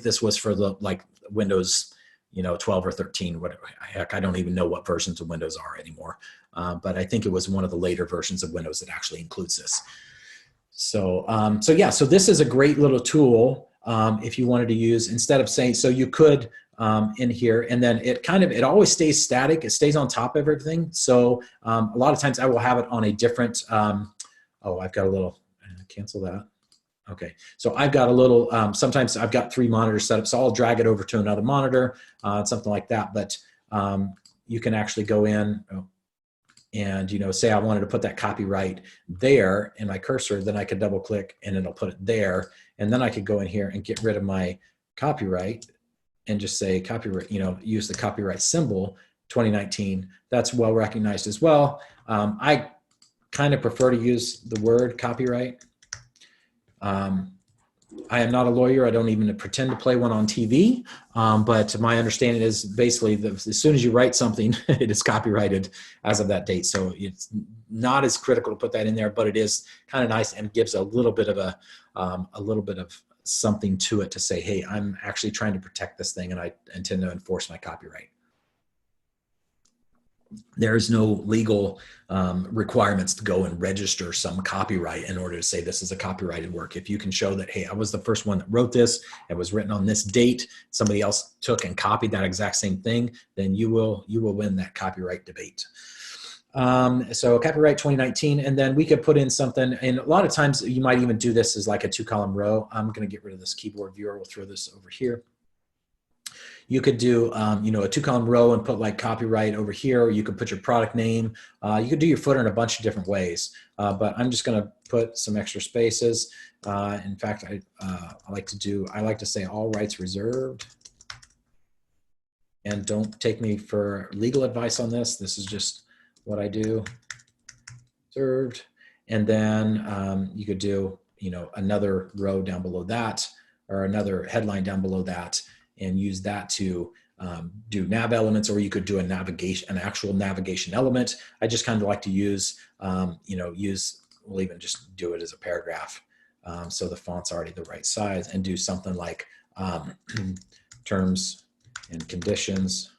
this was for the Windows, 12 or 13. Whatever. Heck, I don't even know what versions of Windows are anymore. But I think it was one of the later versions of Windows that actually includes this. So so this is a great little tool if you wanted to use, instead of saying, so you could in here, and then it always stays static. It stays on top of everything. So a lot of times I will have it on a different, I've got a little, cancel that. Okay, so I've got a little, sometimes I've got 3 monitors set up, so I'll drag it over to another monitor, something like that. But you can actually go in and, say I wanted to put that copyright there in my cursor, then I could double click and it'll put it there. And then I could go in here and get rid of my copyright and just say copyright, use the copyright symbol 2019. That's well recognized as well. I kind of prefer to use the word copyright. I am not a lawyer. I don't even pretend to play one on TV. But my understanding is basically as soon as you write something, it is copyrighted as of that date. So it's not as critical to put that in there, but it is kind of nice and gives a little bit of something to it to say, hey, I'm actually trying to protect this thing and I intend to enforce my copyright. There's no legal requirements to go and register some copyright in order to say this is a copyrighted work. If you can show that, hey, I was the first one that wrote this, it was written on this date, somebody else took and copied that exact same thing, then you will win that copyright debate. So copyright 2019, and then we could put in something, and a lot of times you might even do this as like a 2-column row. I'm going to get rid of this keyboard viewer. We'll throw this over here. You could do, a 2-column row and put like copyright over here, or you could put your product name. You could do your footer in a bunch of different ways, but I'm just going to put some extra spaces. In fact, I like to say all rights reserved. And don't take me for legal advice on this. This is just what I do. Reserved. And then you could do, another row down below that, or another headline down below that, and use that to do nav elements, or you could do an actual navigation element. I just kind of like to use, we'll even just do it as a paragraph. So the font's already the right size, and do something like terms and conditions,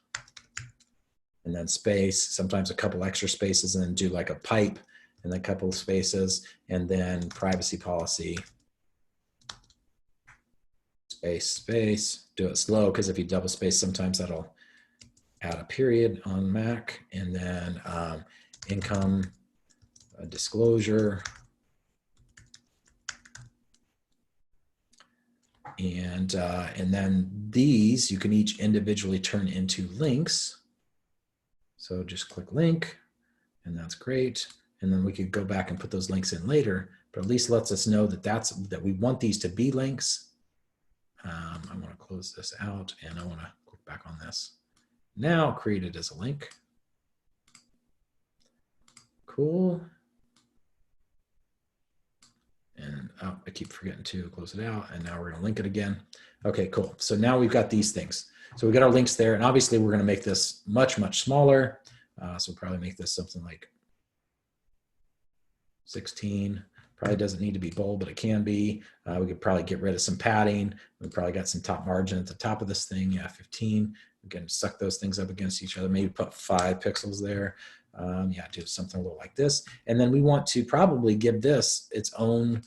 and then space, sometimes a couple extra spaces, and then do like a pipe, and then a couple of spaces, and then privacy policy. Space, do it slow, because if you double space, sometimes that'll add a period on Mac, and then income disclosure, and then these you can each individually turn into links. So just click link, and that's great. And then we could go back and put those links in later, but at least lets us know that we want these to be links. I want to close this out, and I want to click back on this. Now create it as a link. Cool. And I keep forgetting to close it out, and now we're going to link it again. Okay, cool. So now we've got these things. So we got our links there, and obviously we're going to make this much, much smaller. So we'll probably make this something like 16. Probably doesn't need to be bold, but it can be. We could probably get rid of some padding. We probably got some top margin at the top of this thing. Yeah, 15. We can suck those things up against each other. Maybe put 5 pixels there. Yeah, do something a little like this. And then we want to probably give this its own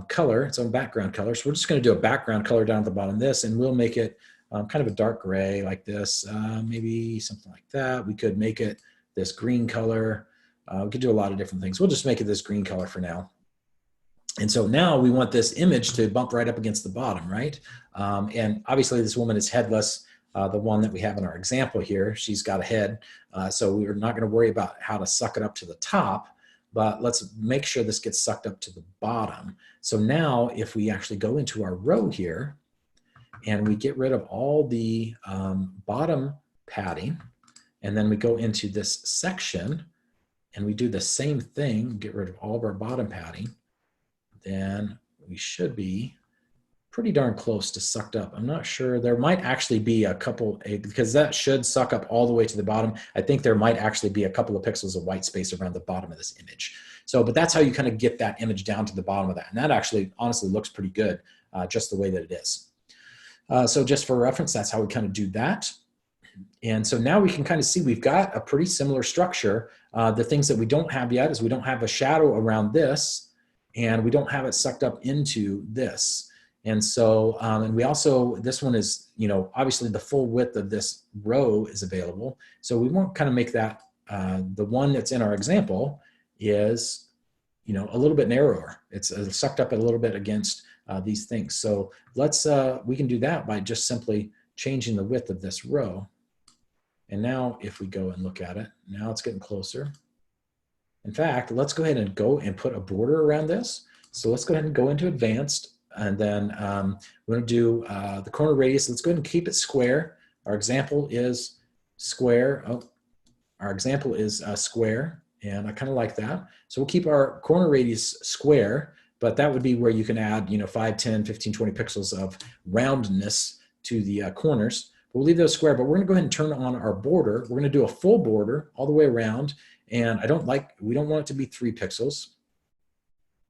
color, its own background color. So we're just going to do a background color down at the bottom of this, and we'll make it kind of a dark gray like this. Maybe something like that. We could make it this green color. We could do a lot of different things. We'll just make it this green color for now. And so now we want this image to bump right up against the bottom, right? And obviously this woman is headless, the one that we have in our example here. She's got a head, so we're not gonna worry about how to suck it up to the top, but let's make sure this gets sucked up to the bottom. So now if we actually go into our row here and we get rid of all the bottom padding, and then we go into this section and we do the same thing, get rid of all of our bottom padding, then we should be pretty darn close to sucked up. I'm not sure. There might actually be a couple, because that should suck up all the way to the bottom. I think there might actually be a couple of pixels of white space around the bottom of this image. So, but that's how you kind of get that image down to the bottom of that. And that actually honestly looks pretty good, just the way that it is. So just for reference, that's how we kind of do that. And so now we can kind of see we've got a pretty similar structure. The things that we don't have yet is we don't have a shadow around this, and we don't have it sucked up into this. And so, and we also, this one is, you know, obviously the full width of this row is available. So we won't kind of make that, the one that's in our example is, you know, a little bit narrower. It's sucked up a little bit against these things. So let's, we can do that by just simply changing the width of this row. And now if we go and look at it, now it's getting closer. In fact, let's go ahead and go and put a border around this. So let's go ahead and go into advanced, and then we're going to do the corner radius. Let's go ahead and keep it square. Our example is square. Oh, our example is square, and I kind of like that. So we'll keep our corner radius square, but that would be where you can add, you know, 5, 10, 15, 20 pixels of roundness to the corners. We'll leave those square, but we're going to go ahead and turn on our border. We're going to do a full border all the way around. And we don't want it to be 3 pixels.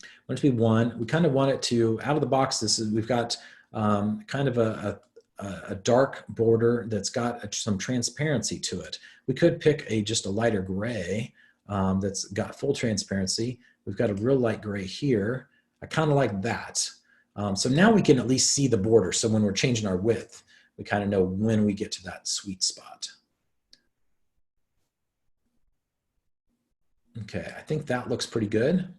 We want it to be 1. We kind of want it to, out of the box, we've got kind of a dark border that's got some transparency to it. We could pick just a lighter gray that's got full transparency. We've got a real light gray here. I kind of like that. So now we can at least see the border. So when we're changing our width, we kind of know when we get to that sweet spot. Okay, I think that looks pretty good.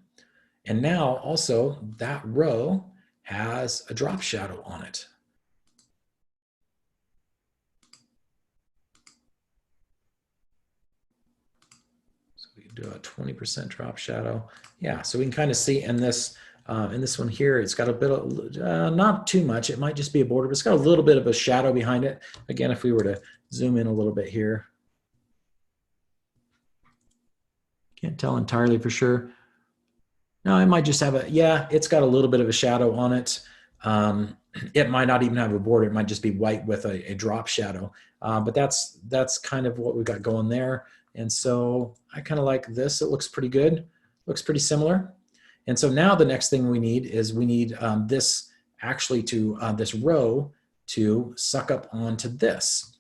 And now also that row has a drop shadow on it. So we can do a 20% drop shadow. Yeah, so we can kind of see in this one here, it's got a bit of, not too much, it might just be a border, but it's got a little bit of a shadow behind it. Again, if we were to zoom in a little bit here, can't tell entirely for sure. No, it might just have yeah, it's got a little bit of a shadow on it. It might not even have a border. It might just be white with a drop shadow. But that's kind of what we've got going there. And so I kind of like this. It looks pretty good. Looks pretty similar. And so now the next thing we need is this actually to, this row to suck up onto this.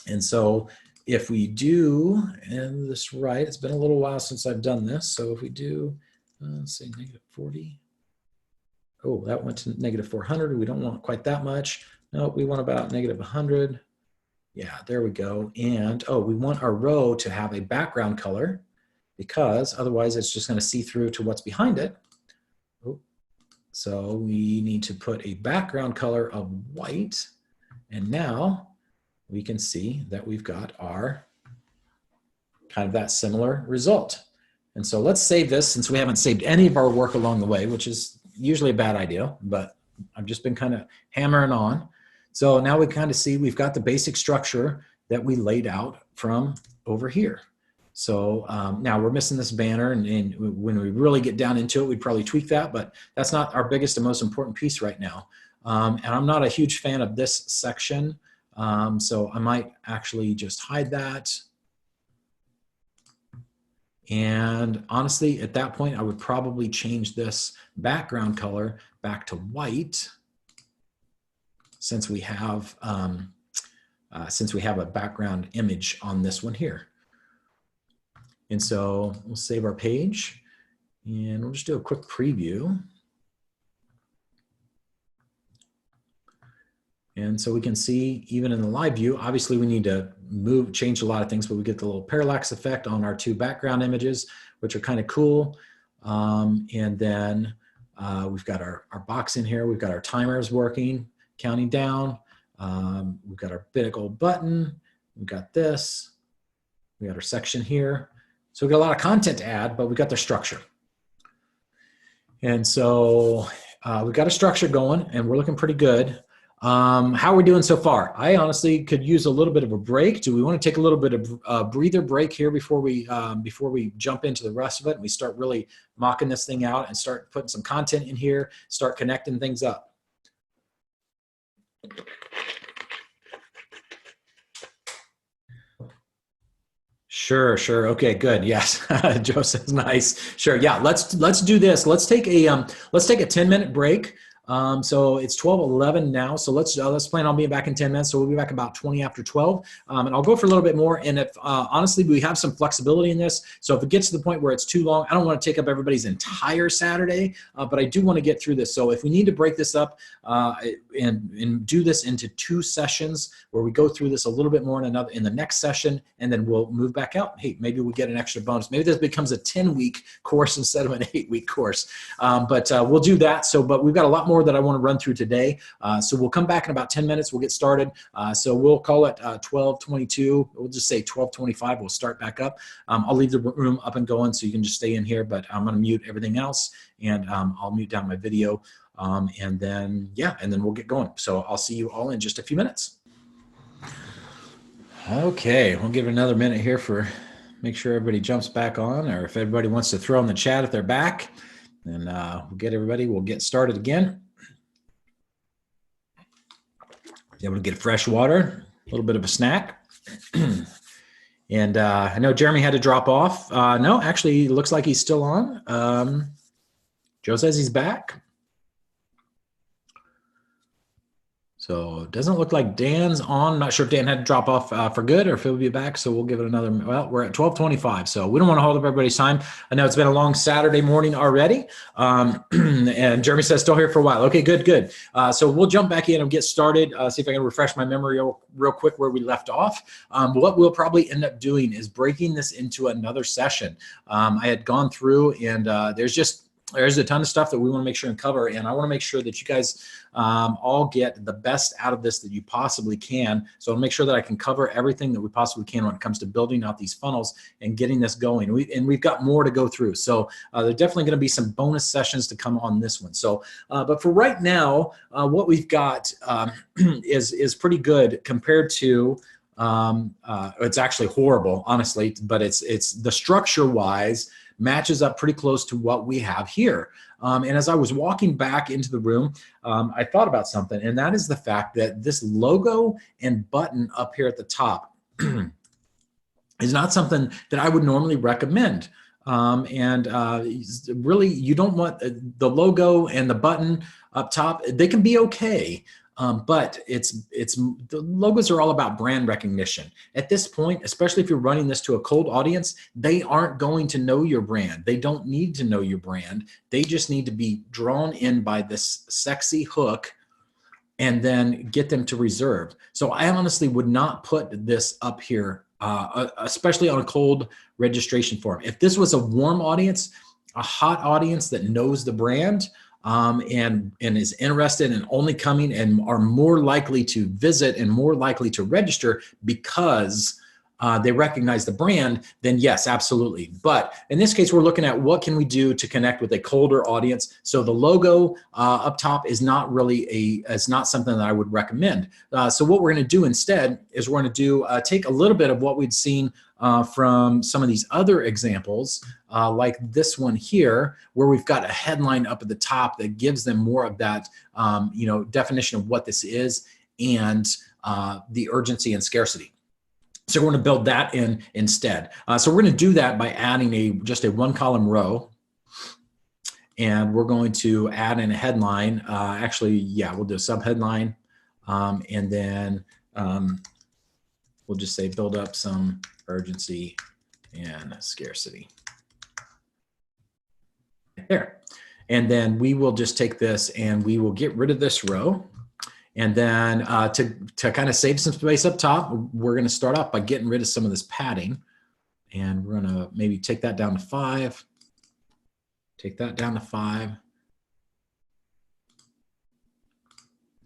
And so if we do, and this right, it's been a little while since I've done this. So if we do, let's say -40. Oh, that went to -400. We don't want quite that much. No, we want about -100. Yeah, there we go. And oh, we want our row to have a background color because otherwise it's just going to see through to what's behind it. Oh, so we need to put a background color of white. And now we can see that we've got our kind of that similar result. And so let's save this since we haven't saved any of our work along the way, which is usually a bad idea, but I've just been kind of hammering on. So now we kind of see we've got the basic structure that we laid out from over here. So now we're missing this banner, and when we really get down into it, we'd probably tweak that, but that's not our biggest and most important piece right now. And I'm not a huge fan of this section. So I might actually just hide that. And honestly, at that point, I would probably change this background color back to white since we have a background image on this one here. And so we'll save our page and we'll just do a quick preview. And so we can see even in the live view, obviously we need to change a lot of things, but we get the little parallax effect on our two background images, which are kind of cool. And then We've got our box in here. We've got our timers working, counting down. We've got our big old button. We've got this. We got our section here. So we've got a lot of content to add, but we've got the structure. And so we've got a structure going, and we're looking pretty good. How are we doing so far? I honestly could use a little bit of a break. Do we want to take a little bit of a breather break here before we jump into the rest of it and we start really mocking this thing out and start putting some content in here, start connecting things up? Sure. Okay, good. Yes. Joe says nice. Sure. Yeah. Let's do this. Let's take a 10-minute break. So it's 12:11 now. So let's plan on being back in 10 minutes. So we'll be back about 20 after 12. And I'll go for a little bit more. And if honestly, we have some flexibility in this. So if it gets to the point where it's too long, I don't want to take up everybody's entire Saturday, but I do want to get through this. So if we need to break this up and do this into 2 sessions where we go through this a little bit more in the next session, and then we'll move back out. Hey, maybe we get an extra bonus. Maybe this becomes a 10-week course instead of an 8-week course. But we'll do that. But we've got a lot more that I want to run through today. So we'll come back in about 10 minutes. We'll get started. So we'll call it 12:22. We'll just say 12:25. We'll start back up. I'll leave the room up and going so you can just stay in here, but I'm going to mute everything else, and I'll mute down my video. And then we'll get going. So I'll see you all in just a few minutes. Okay, we'll give it another minute here make sure everybody jumps back on, or if everybody wants to throw in the chat if they're back, then we'll get started again. Able to get fresh water, a little bit of a snack. And I know Jeremy had to drop off. No, actually, it looks like he's still on. Joe says he's back. So it doesn't look like Dan's on. I'm not sure if Dan had to drop off for good or if he'll be back. So we'll give it another, well, we're at 12:25. So we don't want to hold up everybody's time. I know it's been a long Saturday morning already. And Jeremy says still here for a while. Okay, good. So we'll jump back in and get started. See if I can refresh my memory real quick where we left off. What we'll probably end up doing is breaking this into another session. I had gone through and there's a ton of stuff that we want to make sure and cover, and I want to make sure that you guys all get the best out of this that you possibly can. So I'll make sure that I can cover everything that we possibly can when it comes to building out these funnels and getting this going. We've got more to go through. So there's definitely going to be some bonus sessions to come on this one. So, but for right now, what we've got is pretty good compared to. It's actually horrible, honestly, but it's the structure-wise matches up pretty close to what we have here. And as I was walking back into the room, I thought about something, and that is the fact that this logo and button up here at the top is not something that I would normally recommend. Really, you don't want the logo and the button up top. They can be okay. But the logos are all about brand recognition. At this point, especially if you're running this to a cold audience, they aren't going to know your brand. They don't need to know your brand. They just need to be drawn in by this sexy hook and then get them to reserve. So I honestly would not put this up here, especially on a cold registration form. If this was a warm audience, a hot audience that knows the brand, and is interested in only coming and are more likely to visit and more likely to register because they recognize the brand, then yes, absolutely. But in this case, we're looking at what can we do to connect with a colder audience. So the logo up top is not really not something that I would recommend. So what we're going to do instead is we're going to take a little bit of what we'd seen from some of these other examples, like this one here, where we've got a headline up at the top that gives them more of that, definition of what this is and the urgency and scarcity. So we're going to build that in instead. So we're going to do that by adding just a 1-column row, and we're going to add in a headline. We'll do a subheadline, and then we'll just say build up some urgency and scarcity. There. And then we will just take this and we will get rid of this row. And then to kind of save some space up top, we're going to start off by getting rid of some of this padding. And we're going to maybe take that down to 5. Take that down to 5.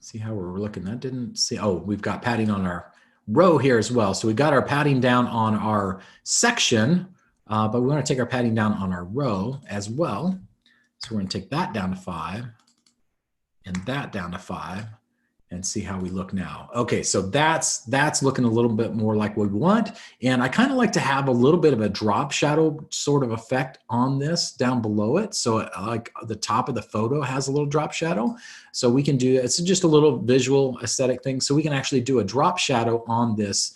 See how we're looking? That didn't see. Oh, we've got padding on our row here as well. So we've got our padding down on our section, but we want to take our padding down on our row as well. So we're going to take that down to 5 and that down to 5 and see how we look now. Okay, so that's looking a little bit more like what we want. And I kind of like to have a little bit of a drop shadow sort of effect on this down below it. So like the top of the photo has a little drop shadow. So we can do, it's just a little visual aesthetic thing. So we can actually do a drop shadow on this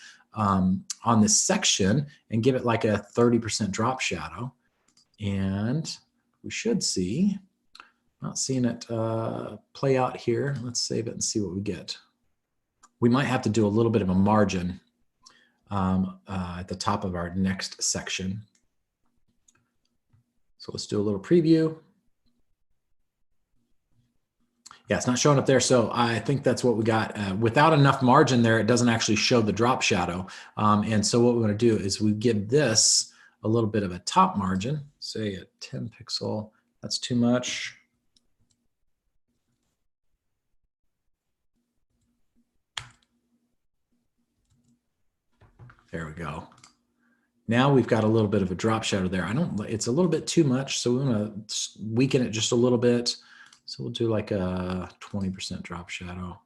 section and give it like a 30% drop shadow. And we should see, not seeing it play out here. Let's save it and see what we get. We might have to do a little bit of a margin at the top of our next section. So let's do a little preview. Yeah, it's not showing up there. So I think that's what we got. Without enough margin there, it doesn't actually show the drop shadow. And so what we want to do is we give this a little bit of a top margin, say a 10 pixel. That's too much. There we go. Now we've got a little bit of a drop shadow there. It's a little bit too much, so we want to weaken it just a little bit. So we'll do like a 20% drop shadow.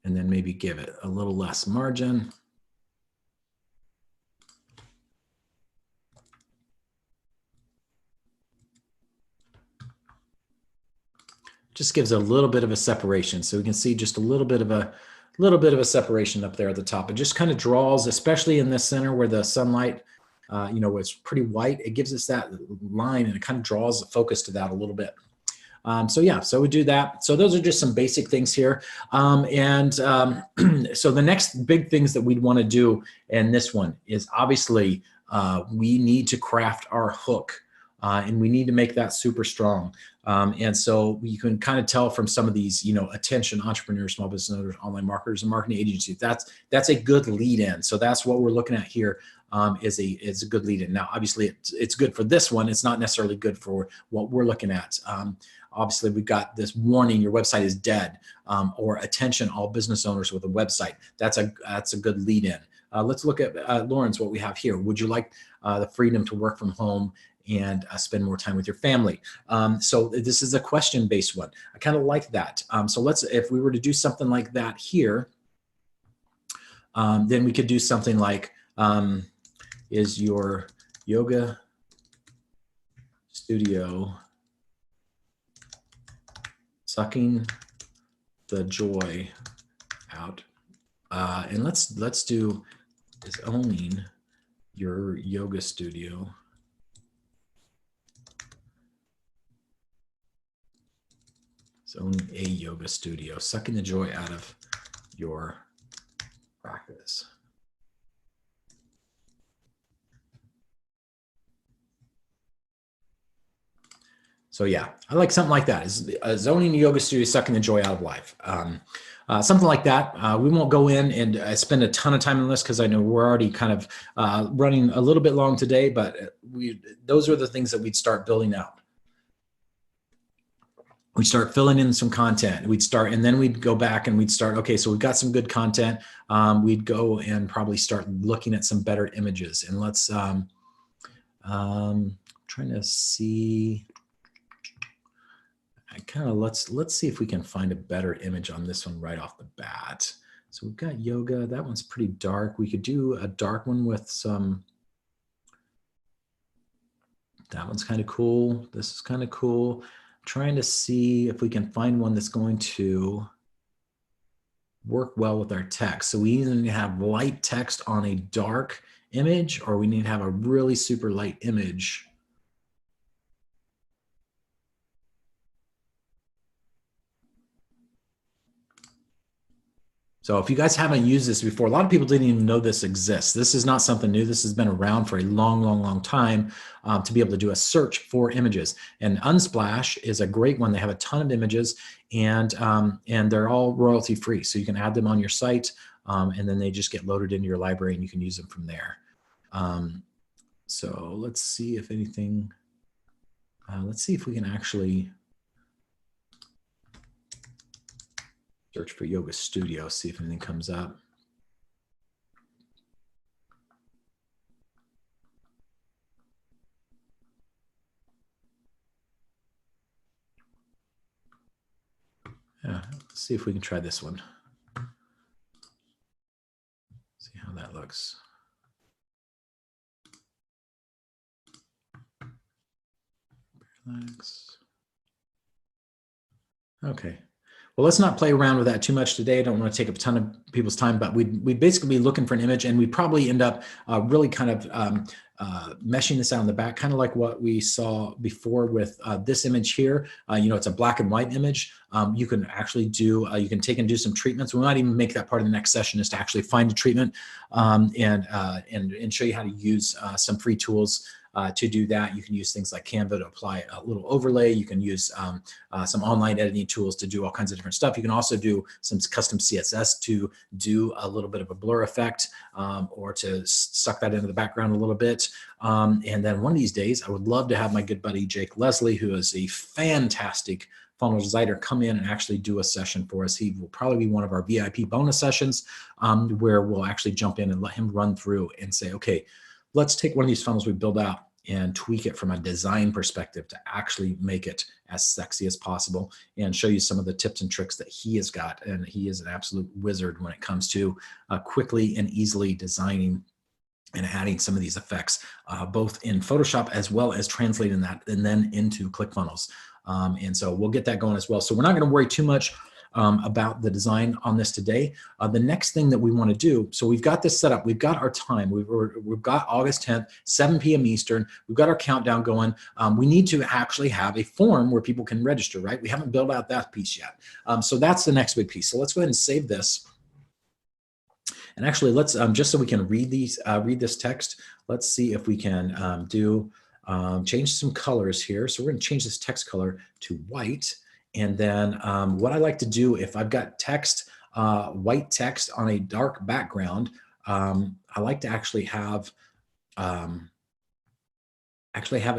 And then maybe give it a little less margin. Just gives a little bit of a separation. So we can see just a little bit of a separation up there at the top. It just kind of draws, especially in the center where the sunlight, you know, it's pretty white. It gives us that line and it kind of draws the focus to that a little bit. So yeah, so we do that. So those are just some basic things here. So the next big things that we'd want to do in this one is obviously we need to craft our hook. And we need to make that super strong. And so you can kind of tell from some of these, you know, attention entrepreneurs, small business owners, online marketers, and marketing agencies, that's a good lead in. So that's what we're looking at here is a good lead in. Now, obviously, it's good for this one. It's not necessarily good for what we're looking at. Obviously, we've got this warning, your website is dead, or attention, all business owners with a website. That's a good lead in. Let's look at, Lawrence, what we have here. Would you like the freedom to work from home and spend more time with your family? So this is a question-based one. I kind of like that. So if we were to do something like that here, then we could do something like, is your yoga studio sucking the joy out? And let's do, is owning your yoga studio own a yoga studio, sucking the joy out of your practice. So yeah, I like something like that. Is owning a yoga studio, sucking the joy out of life. Something like that. We won't go in and spend a ton of time on this because I know we're already kind of running a little bit long today, but those are the things that we'd start building out. We'd start filling in some content. And then we'd go back and we'd start, okay, so we've got some good content. We'd go and probably start looking at some better images. And let's, trying to see, let's see if we can find a better image on this one right off the bat. So we've got yoga, that one's pretty dark. We could do a dark one with some, that one's kind of cool. This is kind of cool. Trying to see if we can find one that's going to work well with our text. So we either need to have light text on a dark image, or we need to have a really super light image. So if you guys haven't used this before, a lot of people didn't even know this exists. This is not something new. This has been around for a long, long, long time to be able to do a search for images. And Unsplash is a great one. They have a ton of images, and they're all royalty free. So you can add them on your site, and then they just get loaded into your library, and you can use them from there. So let's see if anything. Let's see if we can actually. Search for yoga studio, see if anything comes up. Yeah, let's see if we can try this one. See how that looks. Relax. Okay. Well, let's not play around with that too much today. I don't want to take up a ton of people's time, but we'd basically be looking for an image, and we'd probably end up really kind of meshing this out in the back, kind of like what we saw before with this image here. You know, it's a black and white image. You can actually do, you can take and do some treatments. We might even make that part of the next session, is to actually find a treatment and show you how to use some free tools to do that. You can use things like Canva to apply a little overlay. You can use some online editing tools to do all kinds of different stuff. You can also do some custom CSS to do a little bit of a blur effect or to suck that into the background a little bit. And then one of these days, I would love to have my good buddy Jake Leslie, who is a fantastic funnel designer, come in and actually do a session for us. He will probably be one of our VIP bonus sessions where we'll actually jump in and let him run through and say, okay, let's take one of these funnels we build out and tweak it from a design perspective to actually make it as sexy as possible, and show you some of the tips and tricks that he has got. And he is an absolute wizard when it comes to quickly and easily designing and adding some of these effects, both in Photoshop as well as translating that and then into ClickFunnels. And so we'll get that going as well. So we're not going to worry too much about the design on this today. The next thing that we want to do, so we've got this set up, we've got our time, we've got August 10th, 7 p.m. Eastern, we've got our countdown going. We need to actually have a form where people can register, right? We haven't built out that piece yet. So that's the next big piece. So let's go ahead and save this. And actually, let's just so we can read this text, let's see if we can change some colors here. So we're going to change this text color to white. And then what I like to do, if I've got text, white text on a dark background, I like to actually have it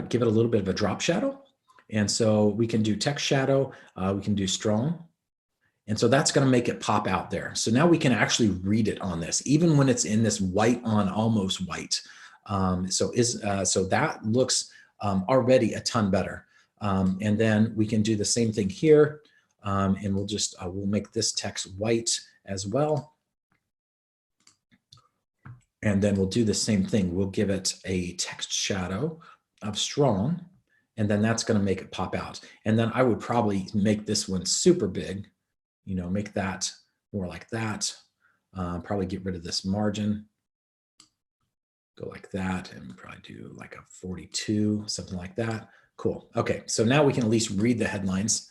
give it a little bit of a drop shadow. And so we can do text shadow, we can do strong. And so that's going to make it pop out there. So now we can actually read it on this, even when it's in this white on almost white. So that looks already a ton better. And then we can do the same thing here. And we'll just, we'll make this text white as well. And then we'll do the same thing. We'll give it a text shadow of strong, and then that's going to make it pop out. And then I would probably make this one super big, you know, make that more like that. Probably get rid of this margin. Go like that, and probably do like a 42, something like that. Cool. Okay, so now we can at least read the headlines.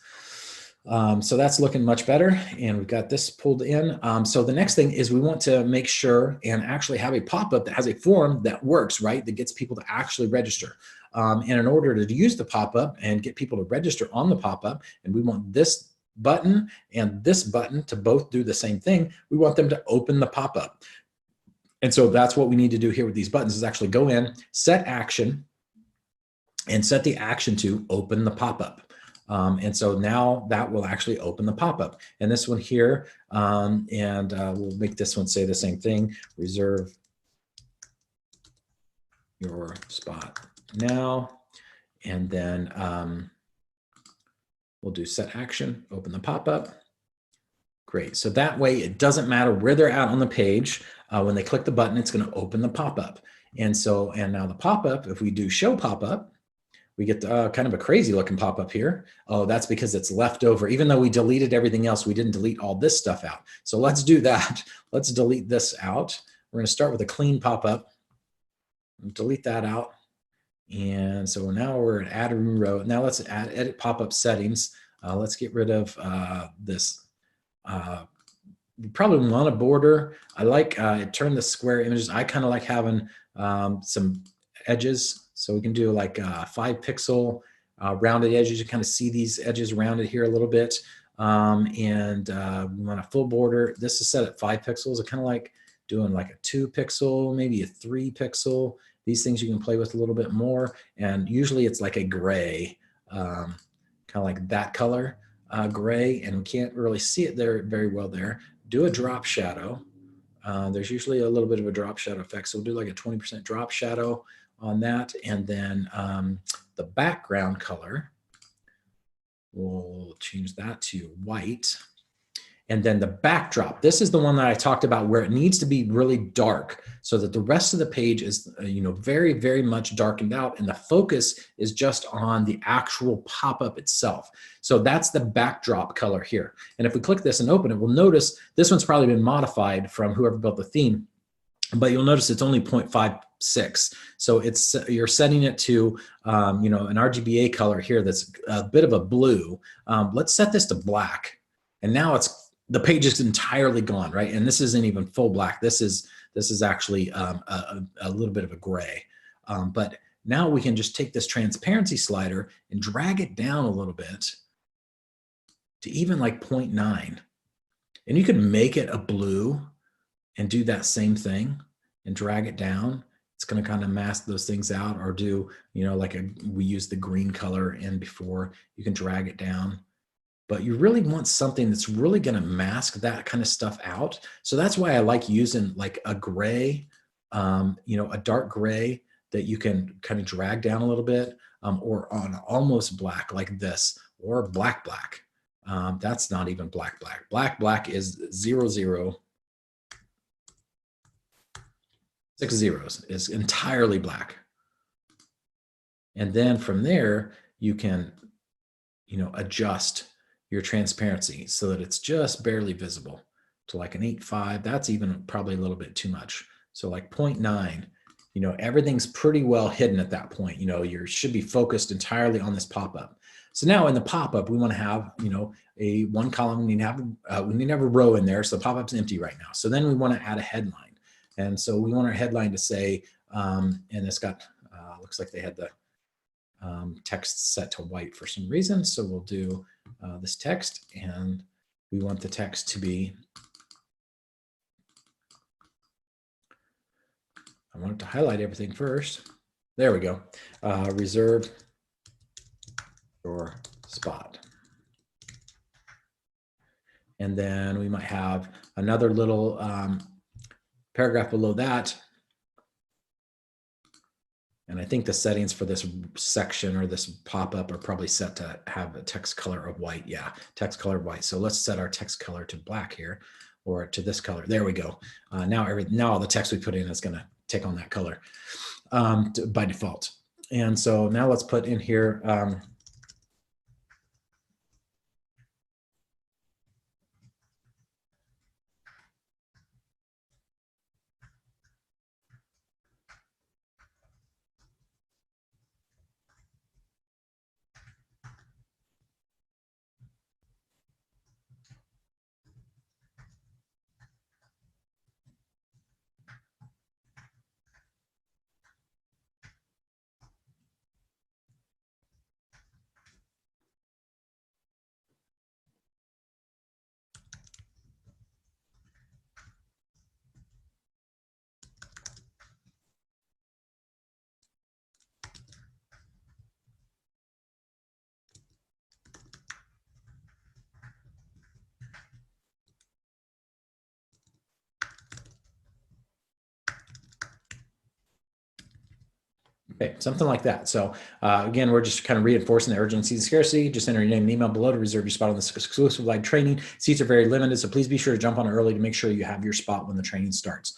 So that's looking much better, and we've got this pulled in. So the next thing is we want to make sure and actually have a pop-up that has a form that works, right? That gets people to actually register. And in order to use the pop-up and get people to register on the pop-up, and we want this button and this button to both do the same thing, we want them to open the pop-up. And so that's what we need to do here with these buttons, is actually go in, set action, and set the action to open the pop-up. And so now that will actually open the pop-up. And this one here, we'll make this one say the same thing, reserve your spot now. And then we'll do set action, open the pop-up. Great. So that way it doesn't matter where they're at on the page. When they click the button, it's going to open the pop-up. And now the pop-up, if we do show pop-up, we get kind of a crazy looking pop-up here. Oh, that's because it's left over. Even though we deleted everything else, we didn't delete all this stuff out. So let's do that. Let's delete this out. We're going to start with a clean pop-up. Delete that out. And so now we're at add a new row. Now let's edit pop-up settings. Let's get rid of this. You probably want a border. I like turn the square images. I kind of like having some edges. So we can do like 5 pixel rounded edges. You kind of see these edges rounded here a little bit. We want a full border. This is set at 5 pixels. I kind of like doing like a 2 pixel, maybe a 3 pixel. These things you can play with a little bit more. And usually it's like a gray, kind of like that color. gray, and we can't really see it there very well there. Do a drop shadow. There's usually a little bit of a drop shadow effect. So we'll do like a 20% drop shadow on that. And then the background color, we'll change that to white. And then the backdrop, this is the one that I talked about where it needs to be really dark so that the rest of the page is, very, very much darkened out. And the focus is just on the actual pop-up itself. So that's the backdrop color here. And if we click this and open it, we'll notice this one's probably been modified from whoever built the theme, but you'll notice it's only 0.56. So you're setting it to, an RGBA color here that's a bit of a blue. Let's set this to black. And now the page is entirely gone, right? And this isn't even full black. This is actually a little bit of a gray. But now we can just take this transparency slider and drag it down a little bit to even like 0.9. And you can make it a blue and do that same thing and drag it down. It's going to kind of mask those things out, or do, we used the green color in before. You can drag it down. But you really want something that's really going to mask that kind of stuff out. So that's why I like using like a gray, a dark gray that you can kind of drag down a little bit, or on almost black like this, or black. That's not even black. Black is 0, 0. 6 zeros is entirely black. And then from there, you can, adjust your transparency so that it's just barely visible to like an 8.5. That's even probably a little bit too much. So like 0.9, everything's pretty well hidden at that point. You should be focused entirely on this pop-up. So now in the pop-up, we want to have, a one column. We need to have a row in there. So the pop-up's empty right now. So then we want to add a headline. And so we want our headline to say, and it's got, looks like they had the text set to white for some reason. So we'll do this text, and we want the text to be, I want it to highlight everything first. There we go. Reserve your spot. And then we might have another little paragraph below that. And I think the settings for this section or this pop-up are probably set to have a text color of white. Yeah, text color of white. So let's set our text color to black here, or to this color. There we go. Now all the text we put in is going to take on that color by default. And so now let's put in here, okay, something like that. So again, we're just kind of reinforcing the urgency and scarcity. Just enter your name and email below to reserve your spot on this exclusive live training. Seats are very limited, so please be sure to jump on early to make sure you have your spot when the training starts.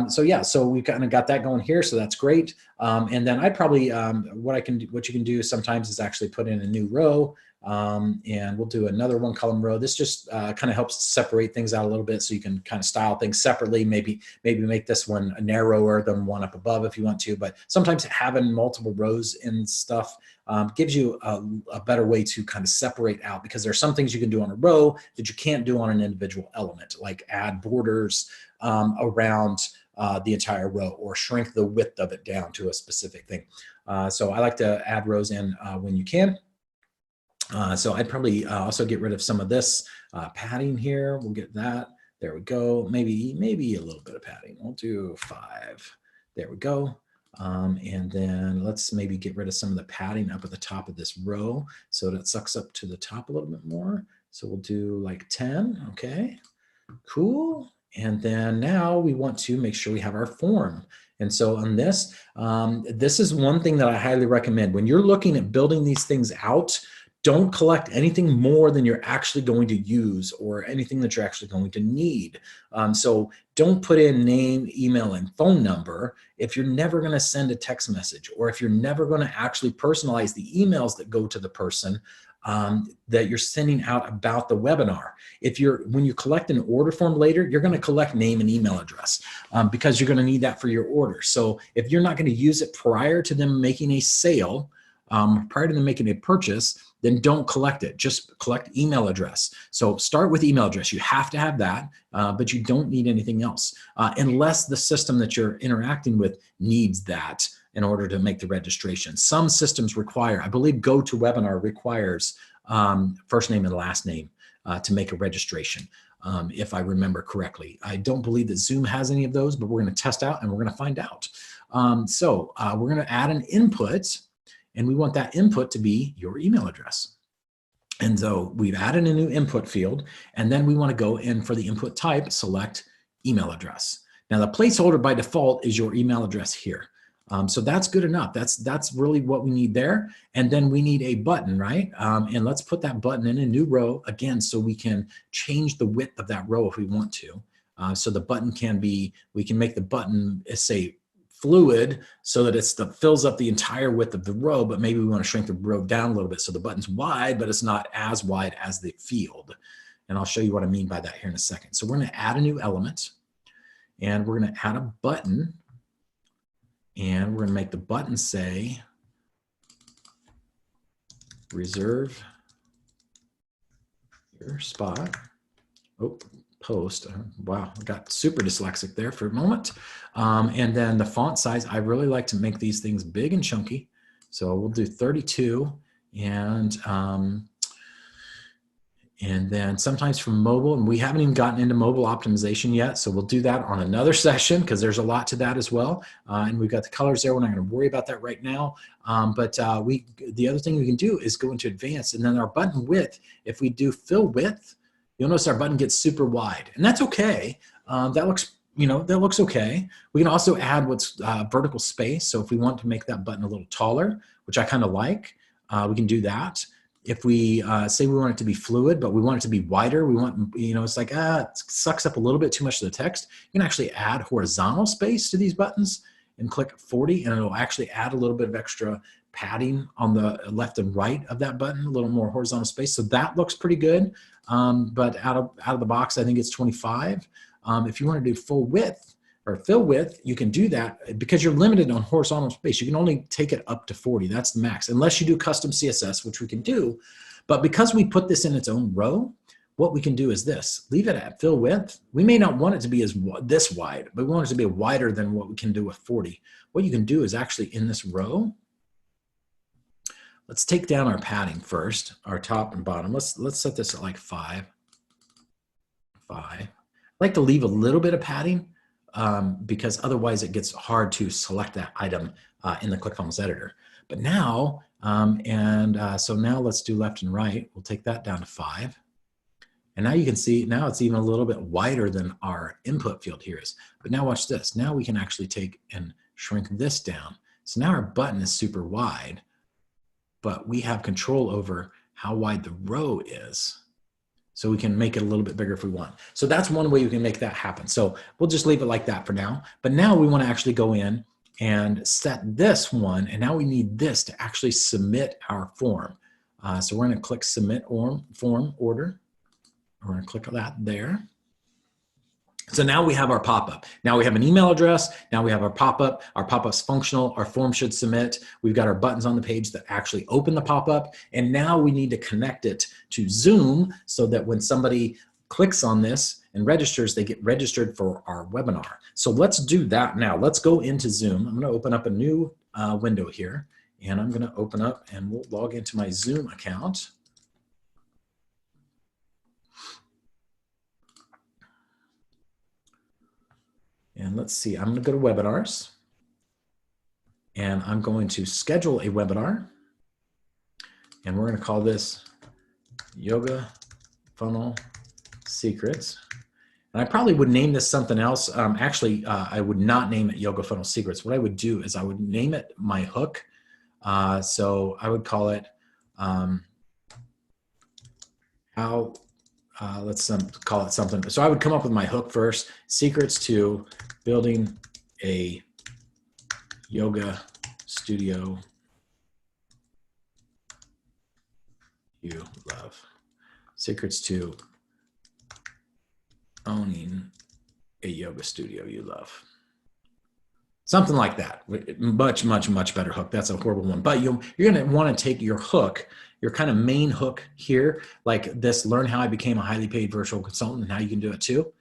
So we've kind of got that going here, so that's great. And then I'd probably, what you can do sometimes is actually put in a new row, and we'll do another one column row. This just kind of helps separate things out a little bit, so you can kind of style things separately. Maybe make this one narrower than one up above if you want to, but sometimes having multiple rows and stuff gives you a better way to kind of separate out, because there are some things you can do on a row that you can't do on an individual element, like add borders around the entire row, or shrink the width of it down to a specific thing. So I like to add rows in when you can. So I'd probably also get rid of some of this padding here. We'll get that. There we go. Maybe a little bit of padding. We'll do 5. There we go. And then let's maybe get rid of some of the padding up at the top of this row so that it sucks up to the top a little bit more. So we'll do like 10, okay, cool. And then now we want to make sure we have our form. And so on this, this is one thing that I highly recommend. When you're looking at building these things out, don't collect anything more than you're actually going to use or anything that you're actually going to need. So don't put in name, email, and phone number if you're never going to send a text message, or if you're never going to actually personalize the emails that go to the person that you're sending out about the webinar. When you collect an order form later, you're going to collect name and email address because you're going to need that for your order. So if you're not going to use it prior to them making a sale, prior to them making a purchase, then don't collect it. Just collect email address. So start with email address. You have to have that, but you don't need anything else unless the system that you're interacting with needs that in order to make the registration. Some systems require, I believe GoToWebinar requires first name and last name to make a registration, if I remember correctly. I don't believe that Zoom has any of those, but we're going to test out and we're going to find out. We're going to add an input, and we want that input to be your email address. And so we've added a new input field, and then we want to go in for the input type, select email address. Now the placeholder by default is your email address here. So that's good enough. That's really what we need there. And then we need a button, right? And let's put that button in a new row again, so we can change the width of that row if we want to. So the button we can make the button, say, fluid, so that fills up the entire width of the row, but maybe we want to shrink the row down a little bit so the button's wide, but it's not as wide as the field. And I'll show you what I mean by that here in a second. So we're going to add a new element, and we're going to add a button. And we're going to make the button say, reserve your spot. Oh, post. Wow, I got super dyslexic there for a moment. And then the font size, I really like to make these things big and chunky. So we'll do 32. And then sometimes from mobile, and we haven't even gotten into mobile optimization yet, so we'll do that on another session because there's a lot to that as well. And we've got the colors there. We're not going to worry about that right now. The other thing we can do is go into advanced, and then our button width, if we do fill width, you'll notice our button gets super wide, and that's okay. That looks okay. We can also add what's vertical space. So if we want to make that button a little taller, which I kind of like, we can do that. If we say we want it to be fluid, but we want it to be wider, we want, it's like, it sucks up a little bit too much of the text. You can actually add horizontal space to these buttons and click 40, and it'll actually add a little bit of extra padding on the left and right of that button, a little more horizontal space. So that looks pretty good. But out of the box, I think it's 25. If you want to do full width or fill width, you can do that because you're limited on horizontal space. You can only take it up to 40. That's the max, unless you do custom CSS, which we can do. But because we put this in its own row, what we can do is this: leave it at fill width. We may not want it to be this wide, but we want it to be wider than what we can do with 40. What you can do is actually in this row, let's take down our padding first, our top and bottom. Let's set this at like 5. I like to leave a little bit of padding because otherwise it gets hard to select that item in the ClickFunnels editor. But now, so now let's do left and right. We'll take that down to 5. And now you can see, now it's even a little bit wider than our input field here is. But now watch this. Now we can actually take and shrink this down. So now our button is super wide, but we have control over how wide the row is. So we can make it a little bit bigger if we want. So that's one way you can make that happen. So we'll just leave it like that for now. But now we want to actually go in and set this one. And now we need this to actually submit our form. So we're going to click Submit Form Order. We're going to click on that there. So now we have our pop-up. Now we have an email address. Now we have our pop-up. Our pop-up's functional. Our form should submit. We've got our buttons on the page that actually open the pop-up. And now we need to connect it to Zoom so that when somebody clicks on this and registers, they get registered for our webinar. So let's do that now. Let's go into Zoom. I'm going to open up a new window here. And I'm going to open up and we'll log into my Zoom account. And let's see, I'm going to go to webinars. and I'm going to schedule a webinar, and we're going to call this Yoga Funnel Secrets. And I probably would name this something else. Actually, I would not name it Yoga Funnel Secrets. What I would do is I would name it my hook. So I would call it let's call it something. So I would come up with my hook first. Secrets to building a yoga studio you love. Secrets to owning a yoga studio you love. Something like that. Much, much, much better hook. That's a horrible one. But you're going to want to take your hook, your kind of main hook here, like this, learn how I became a highly paid virtual consultant and how you can do it too.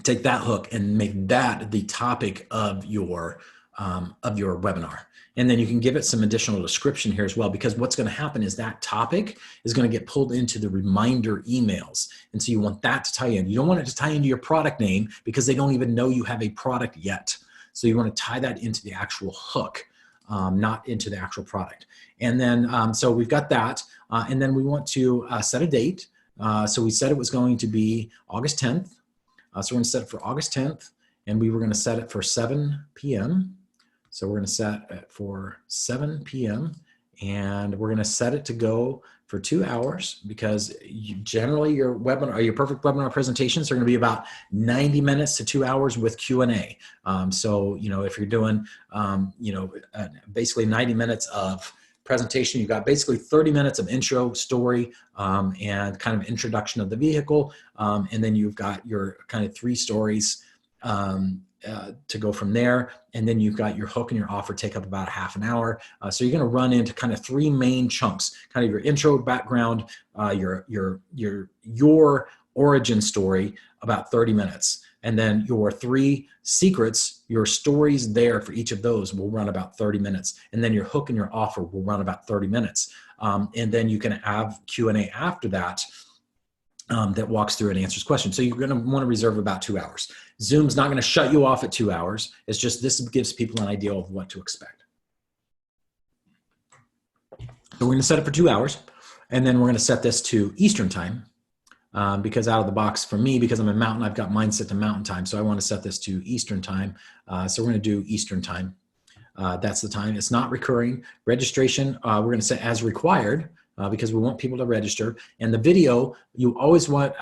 Take that hook and make that the topic of your webinar. And then you can give it some additional description here as well, because what's going to happen is that topic is going to get pulled into the reminder emails. And so you want that to tie in. You don't want it to tie into your product name because they don't even know you have a product yet. So you want to tie that into the actual hook, not into the actual product. And then, so we've got that. And then we want to set a date. So we said it was going to be August 10th. So we're going to set it for August 10th, and we were going to set it for 7 p.m. So we're going to set it for 7 p.m. and we're going to set it to go for 2 hours, because generally your webinar, or your perfect webinar presentations are going to be about 90 minutes to 2 hours with Q&A. So, you know, if you're doing, basically 90 minutes of presentation, you've got basically 30 minutes of intro, story, and kind of introduction of the vehicle. And then you've got your kind of 3 stories to go from there. And then you've got your hook and your offer take up about half an hour. So you're going to run into kind of 3 main chunks, kind of your intro, background, your origin story, about 30 minutes. And then your 3 secrets, your stories there for each of those will run about 30 minutes. And then your hook and your offer will run about 30 minutes. And then you can have Q&A after that. That walks through and answers questions. So you're going to want to reserve about 2 hours. Zoom's not going to shut you off at 2 hours. It's just, this gives people an idea of what to expect. So we're going to set it for 2 hours, and then we're going to set this to Eastern time, because out of the box for me, because I'm in Mountain, I've got mine set to Mountain time. So I want to set this to Eastern time. So we're going to do Eastern time. That's the time. It's not recurring. Registration, we're going to set as required, because we want people to register. And the video, you always want,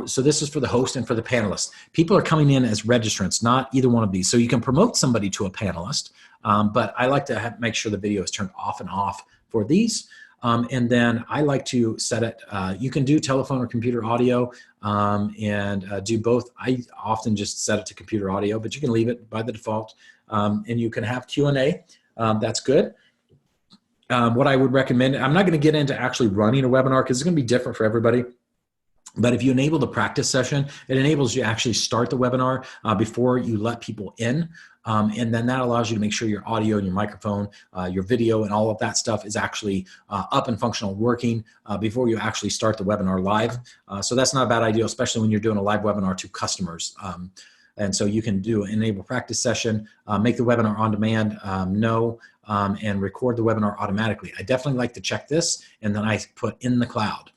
so this is for the host and for the panelists. People are coming in as registrants, not either one of these. So you can promote somebody to a panelist, but I like to make sure the video is turned off and off for these. And then I like to set it, you can do telephone or computer audio, and do both. I often just set it to computer audio, but you can leave it by the default. And you can have Q&A, that's good. What I would recommend, I'm not going to get into actually running a webinar because it's going to be different for everybody. But if you enable the practice session, it enables you to actually start the webinar before you let people in. And then that allows you to make sure your audio and your microphone, your video and all of that stuff is actually up and functional, working before you actually start the webinar live. So that's not a bad idea, especially when you're doing a live webinar to customers. And so you can do enable practice session, make the webinar on demand, and record the webinar automatically. I definitely like to check this, and then I put in the cloud.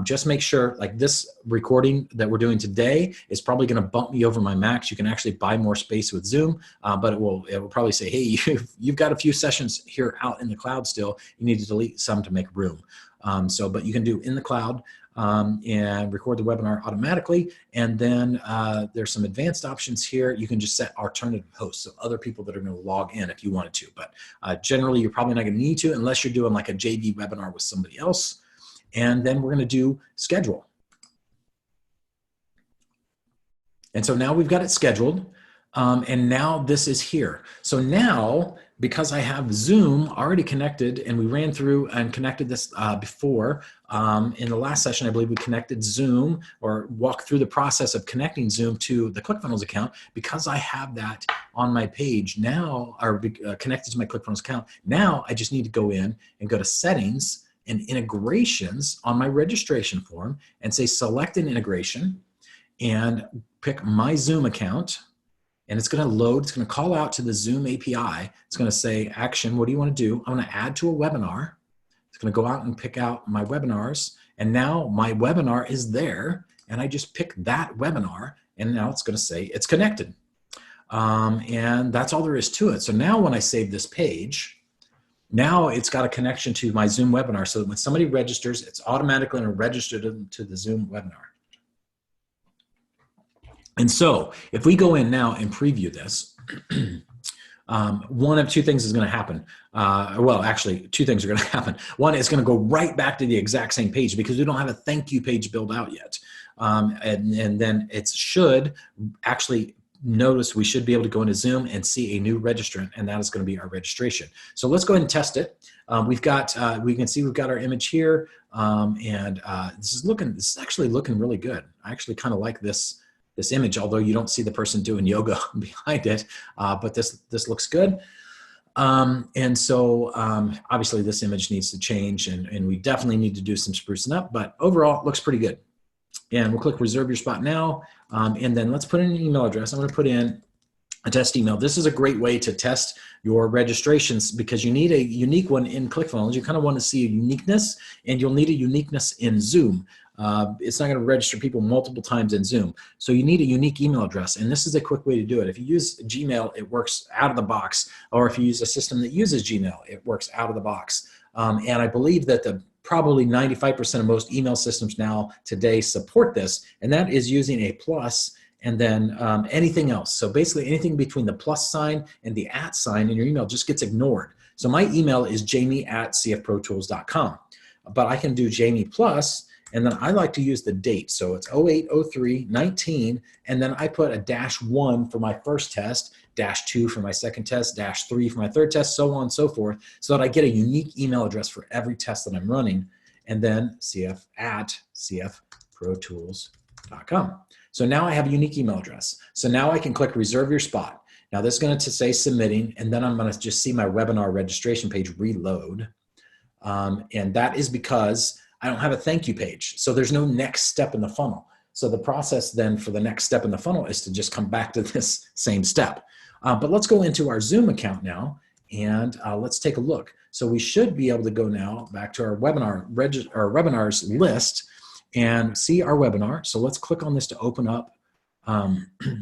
Just make sure, like this recording that we're doing today is probably going to bump me over my max. You can actually buy more space with Zoom, but it will probably say, hey, you've got a few sessions here out in the cloud still. You need to delete some to make room. But you can do in the cloud. And record the webinar automatically. And then there's some advanced options here. You can just set alternative hosts, so other people that are going to log in if you wanted to. But generally, you're probably not going to need to unless you're doing like a JV webinar with somebody else. And then we're going to do schedule. And so now we've got it scheduled. And now this is here. So now, because I have Zoom already connected, and we ran through and connected this before, in the last session, I believe we connected Zoom, or walked through the process of connecting Zoom to the ClickFunnels account. Because I have that on my page now, or connected to my ClickFunnels account, now I just need to go in and go to settings and integrations on my registration form and say select an integration and pick my Zoom account. and it's going to load. It's going to call out to the Zoom API. It's going to say, action, what do you want to do? I'm going to add to a webinar. It's going to go out and pick out my webinars. And now my webinar is there. And I just pick that webinar. And now it's going to say it's connected. And that's all there is to it. So now when I save this page, now it's got a connection to my Zoom webinar, so that when somebody registers, it's automatically going to register to the Zoom webinar. And so if we go in now and preview this, one of two things is going to happen. Well, actually, two things are going to happen. One, it's going to go right back to the exact same page because we don't have a thank you page built out yet. And then it should actually notice we should be able to go into Zoom and see a new registrant, and that is going to be our registration. So let's go ahead and test it. We can see we've got our image here, and this is actually looking really good. I actually kind of like this image, although you don't see the person doing yoga behind it, but this looks good. And so obviously this image needs to change, and we definitely need to do some sprucing up, but overall it looks pretty good. And we'll click reserve your spot now. And then let's put in an email address. I'm going to put in a test email. This is a great way to test your registrations because you need a unique one in ClickFunnels. You kind of want to see a uniqueness, and you'll need a uniqueness in Zoom. It's not going to register people multiple times in Zoom. So you need a unique email address, and this is a quick way to do it. If you use Gmail, it works out of the box. Or if you use a system that uses Gmail, it works out of the box. And I believe that probably 95% of most email systems now today support this, and that is using a plus and then anything else. So basically anything between the plus sign and the @ sign in your email just gets ignored. So my email is jamie@cfprotools.com, but I can do Jamie plus, and then I like to use the date. So it's 08/03/19, and then I put a -1 for my first test, -2 for my second test, -3 for my third test, so on and so forth, so that I get a unique email address for every test that I'm running, and then cf@cfprotools.com. So now I have a unique email address. So now I can click reserve your spot. Now this is going to say submitting, and then I'm going to just see my webinar registration page reload. And that is because I don't have a thank you page. So there's no next step in the funnel. So the process then for the next step in the funnel is to just come back to this same step. But let's go into our Zoom account now, and let's take a look. So we should be able to go now back to our webinars list and see our webinar. So let's click on this to open up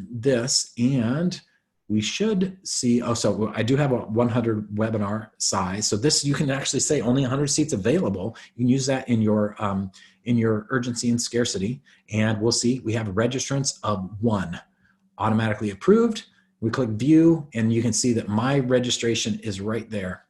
this, and we should see, so I do have a 100 webinar size. So this, you can actually say only 100 seats available. You can use that in your urgency and scarcity. And we'll see, we have registrants of 1, automatically approved. We click view, and you can see that my registration is right there.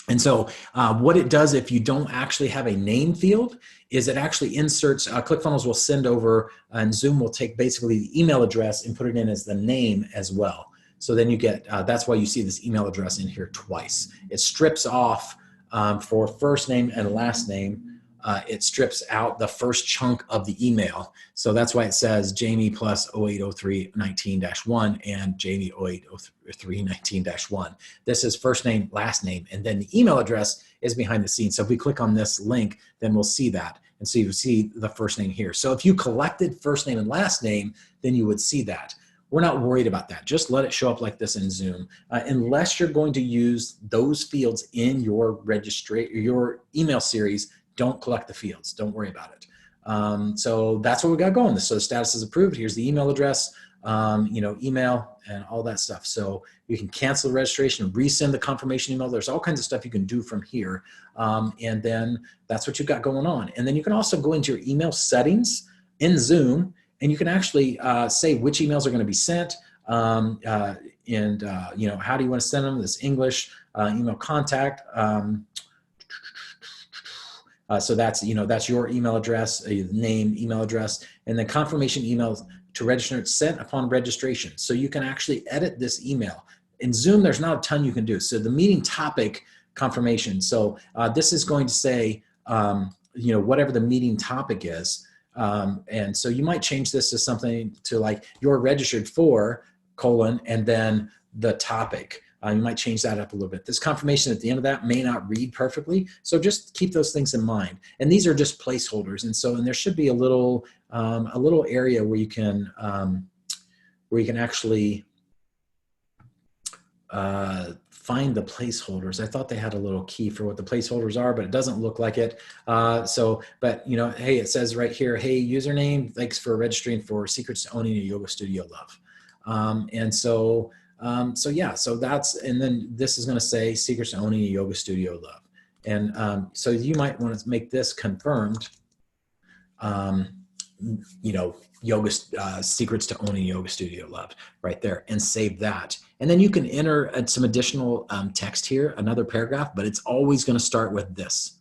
And so what it does if you don't actually have a name field is it actually inserts, ClickFunnels will send over, and Zoom will take basically the email address and put it in as the name as well. So then you get, that's why you see this email address in here twice. It strips off for first name and last name. It strips out the first chunk of the email. So that's why it says Jamie plus 08/03/19-1 and Jamie 08/03/19-1. This is first name, last name, and then the email address is behind the scenes. So if we click on this link, then we'll see that. And so you see the first name here. So if you collected first name and last name, then you would see that. We're not worried about that. Just let it show up like this in Zoom. Unless you're going to use those fields in your email series, don't collect the fields. Don't worry about it. So that's what we got going. So the status is approved. Here's the email address, email and all that stuff. So you can cancel the registration, resend the confirmation email. There's all kinds of stuff you can do from here. And then that's what you've got going on. And then you can also go into your email settings in Zoom, and you can actually say which emails are going to be sent. How do you want to send them? This English, email contact. So that's your email address, name, email address, and then confirmation emails to register sent upon registration. So you can actually edit this email. In Zoom, there's not a ton you can do. So the meeting topic confirmation. So this is going to say, whatever the meeting topic is. And so you might change this to something to like you're registered for : and then the topic. You might change that up a little bit. This confirmation at the end of that may not read perfectly, so just keep those things in mind. And these are just placeholders, and there should be a little area where you can actually find the placeholders. I thought they had a little key for what the placeholders are, but it doesn't look like it. But you know, hey, it says right here, hey, username, thanks for registering for Secrets to Owning a Yoga Studio Love. Yeah, so that's, and then this is going to say Secrets to Owning a Yoga Studio Love. And so you might want to make this confirmed, you know, yoga secrets to owning yoga studio love right there, and save that. And then you can enter some additional text here, another paragraph, but it's always going to start with this.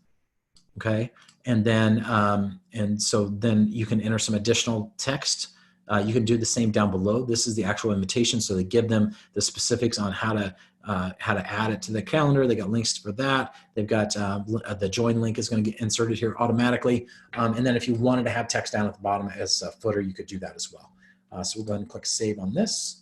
Okay. And then, and so then you can enter some additional text. You can do the same down below. This is the actual invitation. So they give them the specifics on how to add it to the calendar. They got links for that. They've got the join link is going to get inserted here automatically. And then if you wanted to have text down at the bottom as a footer, you could do that as well. So we'll go ahead and click save on this.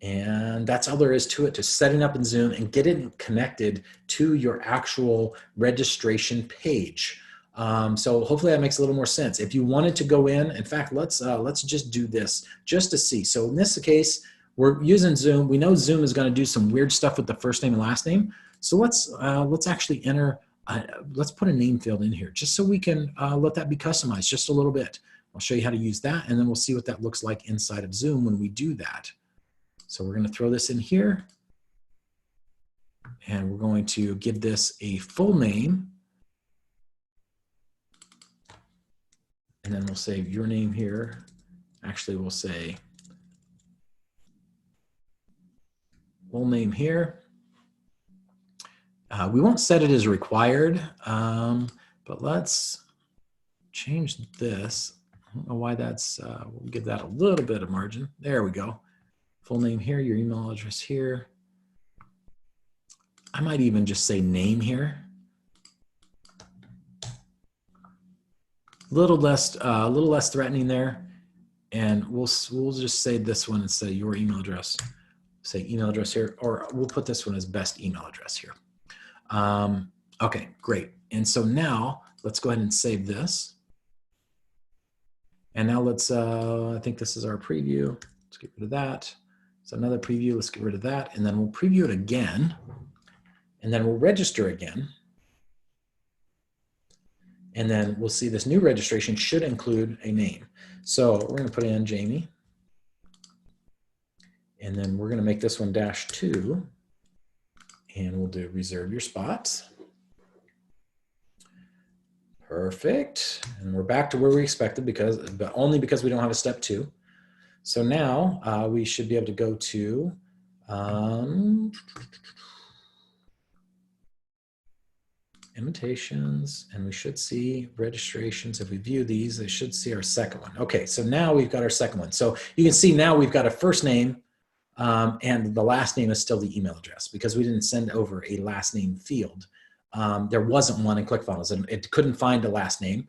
And that's all there is to it, to setting up in Zoom and getting connected to your actual registration page. So hopefully that makes a little more sense. If you wanted to go in fact, let's just do this just to see. So in this case, we're using Zoom. We know Zoom is going to do some weird stuff with the first name and last name. So let's actually enter, let's put a name field in here just so we can let that be customized just a little bit. I'll show you how to use that, and then we'll see what that looks like inside of Zoom when we do that. So we're going to throw this in here, and we're going to give this a full name. And then we'll say your name here. Actually, we'll say full name here. We won't set it as required, but let's change this. I don't know why that's, we'll give that a little bit of margin. There we go. Full name here, your email address here. I might even just say name here. A little less threatening there. And we'll just say this one and say your email address. Say email address here, or we'll put this one as best email address here. Okay, great. And so now let's go ahead and save this. And now let's, I think this is our preview. Let's get rid of that. It's another preview. Let's get rid of that. And then we'll preview it again. And then we'll register again. And then we'll see this new registration should include a name. So we're going to put in Jamie. And then we're going to make this one -2. And we'll do reserve your spots. Perfect. And we're back to where we expected, but only because we don't have a step 2. So now we should be able to go to invitations, and we should see registrations. If we view these, they should see our second one. Okay, so now we've got our second one. So you can see now we've got a first name, and the last name is still the email address because we didn't send over a last name field. There wasn't one in ClickFunnels, and it couldn't find a last name.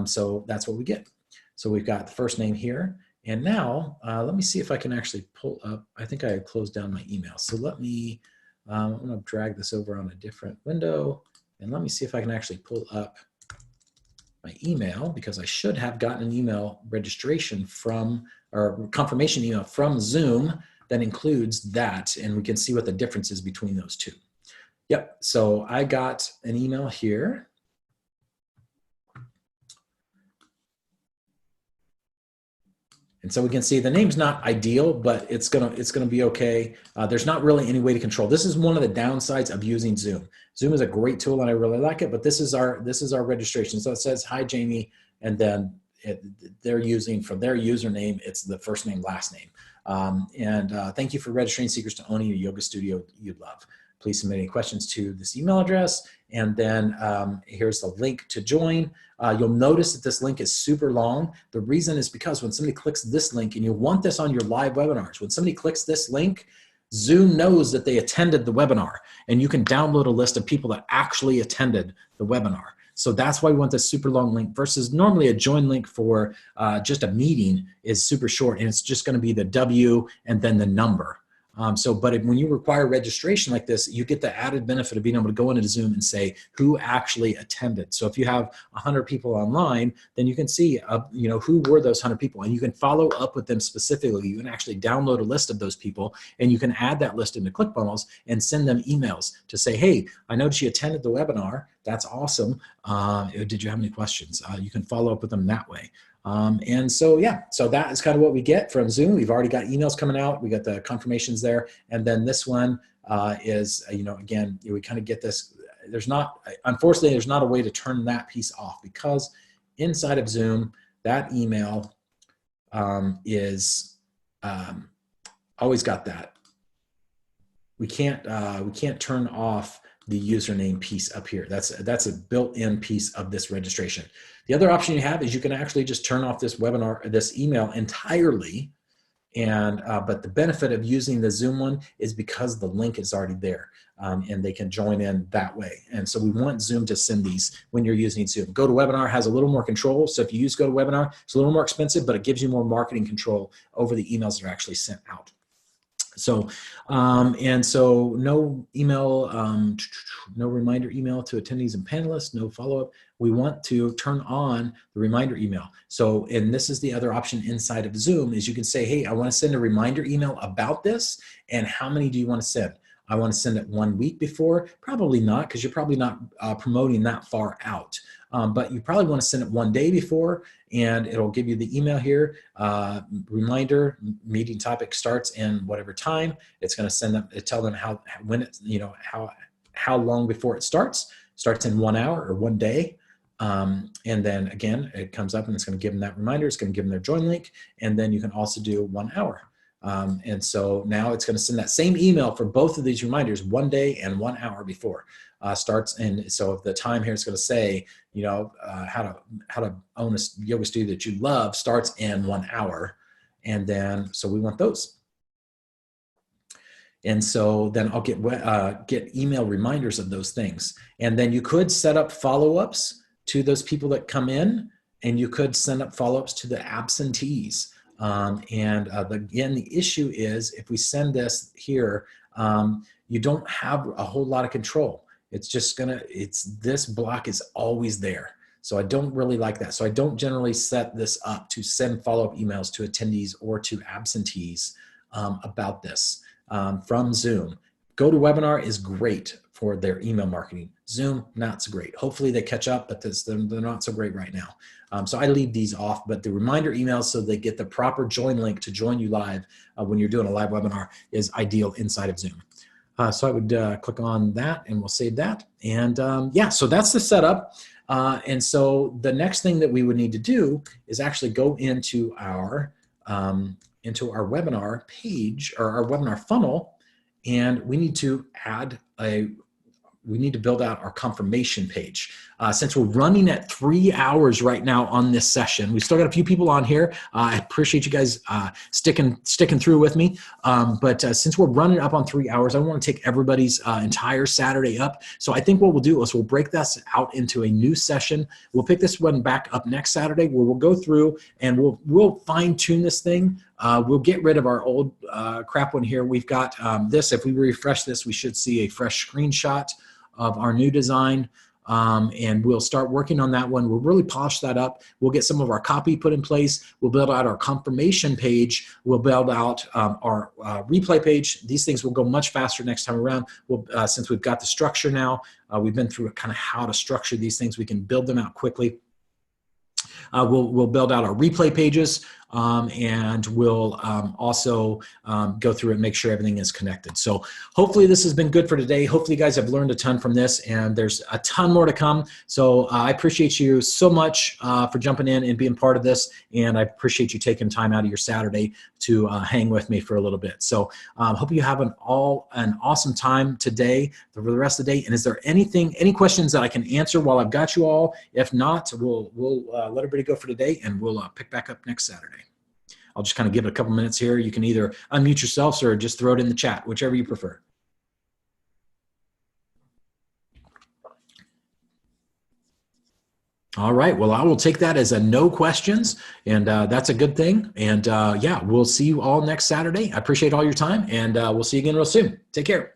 So that's what we get. So we've got the first name here. And now let me see if I can actually pull up. I think I closed down my email. So let me, I'm going to drag this over on a different window. And let me see if I can actually pull up my email, because I should have gotten an email registration from, or confirmation email from Zoom that includes that. And we can see what the difference is between those two. Yep, so I got an email here. And so we can see the name's not ideal, but it's gonna be okay. There's not really any way to control. This is one of the downsides of using Zoom. Zoom is a great tool and I really like it, but this is our registration. So it says, hi, Jamie, and then they're using for their username, it's the first name, last name. Thank you for registering Secrets to Owning a Yoga Studio You'd Love. Please submit any questions to this email address. And then here's the link to join. You'll notice that this link is super long. The reason is because when somebody clicks this link, and you want this on your live webinars, when somebody clicks this link, Zoom knows that they attended the webinar, and you can download a list of people that actually attended the webinar. So that's why we want this super long link versus normally a join link for just a meeting is super short, and it's just going to be the W and then the number. But when you require registration like this, you get the added benefit of being able to go into Zoom and say who actually attended. So if you have 100 people online, then you can see, who were those 100 people, and you can follow up with them specifically. You can actually download a list of those people, and you can add that list into ClickFunnels and send them emails to say, hey, I noticed you attended the webinar. That's awesome. Did you have any questions? You can follow up with them that way. And so, yeah, so that is kind of what we get from Zoom. We've already got emails coming out. We got the confirmations there. And then this one is, again, we kind of get this. Unfortunately, there's not a way to turn that piece off, because inside of Zoom, that email is always got that. We can't turn off the username piece up here. That's a built-in piece of this registration. The other option you have is you can actually just turn off this webinar, this email entirely. And but the benefit of using the Zoom one is because the link is already there, and they can join in that way. And so we want Zoom to send these when you're using Zoom. GoToWebinar has a little more control. So if you use GoToWebinar, it's a little more expensive, but it gives you more marketing control over the emails that are actually sent out. So, and so no email, no reminder email to attendees and panelists, no follow-up. We want to turn on the reminder email. So, and this is the other option inside of Zoom, is you can say, hey, I want to send a reminder email about this, and how many do you want to send? I want to send it 1 week before. Probably not, because you're probably not promoting that far out. But you probably want to send it 1 day before, and it'll give you the email here. Reminder, meeting topic starts in whatever time. It's going to send them, tell them when it's, how long before it starts. Starts in 1 hour or 1 day. And then again, it comes up and it's going to give them that reminder. It's going to give them their join link. And then you can also do 1 hour. And so now it's going to send that same email for both of these reminders 1 day and 1 hour before starts. And so the time here is going to say, how to own a yoga studio that you love starts in 1 hour. And then, so we want those. And so then I'll get email reminders of those things. And then you could set up follow-ups to those people that come in, and you could send up follow-ups to the absentees. Again, the issue is if we send this here, you don't have a whole lot of control. It's just this block is always there. So I don't really like that. So I don't generally set this up to send follow-up emails to attendees or to absentees about this from Zoom. GoToWebinar is great for their email marketing. Zoom, not so great. Hopefully they catch up, but they're not so great right now. So I leave these off, but the reminder emails so they get the proper join link to join you live when you're doing a live webinar is ideal inside of Zoom. So I would click on that, and we'll save that. And yeah, so that's the setup. And so the next thing that we would need to do is actually go into our webinar page, or our webinar funnel, and we need to build out our confirmation page. Since we're running at 3 hours right now on this session, we still got a few people on here. I appreciate you guys sticking through with me. But since we're running up on 3 hours, I want to take everybody's entire Saturday up. So I think what we'll do is we'll break this out into a new session. We'll pick this one back up next Saturday, where we'll go through and we'll fine tune this thing. We'll get rid of our old crap one here. We've got this. If we refresh this, we should see a fresh screenshot of our new design, and we'll start working on that one. We'll really polish that up. We'll get some of our copy put in place. We'll build out our confirmation page. We'll build out our replay page. These things will go much faster next time around. Since we've got the structure now, we've been through kind of how to structure these things. We can build them out quickly. We'll build out our replay pages, and we'll also go through and make sure everything is connected. So hopefully this has been good for today. Hopefully you guys have learned a ton from this, and there's a ton more to come. So I appreciate you so much for jumping in and being part of this, and I appreciate you taking time out of your Saturday to hang with me for a little bit. So hope you have an awesome time today for the rest of the day. And is there any questions that I can answer while I've got you all? If not, we'll let everybody go for today, and we'll pick back up next Saturday. I'll just kind of give it a couple minutes here. You can either unmute yourselves or just throw it in the chat, whichever you prefer. All right. Well, I will take that as a no questions, and that's a good thing. And yeah, we'll see you all next Saturday. I appreciate all your time, and we'll see you again real soon. Take care.